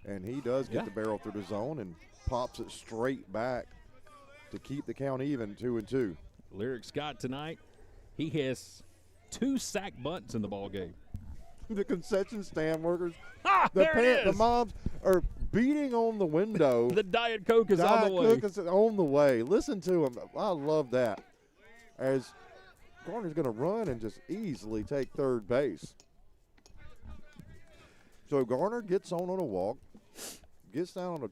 And he does get the barrel through the zone and pops it straight back to keep the count even, 2-2. Lyric Scott tonight, he has 2 sack bunts in the ball game. The concession stand workers, the moms are beating on the window. The Diet Coke is on the way. Diet Coke is on the way. Listen to him. I love that. As Garner's going to run and just easily take third base. So Garner gets on a walk, gets down on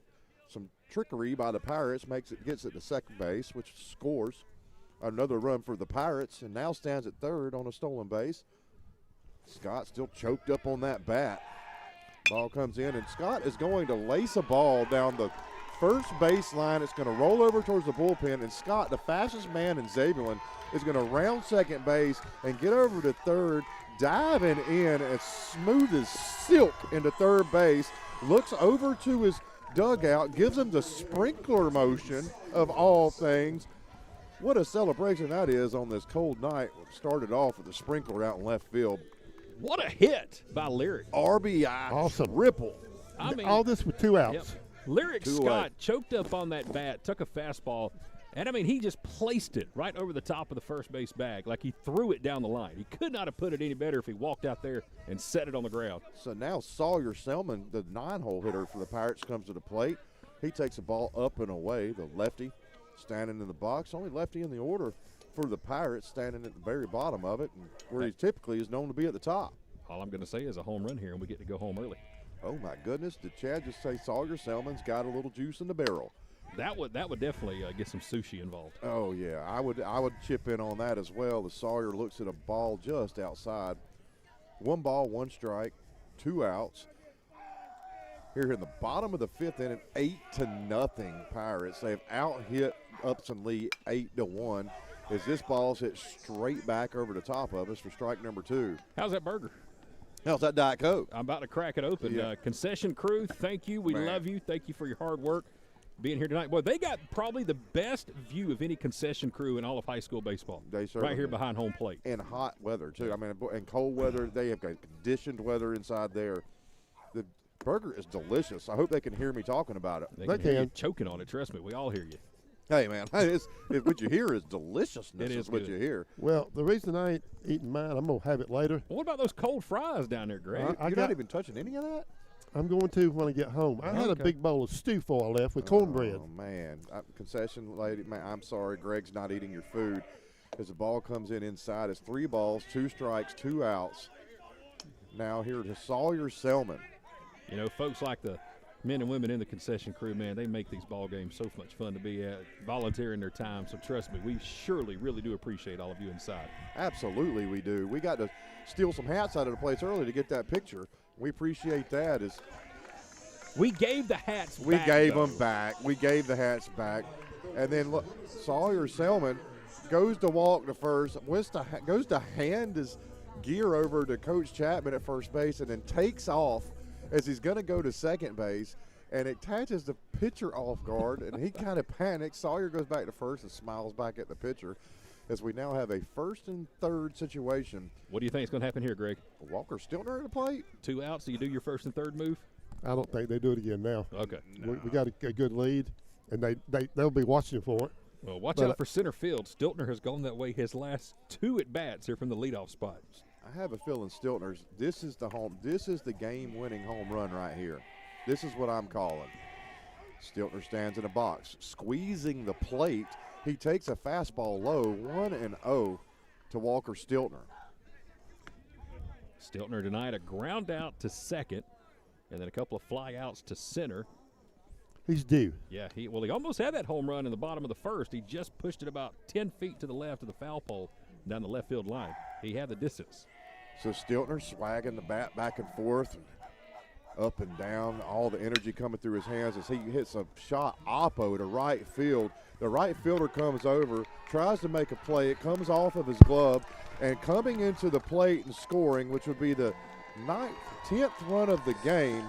some trickery by the Pirates, gets it to second base, which scores another run for the Pirates, and now stands at third on a stolen base. Scott still choked up on that bat. Ball comes in, and Scott is going to lace a ball down the first base line. It's going to roll over towards the bullpen, and Scott, the fastest man in Zebulon, is going to round second base and get over to third, diving in as smooth as silk into third base, looks over to his dugout, gives him the sprinkler motion of all things. What a celebration that is on this cold night. Started off with a sprinkler out in left field. What a hit by Lyric. RBI. Awesome. Ripple. I mean, all this with 2 outs. Yep. Lyric Scott choked up on that bat, took a fastball, and, I mean, he just placed it right over the top of the first base bag like he threw it down the line. He could not have put it any better if he walked out there and set it on the ground. So now Sawyer Selman, the 9-hole hitter for the Pirates, comes to the plate. He takes the ball up and away, the lefty standing in the box. Only lefty in the order for the Pirates, standing at the very bottom of it, and where he typically is known to be at the top. All I'm going to say is a home run here, and we get to go home early. Oh, my goodness. Did Chad just say Sawyer Selman's got a little juice in the barrel? That would definitely get some sushi involved. Oh, yeah. I would chip in on that as well. The Sawyer looks at a ball just outside. 1 ball, 1 strike, 2 outs. Here in the bottom of the 5th inning, 8-0 Pirates. They've out-hit Upson-Lee 8-1 as this ball's hit straight back over the top of us for strike number 2. How's that burger? How's that Diet Coke? I'm about to crack it open. Yeah. Concession crew, thank you. We love you. Thank you for your hard work being here tonight. Boy, they got probably the best view of any concession crew in all of high school baseball. They certainly right here behind home plate. And hot weather, too. I mean, and cold weather. They have got conditioned weather inside there. The burger is delicious. I hope they can hear me talking about it. They can hear you choking on it. Trust me, we all hear you. Hey, man, what you hear is deliciousness. It is what good. you hear. Well, the reason I ain't eating mine, I'm going to have it later. What about those cold fries down there, Greg? I You're got- not even touching any of that? I'm going to when I get home. I had a Okay. big bowl of stew before I left with cornbread. Oh, man. Concession lady, man, I'm sorry. Greg's not eating your food. As the ball comes in inside, it's 3 balls, 2 strikes, 2 outs. Now here to Sawyer Selman. You know, folks like the men and women in the concession crew, man, they make these ball games so much fun to be at, volunteering their time. So trust me, we surely really do appreciate all of you inside. Absolutely we do. We got to steal some hats out of the place early to get that picture. We appreciate that. We gave the hats We back, gave though. them back. We gave the hats back. And then look, Sawyer Selman goes to walk to first, goes to hand his gear over to Coach Chapman at first base, and then takes off as he's going to go to second base, and it catches the pitcher off guard, and he kind of panics. Sawyer goes back to first and smiles back at the pitcher as we now have a 1st and 3rd situation. What do you think is going to happen here, Greg? Walker Stiltner at the plate. 2 outs, so you do your 1st and 3rd move? I don't think they do it again now. Okay. We got a good lead, and they'll be watching for it. Well, watch But, out for center field. Stiltner has gone that way his last 2 at-bats here from the leadoff spot. I have a feeling Stiltner's, this is the game-winning home run right here. This is what I'm calling. Stiltner stands in a box, squeezing the plate. He takes a fastball low, 1-0 to Walker Stiltner. Stiltner denied a ground out to second, and then a couple of fly outs to center. He's due. Yeah, he almost had that home run in the bottom of the 1st. He just pushed it about 10 feet to the left of the foul pole down the left field line. He had the distance. So Stiltner swagging the bat back and forth, up and down, all the energy coming through his hands as he hits a shot oppo to right field. The right fielder comes over, tries to make a play. It comes off of his glove, and coming into the plate and scoring, which would be the 10th run of the game,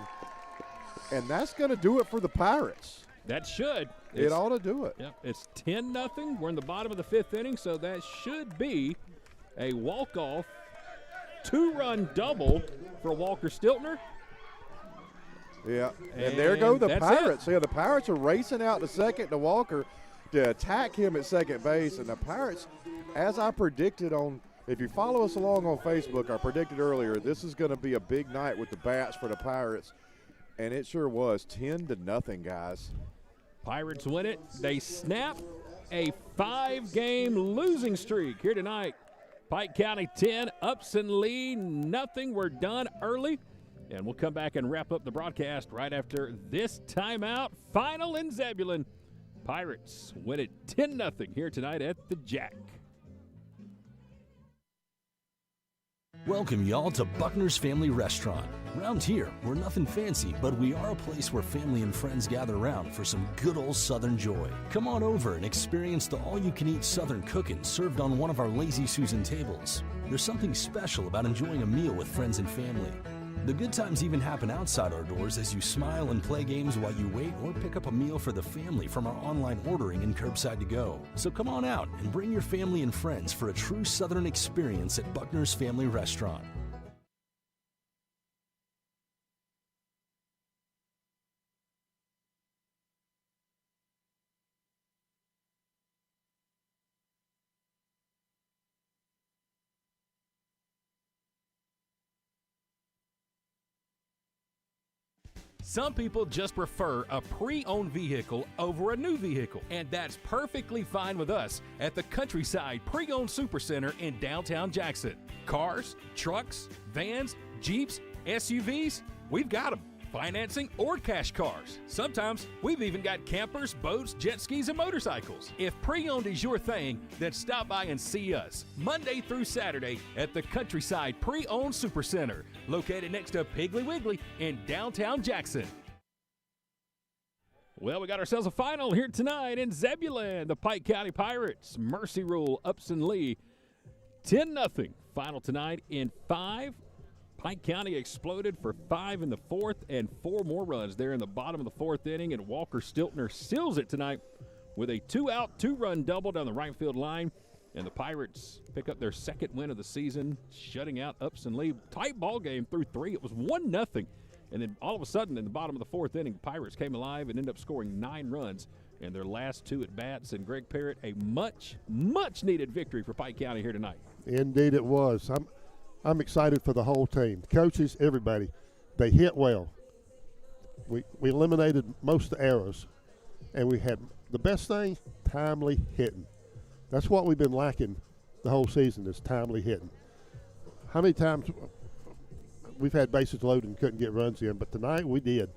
and that's going to do it for the Pirates. That should. It ought to do it. Yep, it's 10-0. We're in the bottom of the 5th inning, so that should be a walk-off 2-run double for Walker Stiltner. Yeah, and there go the that's Pirates. Yeah, the Pirates are racing out to second to Walker to attack him at second base, and the Pirates, as I predicted if you follow us along on Facebook, I predicted earlier, this is going to be a big night with the bats for the Pirates, and it sure was. 10-0, guys. Pirates win it. They snap a 5-game losing streak here tonight. Pike County 10, Upson-Lee nothing. We're done early, and we'll come back and wrap up the broadcast right after this timeout. Final in Zebulon. Pirates win it 10-0 here tonight at the Jack. Welcome, y'all, to Buckner's Family Restaurant. Around here, we're nothing fancy, but we are a place where family and friends gather around for some good old Southern joy. Come on over and experience the all-you-can-eat Southern cooking served on one of our Lazy Susan tables. There's something special about enjoying a meal with friends and family. The good times even happen outside our doors as you smile and play games while you wait or pick up a meal for the family from our online ordering and curbside to go. So come on out and bring your family and friends for a true Southern experience at Buckner's Family Restaurant. Some people just prefer a pre-owned vehicle over a new vehicle, and that's perfectly fine with us at the Countryside Pre-Owned Supercenter in downtown Jackson. Cars, trucks, vans, Jeeps, SUVs, we've got them. Financing or cash cars. Sometimes we've even got campers, boats, jet skis, and motorcycles. If pre-owned is your thing, then stop by and see us Monday through Saturday at the Countryside Pre-Owned Supercenter, located next to Piggly Wiggly in downtown Jackson. Well, we got ourselves a final here tonight in Zebulon. The Pike County Pirates Mercy Rule Upson-Lee 10-0. Final tonight in 5. Pike County exploded for 5 in the 4th and 4 more runs there in the bottom of the 4th inning, and Walker Stiltner seals it tonight with a 2-out, 2-run double down the right field line, and the Pirates pick up their 2nd win of the season, shutting out Upson-Lee. Tight ball game through 3. It was 1-0, and then all of a sudden in the bottom of the 4th inning, the Pirates came alive and ended up scoring 9 runs in their last 2 at-bats. And Greg Parrott, a much, much needed victory for Pike County here tonight. Indeed it was. I'm excited for the whole team. Coaches, everybody. They hit well. We eliminated most of the errors. And we had the best thing, timely hitting. That's what we've been lacking the whole season is timely hitting. How many times we've had bases loaded and couldn't get runs in, but tonight we did.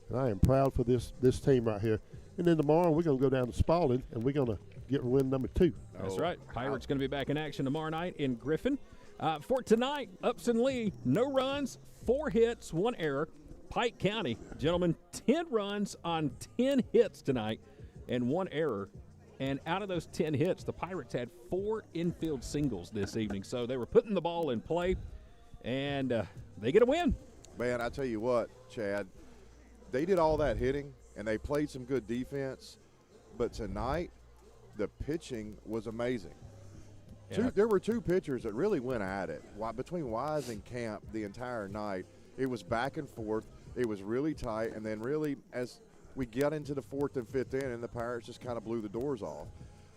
And I am proud for this team right here. And then tomorrow we're going to go down to Spalding, and we're going to get win number 2. That's right. Pirates going to be back in action tomorrow night in Griffin. For tonight, Upson-Lee, no runs, 4 hits, 1 error. Pike County, gentlemen, 10 runs on 10 hits tonight and 1 error. And out of those 10 hits, the Pirates had 4 infield singles this evening. So they were putting the ball in play, and they get a win. Man, I tell you what, Chad, they did all that hitting, and they played some good defense. But tonight, the pitching was amazing. Yeah. There were 2 pitchers that really went at it. Between Wise and Camp the entire night, it was back and forth. It was really tight, and then really as we got into the 4th and 5th inning, the Pirates just kind of blew the doors off.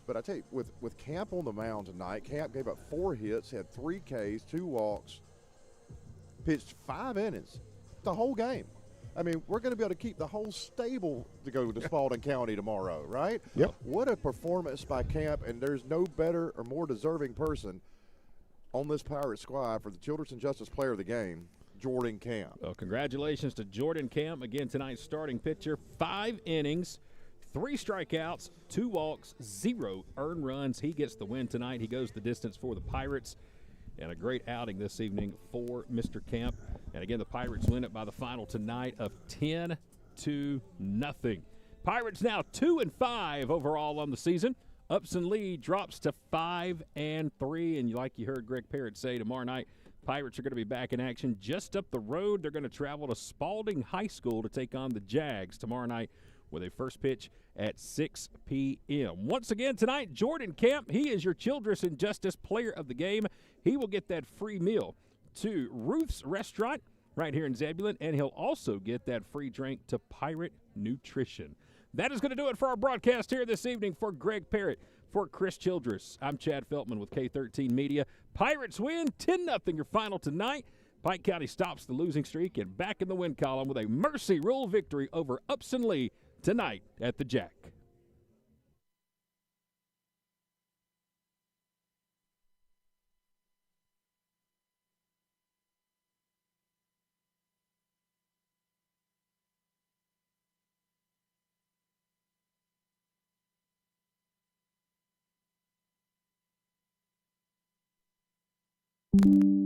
But I tell you, with Camp on the mound tonight, Camp gave up 4 hits, had 3 Ks, 2 walks, pitched 5 innings, the whole game. I mean, we're going to be able to keep the whole stable to go to Spalding County tomorrow, right? Yep. What a performance by Camp, and there's no better or more deserving person on this Pirate squad for the Children's Justice Player of the Game, Jordan Camp. Well, congratulations to Jordan Camp. Again, tonight's starting pitcher, 5 innings, 3 strikeouts, 2 walks, 0 earned runs. He gets the win tonight. He goes the distance for the Pirates. And a great outing this evening for Mr. Camp. And again, the Pirates win it by the final tonight of 10-0. Pirates now 2-5 overall on the season. Upson-Lee drops to 5-3. And like you heard Greg Parrott say, tomorrow night, Pirates are going to be back in action just up the road. They're going to travel to Spalding High School to take on the Jags tomorrow night with a first pitch at 6 p.m. Once again tonight, Jordan Camp, he is your Children's Justice Player of the Game. He will get that free meal to Ruth's Restaurant right here in Zebulon, and he'll also get that free drink to Pirate Nutrition. That is going to do it for our broadcast here this evening. For Greg Parrott, for Chris Childress, I'm Chad Feltman with K13 Media. Pirates win 10-0 your final tonight. Pike County stops the losing streak and back in the win column with a mercy rule victory over Upson-Lee tonight at the Jack. You